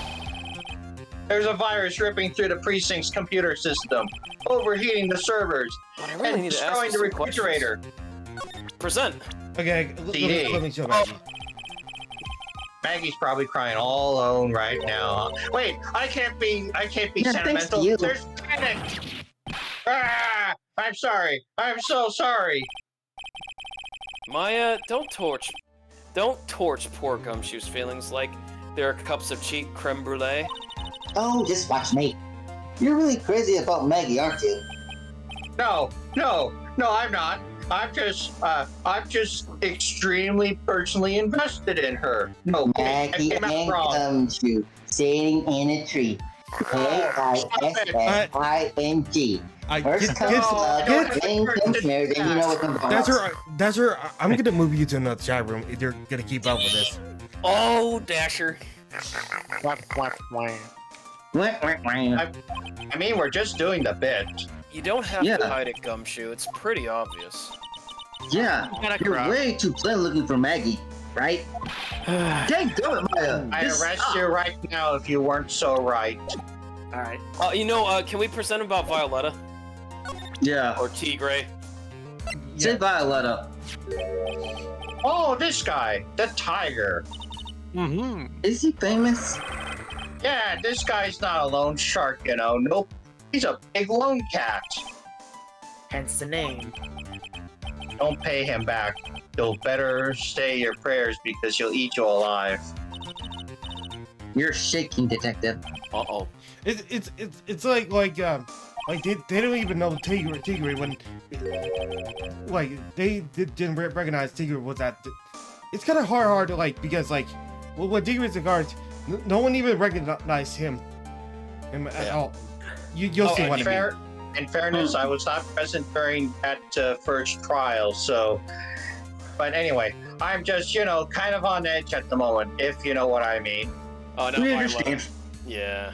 There's a virus ripping through the precinct's computer system, overheating the servers, But I really and need to ask destroying you the some refrigerator. questions. Present. Okay, CD. let me show Maggie. Maggie's probably crying all alone right now. Wait, I can't be Yeah, thanks to sentimental. you. There's panic. Ah, I'm sorry. I'm so sorry. Maya, don't torch poor Gumshoe's feelings like they're cups of cheap creme brulee. Oh, just watch me. You're really crazy about Maggie, aren't you? No, I'm not. I'm just extremely personally invested in her. Okay, Maggie I came out and wrong. Gumshoe sitting in a tree. K-I-S-S-I-N-G. First comes love, then comes marriage, and you know what comes That's her. I'm gonna move you to another chat room if you're gonna keep up with this. Oh, Dasher. I mean, we're just doing the bit. You don't have to hide it, Gumshoe. It's pretty obvious. Yeah, you're way too plain looking for Maggie, right? Dang, do it, Maya. I arrest you right now if you weren't so right. Alright. Can we present about Violetta? Yeah. Or Tigray? Say Violetta. Oh, this guy, the tiger. Mm-hmm. Is he famous? Yeah, this guy's not a lone shark, you know. Nope. He's a big lone cat. Hence the name. Don't pay him back. You'll better say your prayers because he'll eat you alive. You're shaking, detective. Uh-oh. It's like they don't even know Tigray when they didn't recognize Tigray was that. It's kind of hard to because when Tigray's in guards, no one even recognized him at all. You'll see what I mean. In fairness, I was not present during that first trial, so. But anyway, I'm just kind of on edge at the moment, if you know what I mean. Oh, no, We understand. Yeah.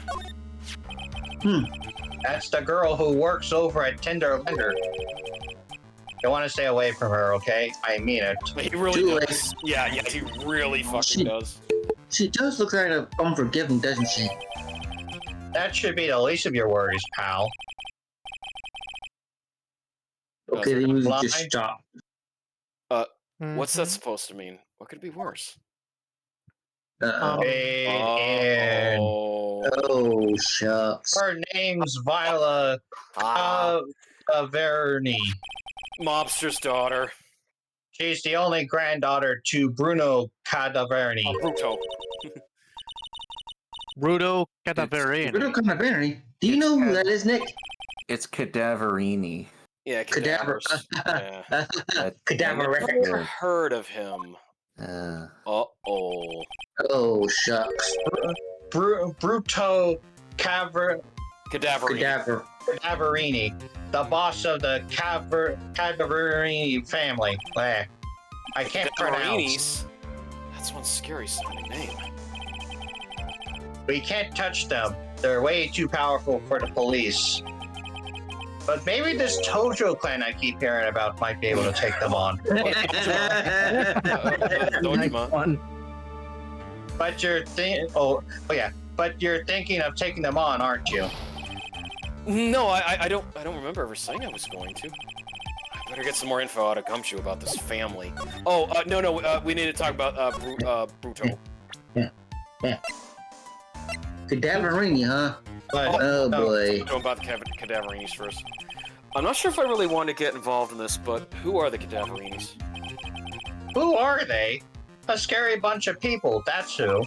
That's the girl who works over at Tinder Lender. You want to stay away from her, okay? I mean it. He really does. Yeah, he really fucking does. She does look kind of unforgiving, doesn't she? That should be the least of your worries, pal. Okay, the music just stopped. What's that supposed to mean? What could be worse? Uh-oh. And Oh, shucks. her name's Viola Averni. Mobster's daughter. She's the only granddaughter to Bruno Cadaverni. Bruto. Bruto Cadaverini. Bruto Cadaverini. Do you know who that is, Nick? It's Cadaverini. Yeah, Cadaver. cadavers. Yeah. Cadaverific. Never heard of him. Uh-oh. Oh, shucks. Bruto Cadaverini, the boss of the Cadaverini family. I can't pronounce. That's one scary sounding name. We can't touch them. They're way too powerful for the police. But maybe this Tojo clan I keep hearing about might be able to take them on. But you're But you're thinking of taking them on, aren't you? No, I don't remember ever saying I was going to. I better get some more info out of Gumshoe about this family. Oh, no, we need to talk about Bruto. Yeah. Cadaverini, huh? Oh boy. Talk about the Cadaverinis first. I'm not sure if I really want to get involved in this, but who are the Cadaverinis? Who are they? A scary bunch of people, that's who.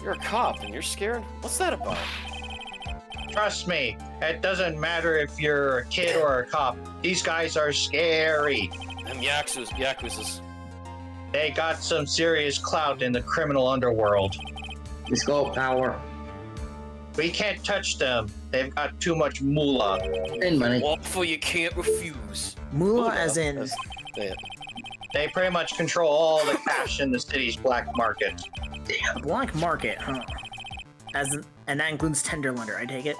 You're a cop and you're scared? What's that about? Trust me, it doesn't matter if you're a kid or a cop. These guys are scary. Them Yakuza's. They got some serious clout in the criminal underworld. It's called power. We can't touch them. They've got too much moolah. And money. Waffle you can't refuse. Moolah as in... They pretty much control all the cash in the city's black market. The black market, huh? And that includes Tenderlunder, I take it?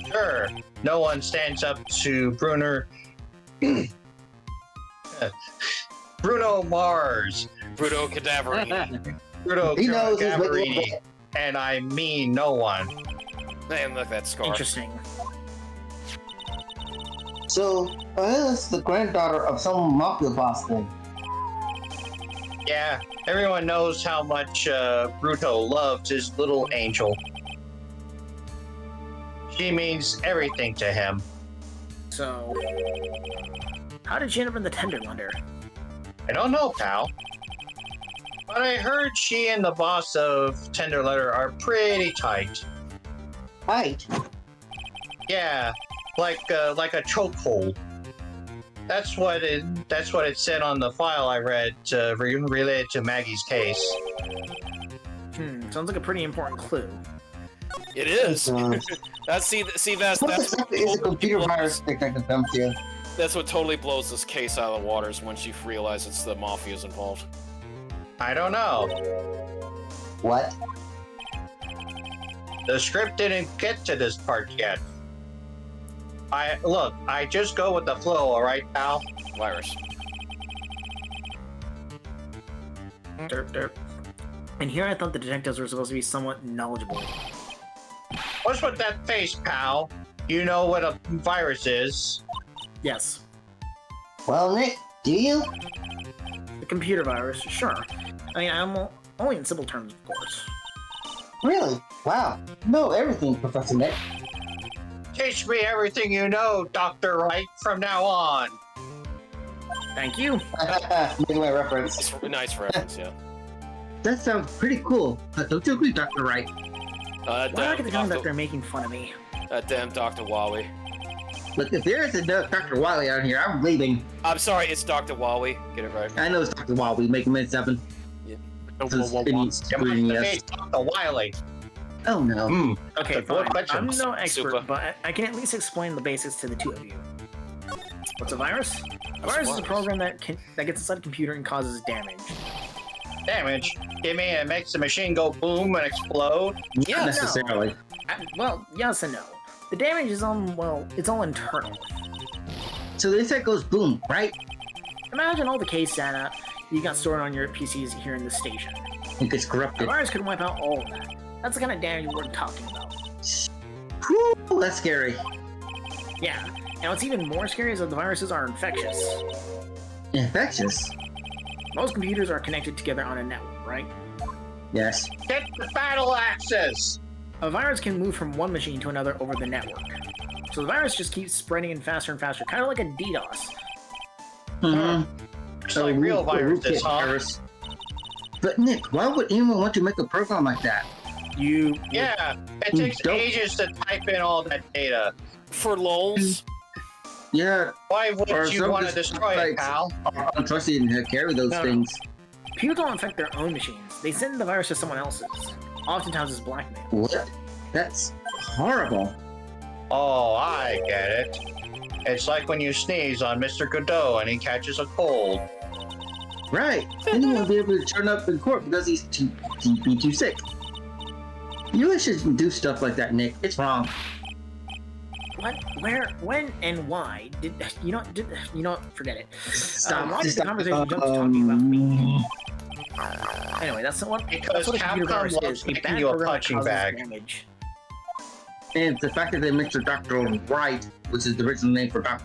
Sure. No one stands up to Bruno Mars. Bruto Cadaverini. Bruto He knows his Cadaverini. And I mean no one. Man, look at that scar. Interesting. So, that's the granddaughter of some mafia boss then. Yeah, everyone knows how much Bruto loves his little angel. She means everything to him. So... how did she end up in the Tenderlunder? I don't know, pal. But I heard she and the boss of Tenderlunder are pretty tight. Tight? Yeah, like a chokehold. That's what it said on the file I read related to Maggie's case. Sounds like a pretty important clue. It is. That's What exactly is a computer virus Detective Dumpty? That's what totally blows this case out of the waters when she realizes the mafia's involved. I don't know. What? The script didn't get to this part yet. I just go with the flow, alright, pal? Virus. Derp, derp. And here I thought the detectives were supposed to be somewhat knowledgeable. What's with that face, pal? You know what a virus is. Yes. Well, Nick, do you? The computer virus, sure. I mean, I'm only in simple terms, of course. Really? Wow. No, everything, Professor Nick. Teach me everything you know, Dr. Wright, from now on. Thank you. Making my reference. Nice reference, yeah. That sounds pretty cool. Don't you agree, Dr. Wright? Why do I get the feeling that they're making fun of me? Damn Dr. Wally. Look, if there is a Dr. Wily out here, I'm leaving. I'm sorry, it's Dr. Wally. Get it right. I know it's Dr. Wily. Make him in 7. Yeah. Dr. Wily. Oh no. Okay, fine. I'm no expert, Super. but I can at least explain the basics to the two of you. What's a virus? A virus is a program that gets inside a computer and causes damage. Damage? You mean it makes the machine go boom and explode? Not necessarily. Well, yes and no. The damage is it's all internal. So this set goes boom, right? Imagine all the case data you got stored on your PCs here in the station. It gets A corrupted. virus could wipe out all of that. That's the kind of damage we're talking about. Whew, that's scary. Yeah, and what's even more scary is that the viruses are infectious. Infectious? Most computers are connected together on a network, right? Yes. Get the battle axes! A virus can move from one machine to another over the network. So the virus just keeps spreading in faster and faster, kind of like a DDoS. It's like real viruses, huh? Virus. But Nick, why would anyone want to make a program like that? Yeah, it takes ages to type in all that data. For lols. Yeah. Why would Or you some want to destroy it, sites pal? are untrusted to carry those No, no. things. People don't infect their own machines. They send the virus to someone else's. Oftentimes it's blackmail. What? That's horrible. Oh, I get it. It's like when you sneeze on Mr. Godot and he catches a cold. Right. Then he won't be able to turn up in court because he's too sick. You really shouldn't do stuff like that, Nick. It's wrong. What? Where? When? And why? Forget it. Stop. Why did the Stop. conversation jump to talking about me? Anyway, that's what. Because that's what a computer Capcom virus loves is. A making bad you a program that punching causes bag. damage. And the fact that they mixed Dr. Wright, which is the original name for Dr.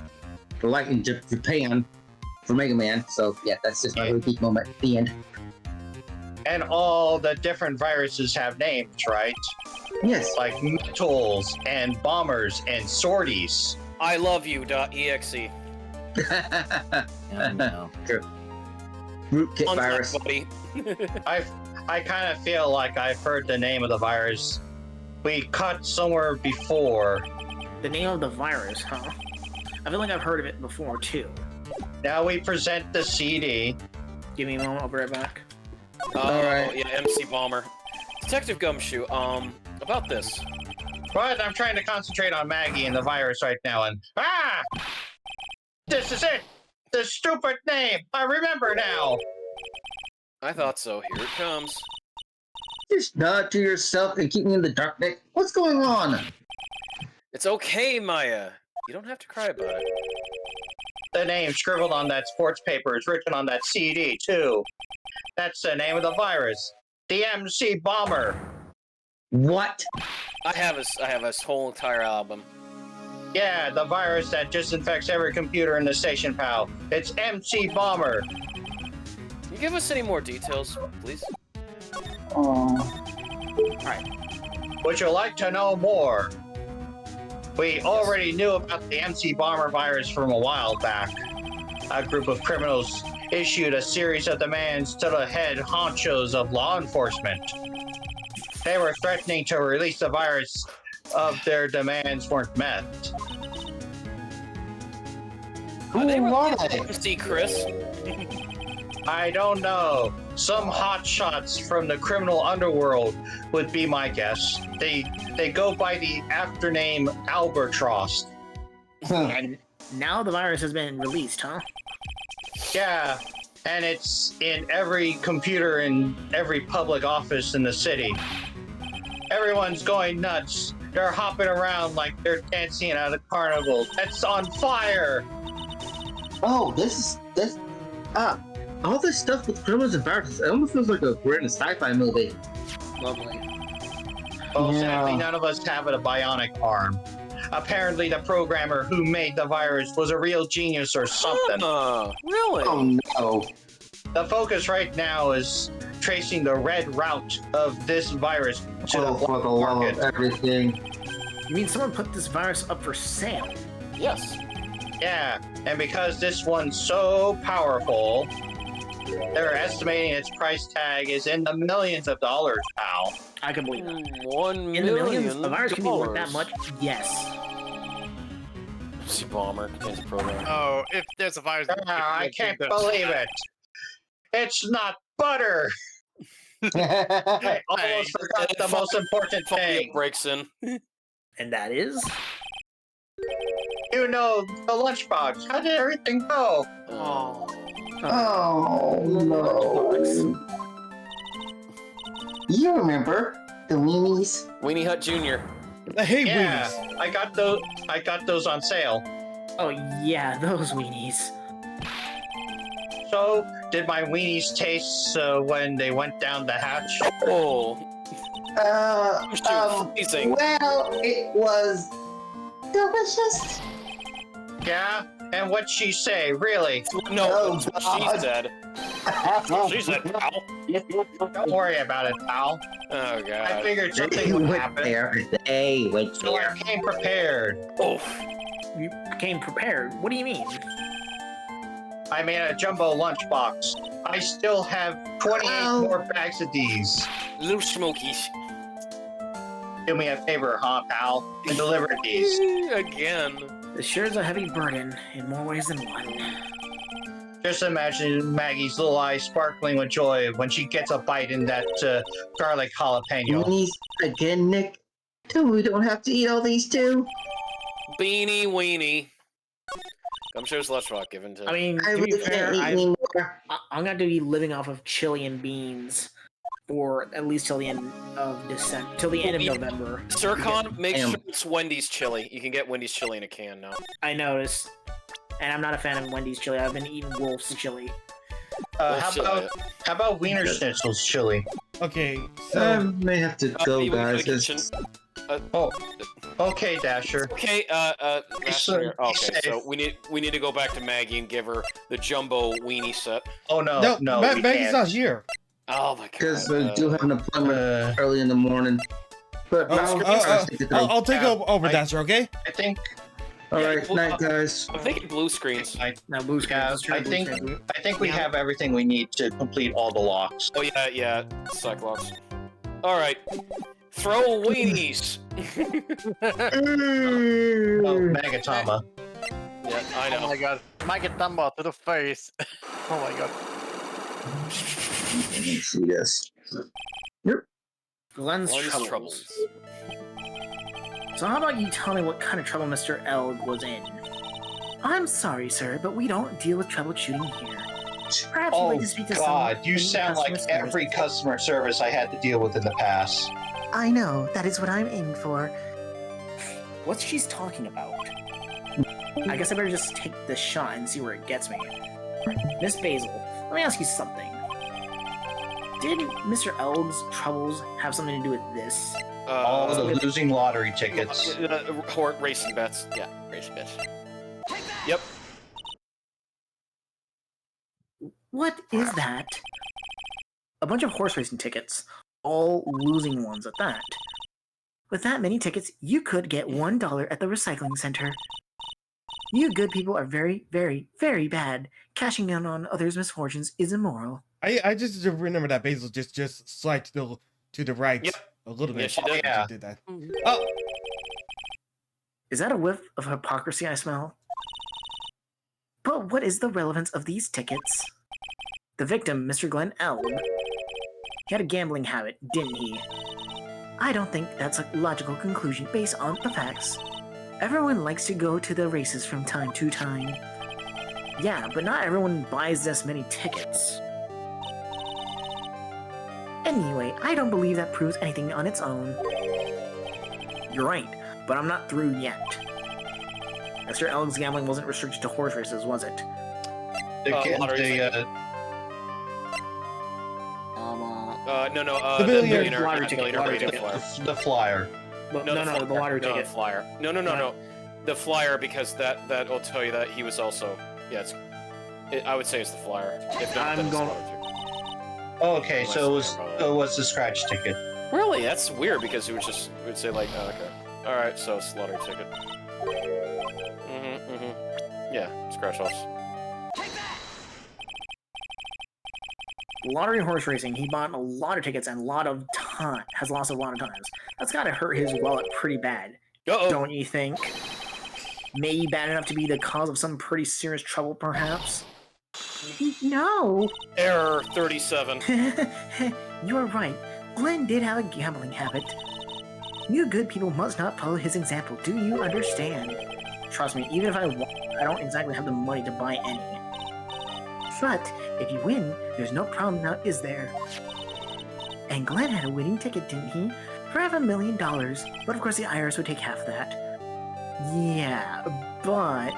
Light in Japan, for Mega Man. So yeah, that's just my really peak moment at the end. And all the different viruses have names, right? Yes. Like metals and bombers and sorties. I love you.exe. No. True. Rootkit virus. Buddy. I kind of feel like I've heard the name of the virus. We caught somewhere before. The name of the virus, huh? I feel like I've heard of it before too. Now we present the CD. Give me a moment, I'll be right back. Alright. Yeah, MC Bomber. Detective Gumshoe, about this. But I'm trying to concentrate on Maggie and the virus right now, and this is it! The stupid name! I remember now! I thought so. Here it comes. Just nod to yourself and keep me in the dark, Nick. What's going on? It's okay, Maya. You don't have to cry about it. The name scribbled on that sports paper is written on that CD, too. That's the name of the virus. The MC Bomber. What? I have a whole entire album. Yeah, the virus that disinfects every computer in the station, pal. It's MC Bomber. Can you give us any more details, please? Would you like to know more? We already knew about the MC Bomber virus from a while back. A group of criminals issued a series of demands to the head honchos of law enforcement. They were threatening to release the virus if their demands weren't met. Are they related to MC Chris? I don't know. Some hotshots from the criminal underworld would be my guess. They go by the after-name Albatross. And now the virus has been released, huh? Yeah, and it's in every computer in every public office in the city. Everyone's going nuts. They're hopping around like they're dancing at a carnival. That's on fire! Oh, all this stuff with criminals and viruses, it almost feels like we're in a sci-fi movie. Lovely. Well, Yeah. sadly, none of us have a bionic arm. Apparently, the programmer who made the virus was a real genius or something. Really? Oh no. The focus right now is tracing the red route of this virus to the For black the love market. of everything. You mean someone put this virus up for sale? Yes. Yeah, and because this one's so powerful, they're estimating its price tag is in the millions of dollars, pal. I can believe that. $1 In the millions, million a virus can be worth that dollars. much? Yes. MC Bomber contains a program. Oh, if there's a virus. I can't believe it. It's not butter. I almost forgot the most important thing. Breaks in. And that is? You know, the lunchbox. How did everything go? Oh. Oh no. You remember the weenies? Weenie Hut Jr. I hate Yeah, weenies. I got those on sale. Oh yeah, those weenies. So, did my weenies taste when they went down the hatch? Oh. Freezing. Well, it was delicious. Yeah? And what'd she say, really? No, Oh, that's what she God. said. She said, pal. Don't worry about it, pal. Oh, I God. figured They something would went happen. there. They went So I there. came prepared. Oh. You came prepared. What do you mean? I made a jumbo lunchbox. I still have 28 Ow. more bags of these. Little smokies. Do me a favor, huh, pal? And deliver these. Again. This sure is a heavy burden in more ways than one. Just imagine Maggie's little eyes sparkling with joy when she gets a bite in that garlic jalapeno. Weenies again, Nick? Tell me we don't have to eat all these too. Beanie weenie. I'm sure there's less rock given to. I mean, I to be really fair, can't eat anymore. I'm going to be living off of chili and beans for at least till the end of December, till the end of November. Sircon, make Damn. sure it's Wendy's chili. You can get Wendy's chili in a can now. I noticed. And I'm not a fan of Wendy's chili. I've been eating Wolf's chili. How about Wiener Schnitzel's chili? Okay, I so may have to go, you went to the guys. kitchen. Okay, Dasher. Okay, Sure, okay, safe. so we need to go back to Maggie and give her the jumbo weenie set. Oh no, we Maggie's can't. not here. Oh my god. Because I do have an appointment early in the morning. But I'll take over, Dasher, okay? I think. All right, night, guys. I'm thinking blue screens. Now, blue screen. Yeah, I think we have everything we need to complete all the locks. Oh yeah, Cyclops. All right, throw weenies. Oh, Magatama. Yeah, I know. Oh my god. Magatama to the face. Oh my god. Let me see this. Glenn's troubles. So how about you tell me what kind of trouble Mr. Elg was in? I'm sorry, sir, but we don't deal with troubleshooting here. Perhaps you'd like to speak to God, someone you in sound like customer service. every customer service I had to deal with in the past. I know, that is what I'm aiming for. What's she's talking about? I guess I better just take this shot and see where it gets me. Miss Basil, let me ask you something. Did Mr. Elg's troubles have something to do with this? All the losing lottery tickets. Racing bets. Yeah, racing bets. Yep. What is that? A bunch of horse racing tickets. All losing ones at that. With that many tickets, you could get $1 at the recycling center. You good people are very, very, very bad. Cashing in on others' misfortunes is immoral. I just remember that Basil just slid to the right a little bit. Yeah, she did. She did that. Oh, Is that a whiff of hypocrisy I smell? But what is the relevance of these tickets? The victim, Mr. Glenn Elg. He had a gambling habit, didn't he? I don't think that's a logical conclusion based on the facts. Everyone likes to go to the races from time to time. Yeah, but not everyone buys this many tickets. Anyway, I don't believe that proves anything on its own. You're right, but I'm not through yet. Mr. Elg's gambling wasn't restricted to horse races, was it? No, The the billionaire billionaire lottery ticket, billionaire lottery rated ticket. The flyer. No, the lottery no, ticket. the flyer. No. The flyer, because that will tell you that he was also. Yeah, I would say it's the flyer. If not, I'm then it's going- the lottery ticket. Oh, okay, so it was the scratch ticket. Really? That's weird because it would say like, oh, okay. All right, so it's the lottery ticket. Yeah, scratch offs. Lottery horse racing, he bought a lot of tickets and a lot of time, has lost a lot of times. That's gotta hurt his wallet pretty bad. Don't you think? Maybe bad enough to be the cause of some pretty serious trouble, perhaps? No! Error 37. You're right. Glenn did have a gambling habit. You good people must not follow his example. Do you understand? Trust me, even if I don't exactly have the money to buy any. But if you win, there's no problem now, is there? And Glenn had a winning ticket, didn't he? For $500,000. But of course the IRS would take half that. Yeah, but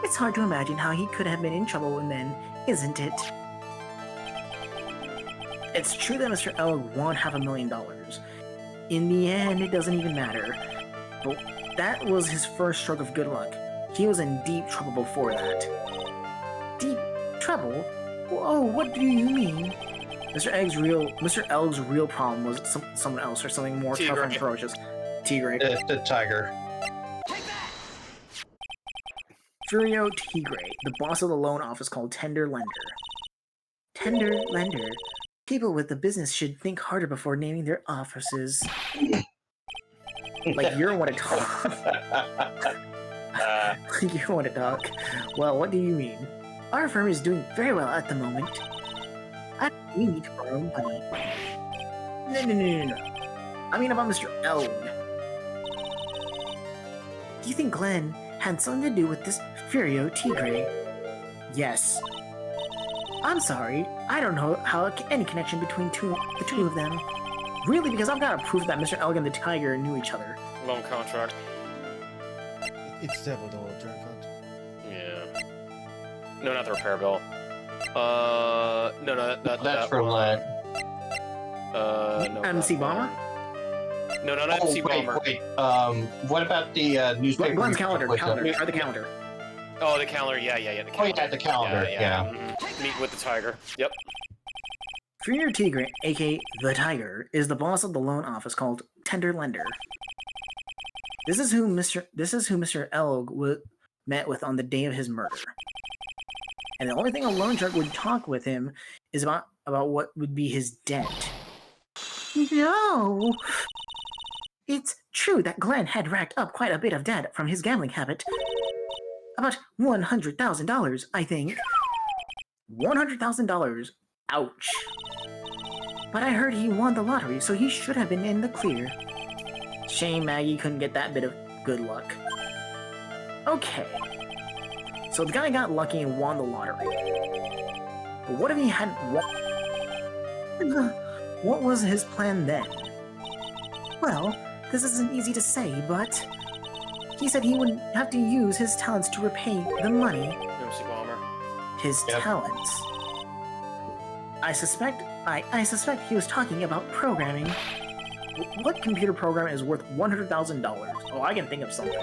it's hard to imagine how he could have been in trouble and then, isn't it? It's true that Mr. Elg won $500,000. In the end, it doesn't even matter. But that was his first stroke of good luck. He was in deep trouble before that. Deep trouble? Oh, what do you mean? Mr. Elg's real problem was someone else or something more tough and ferocious. Tigre. The tiger. Furio Tigre, the boss of the loan office called Tender Lender. Tender lender. People with the business should think harder before naming their offices. Like you want to talk. You want to talk. Well, what do you mean? Our firm is doing very well at the moment. We need to borrow money. No. I mean about Mr. Elg. Do you think Glenn had something to do with this Furio Tigre? Yes. I'm sorry, I don't know how any connection between the two of them. Really, because I've got proof that Mr. Elg and the Tiger knew each other. Loan contract. It's several dollar contract. Yeah. No, not the repair bill. No, That's for Len. No. MC Bomber? No, not MC Bomber. Wait. What about the newspaper? Glenn's calendar. Try the calendar. Oh, the calendar. Yeah. The calendar. Oh, yeah, the calendar. Yeah. Meet with the Tiger. Yep. Furio Tigre, aka the Tiger, is the boss of the loan office called Tender Lender. This is who Mr. Elg met with on the day of his murder. And the only thing a loan shark would talk with him is about what would be his debt. No! It's true that Glenn had racked up quite a bit of debt from his gambling habit. About $100,000, I think. $100,000. Ouch. But I heard he won the lottery, so he should have been in the clear. Shame Maggie couldn't get that bit of good luck. Okay. So the guy got lucky and won the lottery. But what if he hadn't won? What was his plan then? Well, this isn't easy to say, but he said he would have to use his talents to repay the money. MC Bomber. His talents. I suspect he was talking about programming. What computer program is worth $100,000? Oh, I can think of something.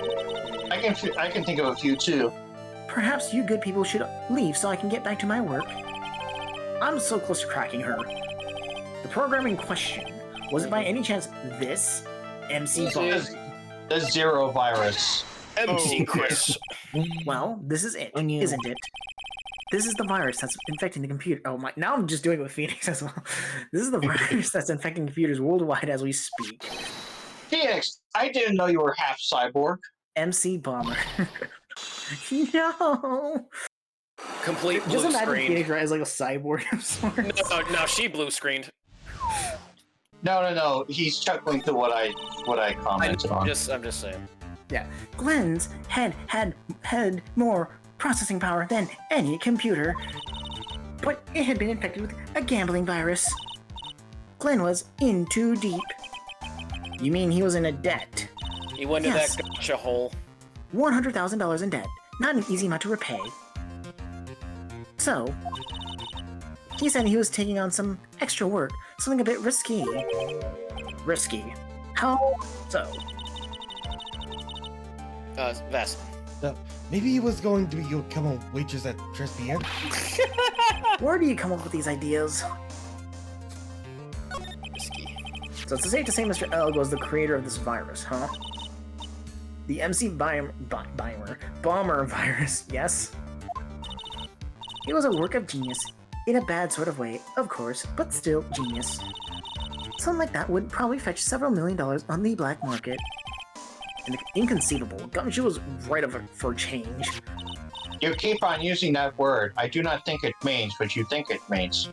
I can think of a few too. Perhaps you good people should leave so I can get back to my work. I'm so close to cracking her. The program in question, was it by any chance this? MC Bomber? The Zero virus. MC Chris. Well, this is it, isn't it? This is the virus that's infecting the computer. Oh my, now I'm just doing it with Phoenix as well. This is the virus that's infecting computers worldwide as we speak. Phoenix, I didn't know you were half cyborg. MC Bomber. No! Complete blue Just imagine screen. Phoenix as like a cyborg of sorts. No, she blue screened. No. He's chuckling to what I commented on. I'm just saying. Yeah. Glenn's had more processing power than any computer, but it had been infected with a gambling virus. Glenn was in too deep. You mean he was in a debt? He went into that gotcha hole. $100,000 in debt. Not an easy amount to repay. So, he said he was taking on some extra work, something a bit risky. Risky? How so? Vest. Maybe he was going to become a waitress at Tribulations. Where do you come up with these ideas? Risky. So it's safe to say Mr. Elg was the creator of this virus, huh? The MC Bomber virus, yes? It was a work of genius. In a bad sort of way, of course, but still genius. Something like that would probably fetch several $1 million on the black market. Inconceivable. Gumshoe was right for change. You keep on using that word. I do not think it means what you think it means.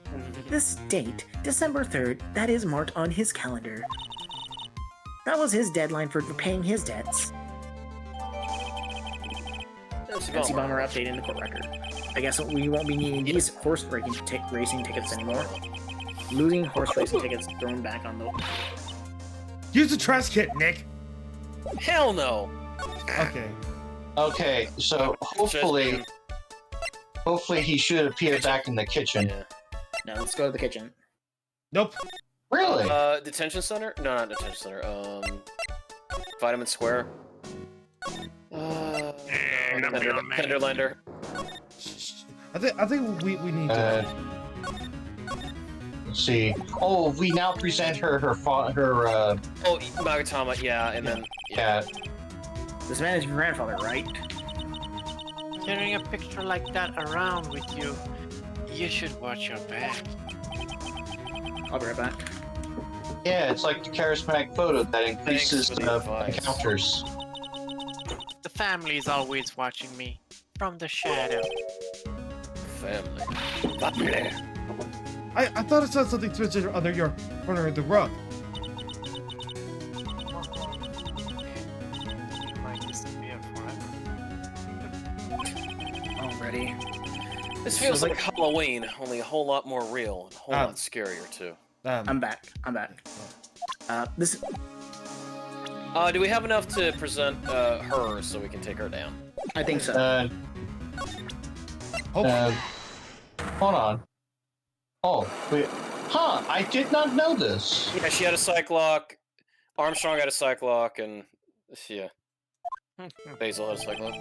This date, December 3rd, that is marked on his calendar. That was his deadline for paying his debts. MC Bomber update in the court record. I guess we won't be needing these horse racing tickets anymore. Losing horse racing tickets thrown back on the... Use the trash kit, Nick! Hell no! Okay, so hopefully he should appear back in the kitchen. Yeah. No, let's go to the kitchen. Nope. Really? Detention center? No, not detention center. Vitamin Square. Penderlander. I think we need to. Let's see. Oh, we now present her. Oh, Magatama, yeah, and then yeah. This man is your grandfather, right? Carrying a picture like that around with you, you should watch your back. I'll be right back. Yeah, it's like the charismatic photo that increases for the advice. encounters. The family is always watching me from the shadow. Family. I thought I saw something twisted under your corner of the rug. It might disappear forever. Already. This feels like Halloween, only a whole lot more real and a whole lot scarier too. I'm back. This. Do we have enough to present her so we can take her down? I think so. Hold on. Oh, wait. Huh, I did not know this. Yeah, she had a Cyclock, Armstrong had a Cyclock, and yeah. Basil had a Cyclock.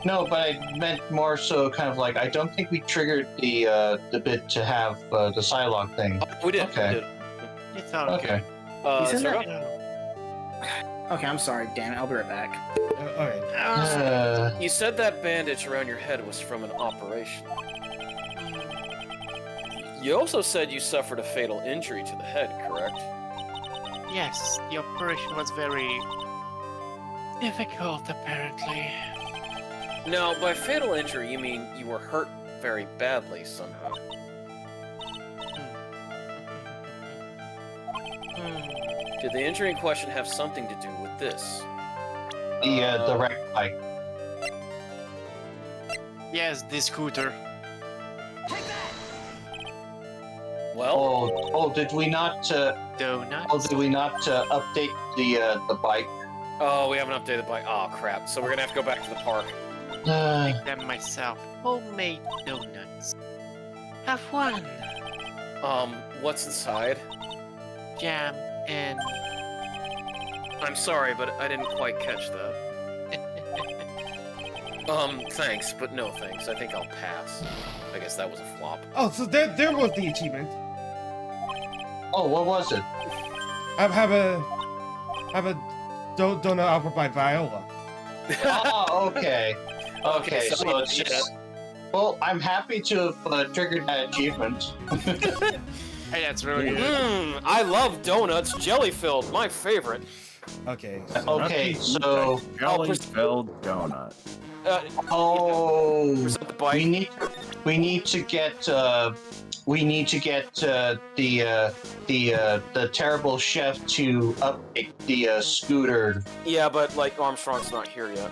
No, but I meant more so kind of like, I don't think we triggered the bit to have the Psylocke thing. Oh, we did, Okay. we did. It's all Okay. You said Sarah? that? Okay, I'm sorry, damn it. I'll be right back. Alright. You said that bandage around your head was from an operation. You also said you suffered a fatal injury to the head, correct? Yes, the operation was very difficult, apparently. No, by fatal injury, you mean you were hurt very badly somehow. Did the injury in question have something to do with this? The wreck bike. Yes, the scooter. Well, did we not? Donuts. Oh, did we not update the bike? Oh, we haven't updated by. Oh crap! So we're gonna have to go back to the park. Make them myself. Homemade donuts. Have one. What's inside? Jam and. I'm sorry, but I didn't quite catch that. Thanks, but no thanks. I think I'll pass. I guess that was a flop. Oh, so there was the achievement. Oh, what was it? Have a donut offered by Viola. Oh, okay. Okay, so so it's just. Well, I'm happy to have triggered that achievement. Hey, that's really good. I love donuts, jelly filled, my favorite. Okay. Okay, so jelly-filled donut. Present the bike. we need to get the terrible chef to update the scooter. Yeah, but like Armstrong's not here yet.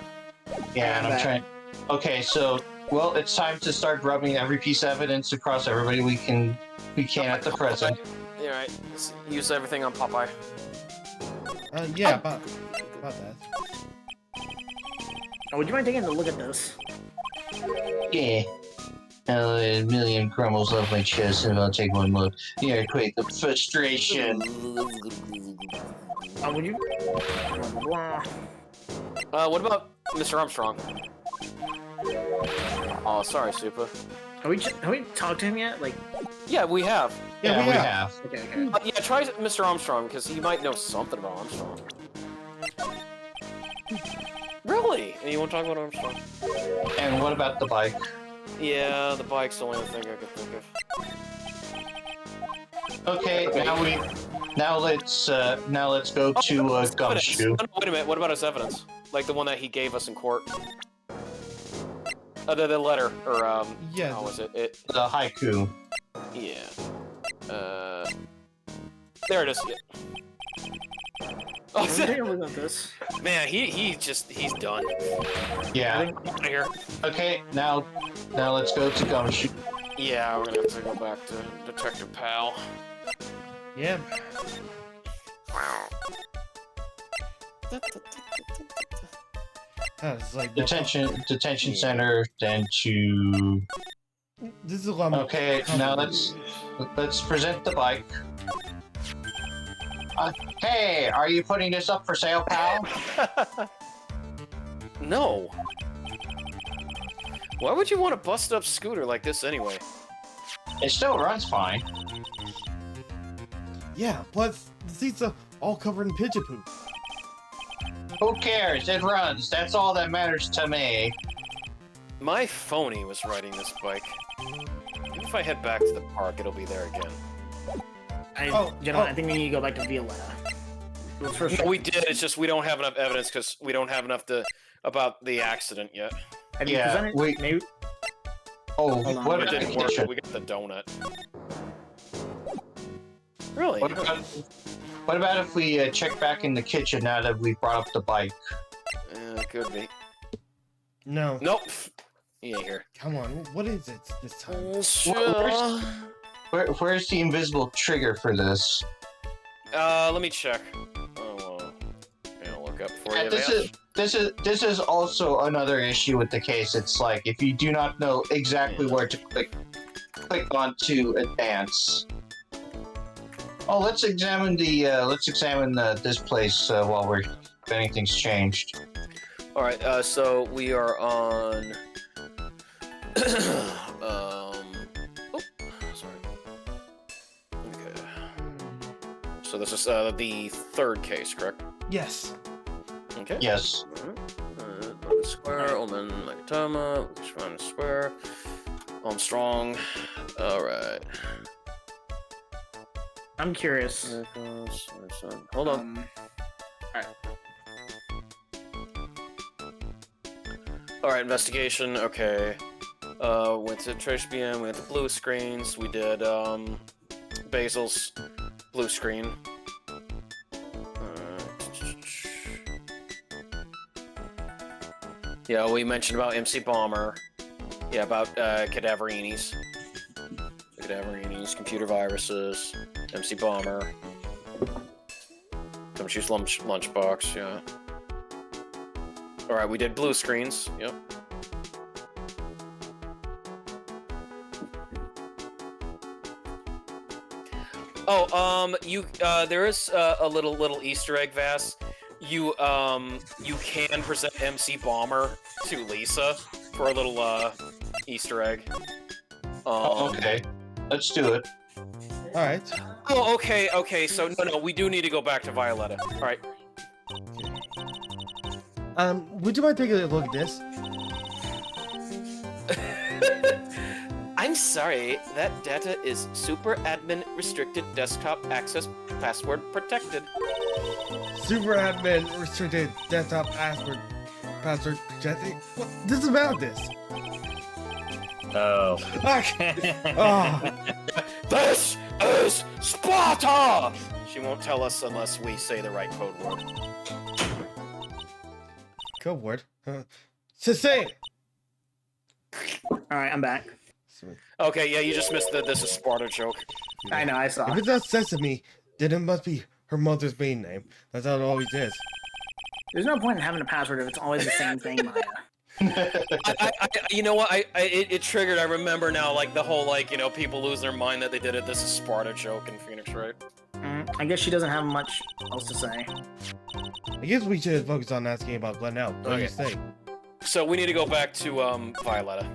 Yeah, and I'm trying. Okay, so well, it's time to start rubbing every piece of evidence across everybody we can at the present. Yeah, right. Let's use everything on Popeye. Yeah, about that. Oh, would you mind taking a look at this? Yeah. A million crumbles off my chest, and I'll take one look. The earthquake, the frustration. Would you? Blah. What about Mr. Armstrong? Oh, sorry, Super. Have we talked to him yet? Like. Yeah, we have. Yeah, we have. Okay. Yeah, try Mr. Armstrong, because he might know something about Armstrong. Really? And you want to talk about Armstrong? And what about the bike? Yeah, the bike's the only thing I could think of. Okay, now let's go to Gumshoe. Wait a minute, what about his evidence? Like the one that he gave us in court? The letter, or yeah. How was it? The haiku. Yeah. There it is. Yeah. Oh, Take a look at this. man, he's done. Yeah. Out of here. Okay, now let's go to Gumshoe. Yeah, we're gonna have to go back to Detective Pal. Yeah. Wow. It's like Detention center, then to. This is a lot. Okay, now let's present the bike. Hey, are you putting this up for sale, pal? No. Why would you want a busted up scooter like this anyway? It still runs fine. Yeah. Plus, the seats are all covered in pigeon poop. Who cares? It runs. That's all that matters to me. My phony was riding this bike. If I head back to the park, it'll be there again. Gentlemen, I think we need to go back to Violetta. No, we did. It's just we don't have enough evidence because we don't have enough about the accident yet. Have you presented? Maybe. Oh, what it didn't work. We got the donut. Really? What about if we check back in the kitchen now that we brought up the bike? Could be. No. Nope. He ain't here. Come on, what is it this time? Sure. Where's the invisible trigger for this? Let me check. I'll look up for you. This is also another issue with the case. It's like if you do not know exactly where to click on to advance. Oh, let's examine this place while we're if anything's changed. All right. So we are on. Sorry. Okay. So this is the third case, correct? Yes. Okay. Yes. Square, Omen, Nakatama, Shimon Square, Armstrong. Alright. I'm curious. Hold on. Alright. Alright, investigation, okay. Went to Trash BM, we went to blue screens, we did Basil's blue screen. Yeah, we mentioned about MC Bomber. Yeah, about Cadaverinis. Cadaverinis, computer viruses, MC Bomber. Gumshoe's lunchbox, yeah. Alright, we did blue screens, yep. Oh, there is a little Easter egg, Vass. You can present MC Bomber to Lisa for a little Easter egg. Okay, let's do it. All right. Oh, okay. So no, we do need to go back to Violetta. All right. Would you mind taking a look at this? I'm sorry, that data is super admin restricted desktop access password protected. Super admin restricted desktop password protected? What? This is about this. Oh. Okay. Oh. This is Sparta! She won't tell us unless we say the right code word. Code word? So say it. Alright, I'm back. Okay, yeah, you just missed the this is Sparta joke. I know, I saw. If it's not Sesame, then it must be her mother's maiden name. That's how it always is. There's no point in having a password if it's always the same thing, Maya. You know what? It triggered. I remember now, like the whole people lose their mind that they did it. This is Sparta joke in Phoenix, right? I guess she doesn't have much else to say. I guess we should focus on asking about Glenelg. What do you say? So we need to go back to Violetta.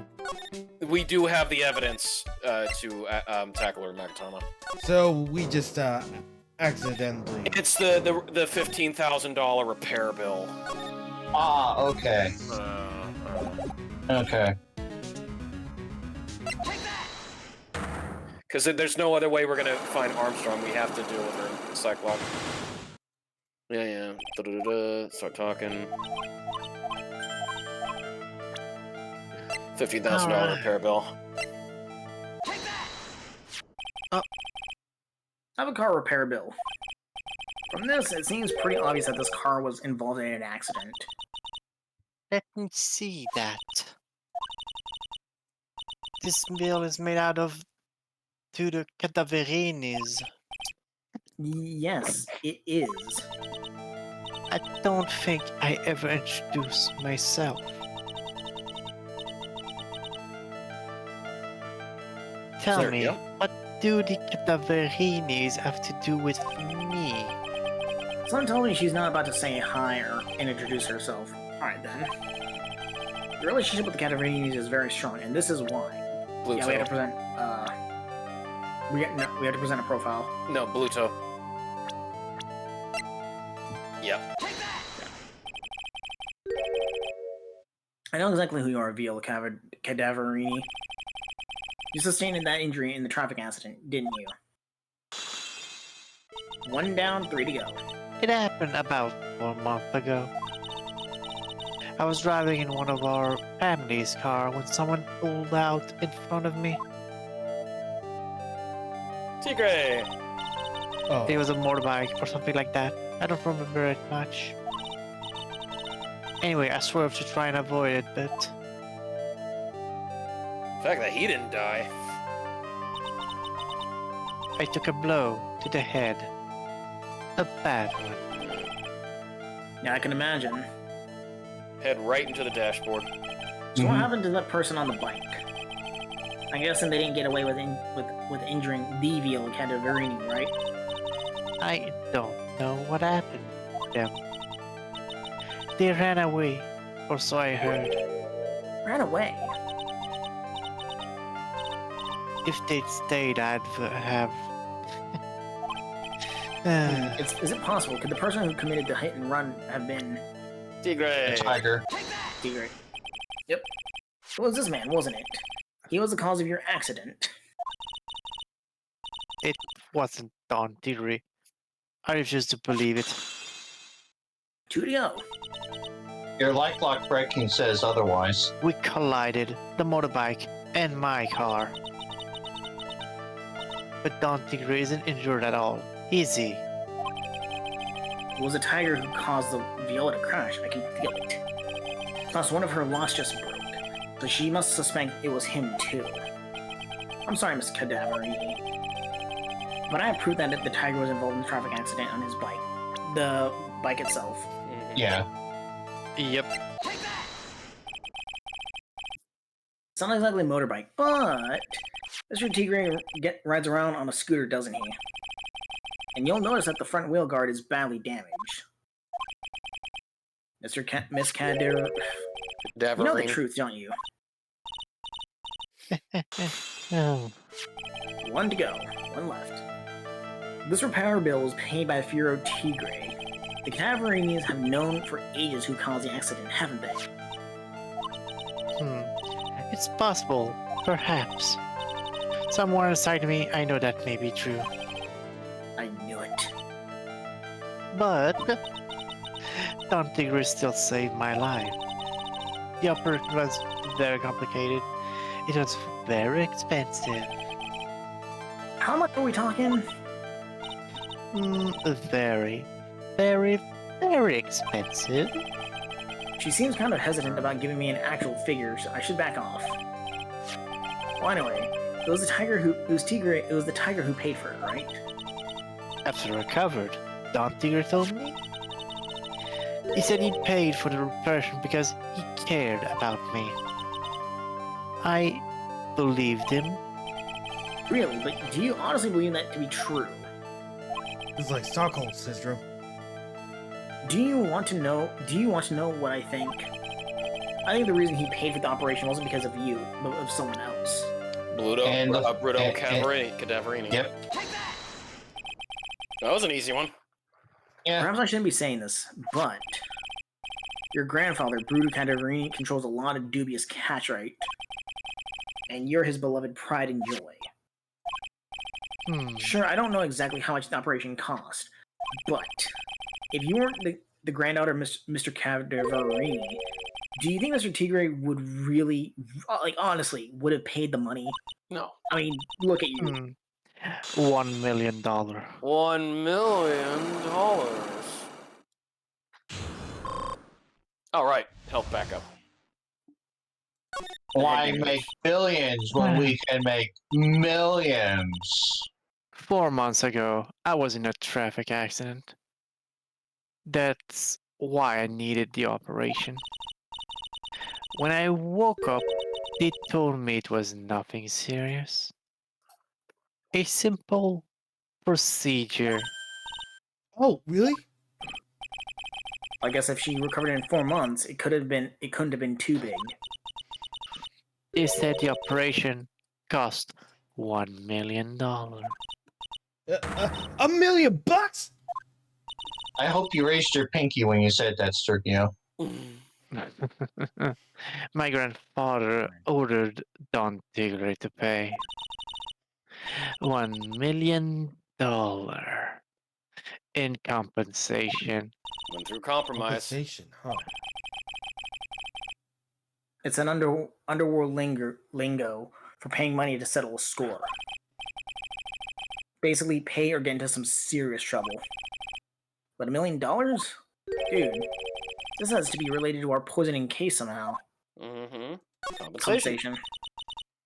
We do have the evidence to tackle her Magatama. So we just accidentally. It's the $15,000 repair bill. Ah, okay. Okay. Because there's no other way we're gonna find Armstrong. We have to deal with her Cyclops. Yeah. Start talking. $15,000 repair bill. I have a car repair bill. From this, it seems pretty obvious that this car was involved in an accident. Let me see that. This bill is made out of to the Cadaverinis. Yes, it is. I don't think I ever introduced myself. Tell me, what do the Cadaverinis have to do with me? Someone told me she's not about to say hi and introduce herself. Alright then. The relationship with the Cadaverinis is very strong, and this is why. Bluto. Yeah, we have to present, we have to present a profile. No, Bluto. Yep. I know exactly who you are, Viola Cadaverini. You sustained that injury in the traffic accident, didn't you? 1 down, 3 to go. It happened about 1 month ago. I was driving in one of our family's car when someone pulled out in front of me. Tigre! Oh. It was a motorbike or something like that. I don't remember it much. Anyway, I swerved to try and avoid it, but The fact that he didn't die. I took a blow to the head. A bad one. Yeah, I can imagine. Head right into the dashboard. So what happened to that person on the bike? I'm guessing they didn't get away with injuring the Viola Cadaverini, right? I don't know what happened to them. They ran away, or so I heard. Ran away. If they'd stayed, I'd have. Is it possible? Could the person who committed the hit and run have been Tigre! Tiger. Tigre? Yep. It was this man, wasn't it? He was the cause of your accident. It wasn't Don Tigre. I refuse to believe it. 2 to go. Your light clock breaking says otherwise. We collided, the motorbike and my car. But Don Tigre isn't injured at all, is he? It was a tiger who caused the Viola to crash. I can feel it. Plus, one of her locks just broke, so she must suspect it was him too. I'm sorry, Miss Cadaverini, but I have proof that the tiger was involved in a traffic accident on his bike. The bike itself. Yeah. Yep. It's not exactly a motorbike, but Mr. Tigre rides around on a scooter, doesn't he? And you'll notice that the front wheel guard is badly damaged. Miss Cadaver... You know the truth, don't you? Oh. 1 to go. 1 left. This repair bill was paid by Furo Tigre. The Cadaverinis have known for ages who caused the accident, haven't they? It's possible, perhaps. Somewhere inside me, I know that may be true. I knew it. But Don Tigre still saved my life. The operation was very complicated. It was very expensive. How much are we talking? Very, very, very expensive. She seems kind of hesitant about giving me an actual figure, so I should back off. Well, anyway, it was the tiger who paid for it, right? After recovered, Don Tigre told me. He said he paid for the reparation because he cared about me. I believed him. Really, but do you honestly believe that to be true? It's like Stockholm syndrome. Do you want to know what I think? I think the reason he paid for the operation wasn't because of you, but of someone else. Bluto, Bruto, Cadaverini. Yep. That was an easy one. Yeah. Perhaps I shouldn't be saying this, but your grandfather, Bruto Cadaverini, controls a lot of dubious cash, right? And you're his beloved pride and joy. Sure, I don't know exactly how much the operation cost, but if you weren't the granddaughter of Mr. Cadaverini, do you think Mr. Tigre would really, like, honestly, would have paid the money? No. I mean, look at you. $1 million. $1 million. All right, health backup. Why make billions when we can make millions? 4 months ago, I was in a traffic accident. That's why I needed the operation. When I woke up, they told me it was nothing serious. A simple procedure. Oh, really? I guess if she recovered in 4 months, it couldn't have been too big. They said the operation cost $1 million. $1 million bucks? I hope you raised your pinky when you said that, Sturgio. My grandfather ordered Don Tigre to pay $1 million. in compensation. Went through compromise. Compensation, huh? It's an underworld lingo for paying money to settle a score. Basically, pay or get into some serious trouble. But $1 million? Dude, this has to be related to our poisoning case somehow. Mm-hmm. Compensation.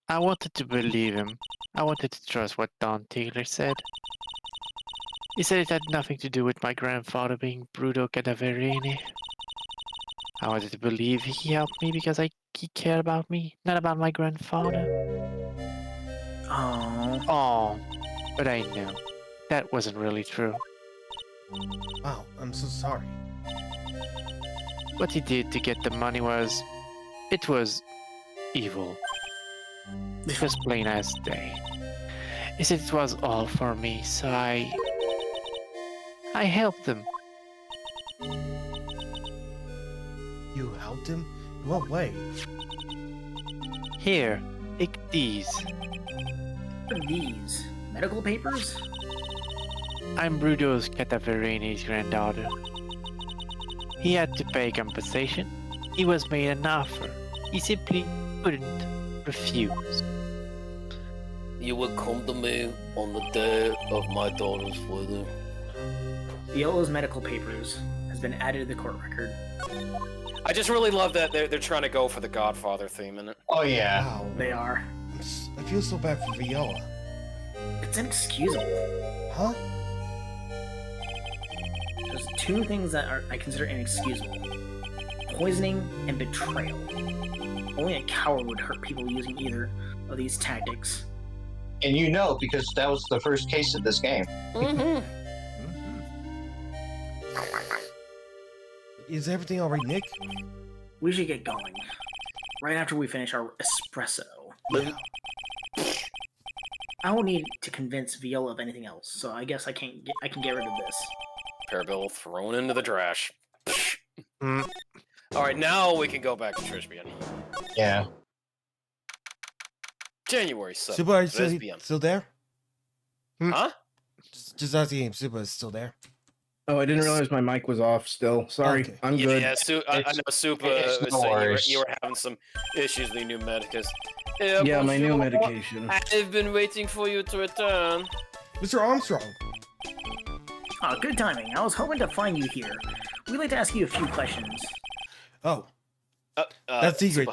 I wanted to believe him. I wanted to trust what Don Taylor said. He said it had nothing to do with my grandfather being Bruto Cadaverini. I wanted to believe he helped me because he cared about me, not about my grandfather. Oh, but I knew that wasn't really true. Wow, I'm so sorry. What he did to get the money was evil. It was plain as day. He said it was all for me, so I helped him. You helped him? In what way? Here, take these. What are these? Medical papers? I'm Bruto's Cataverini's granddaughter. He had to pay compensation. He was made an offer. He simply couldn't refuse. You will come to me on the day of my daughter's wedding. Viola's medical papers has been added to the court record. I just really love that they're trying to go for the Godfather theme in it. Oh yeah. Wow. They are. I feel so bad for Viola. It's inexcusable. Huh? There's two things that I consider inexcusable. Poisoning and betrayal. Only a coward would hurt people using either of these tactics. And you know, because that was the first case of this game. Mm-hmm. Is everything alright, Nick? We should get going. Right after we finish our espresso. Yeah. I won't need to convince Viola of anything else, so I guess I can get rid of this. Parabill thrown into the trash. Alright, now we can go back to Trisbian. Yeah. January 7th. Super, are you Trisbian. still there? Huh? Just asking, Super is still there. Oh, I didn't realize my mic was off still. Sorry, Okay. I'm good. Yeah, I know Supa it's was no saying worries. you were having some issues with the new medicus. Yeah, my new bonjour. medication. I've been waiting for you to return. Mr. Armstrong. Oh, good timing. I was hoping to find you here. We'd like to ask you a few questions. Oh, that's secret.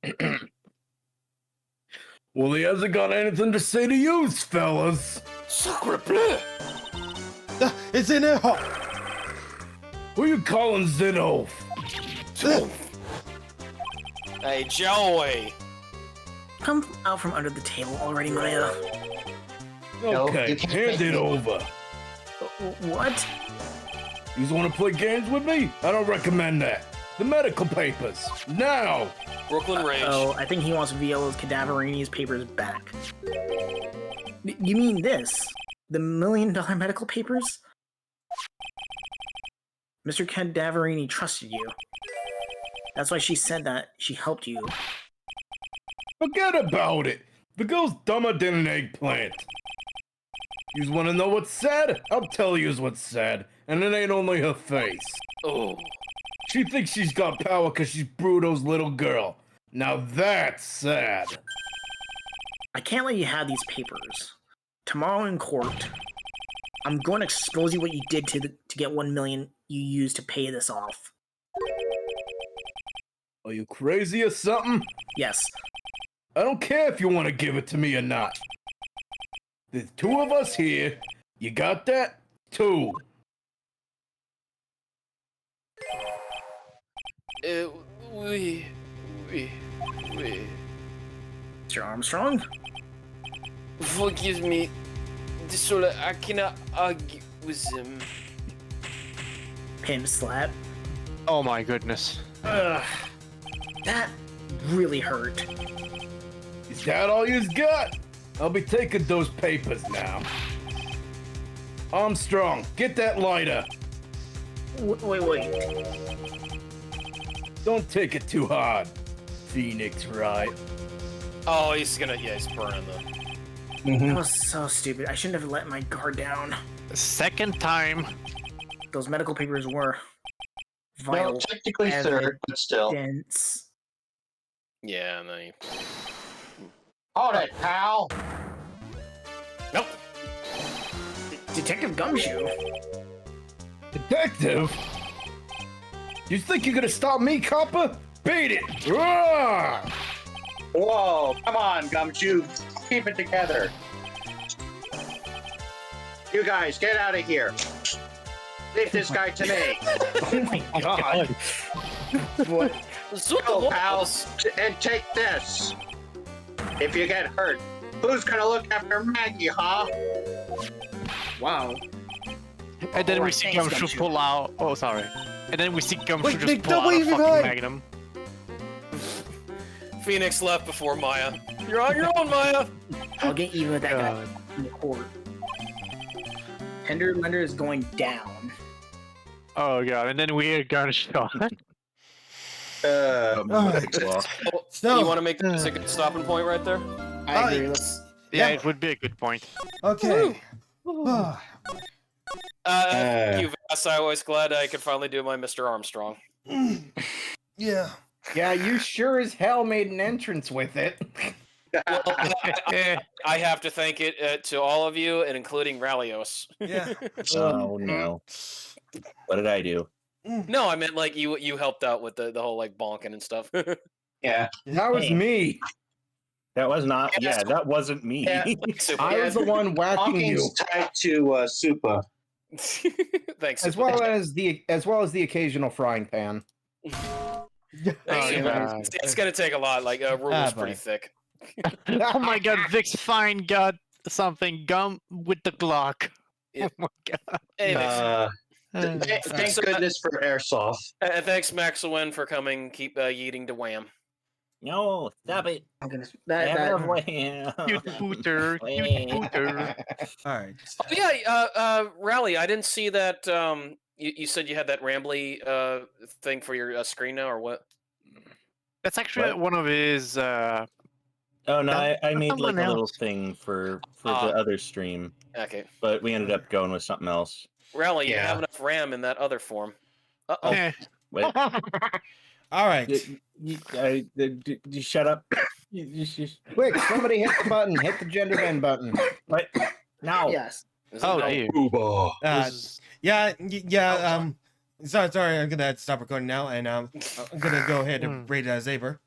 Supa. Well, he hasn't got anything to say to you, fellas. Sacre bleu! It's in there. Who you calling Zeno? Hey, Joey! Come out from under the table already, Maya. Okay, you can't hand make it me. over. What? You want to play games with me? I don't recommend that. The medical papers, now! Brooklyn Rage. Oh, I think he wants Viola's Cadaverini's papers back. You mean this? The $1 million medical papers? Mr. Cadaverini trusted you. That's why she said that she helped you. Forget about it. The girl's dumber than an eggplant. You want to know what's sad? I'll tell you what's sad, and it ain't only her face. Oh. She thinks she's got power because she's Bruto's little girl. Now that's sad. I can't let you have these papers. Tomorrow in court, I'm going to expose you what you did to get $1 million you used to pay this off. Are you crazy or something? Yes. I don't care if you want to give it to me or not. There's two of us here. You got that? Two. We. Mr. Armstrong? Forgive me. Disorder, I cannot argue with him. Pimp slap. Oh my goodness. Ugh. That really hurt. Is that all you got? I'll be taking those papers now. Armstrong, get that lighter. Wait. Don't take it too hard. Phoenix, right? Oh, he's burning the... That was so stupid. I shouldn't have let my guard down. Second time. Those medical papers were vital. No, technically third, but still. Dense. Yeah, and then he... Hold it, pal. Nope. Detective Gumshoe. Detective? You think you're gonna stop me, copper? Beat it! Roar! Whoa, come on, Gumshoe. Keep it together. You guys, get out of here. Leave this guy to me. Oh my god. What? Go, pals, and take this. If you get hurt, who's gonna look after Maggie, huh? Wow. And then we Alright, see thanks, Gumshoe Gumshoe. pull out. Oh, sorry. And then we see Gumshoe Wait, just pull don't out a leave me fucking behind. magnum. Phoenix left before Maya. You're on your own, Maya. I'll get even with that guy God. in the court. Tender Lender is going down. Oh god, and then we are gunshot. So, You want to make this a good stopping point right there? I agree. Let's. Yeah, it would be a good point. okay. Thank you, Vass. I was glad I could finally do my Mr. Armstrong. Yeah. Yeah, you sure as hell made an entrance with it. Well, I have to thank it to all of you, and including Rallios. Yeah. Oh no. What did I do? No, I meant like you helped out with the whole like bonking and stuff. Yeah. That was Hey. me. That was not. Yeah, that wasn't me. Yeah. I was the one whacking you, Hawking's tied to Thanks. Supa. as well as the occasional frying pan. It's gonna take a lot. Like rule's boy. pretty thick. Oh my god, Vic's fine got something gum with the Glock. Yeah. Oh my god. Anyways, Thank goodness for airsoft. thanks Maxwell for coming. Keep yeeting to Wham. No, stop it. Oh goodness. Cute booter. Cute booter. All right. Oh, yeah, Rally. I didn't see that. You said you had that Rambly thing for your screen now, or what? That's actually one of his. Oh no, I made someone like a little else. thing for the other stream, Okay, but we ended up going with something else. Rally, you Yeah. have enough RAM in that other form. Uh-oh. Eh. Wait, All right. you shut up. Quick, somebody hit the button. Hit the gender bend button. What? No. Yes. This is Oh, no- dear. Yeah. Yeah. Sorry. I'm gonna stop recording now, and I'm gonna go ahead and rate Zaber.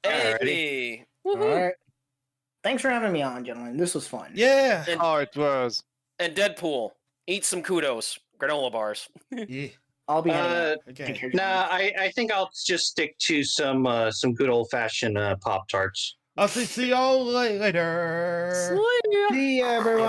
Hey. All right. Thanks for having me on, gentlemen. This was fun. Yeah. Oh, it was. And Deadpool, eat some kudos, granola bars. Yeah. I'll be heading out. Okay. Nah, I think I'll just stick to some good old fashioned Pop Tarts. I'll see y'all later. See ya, everyone.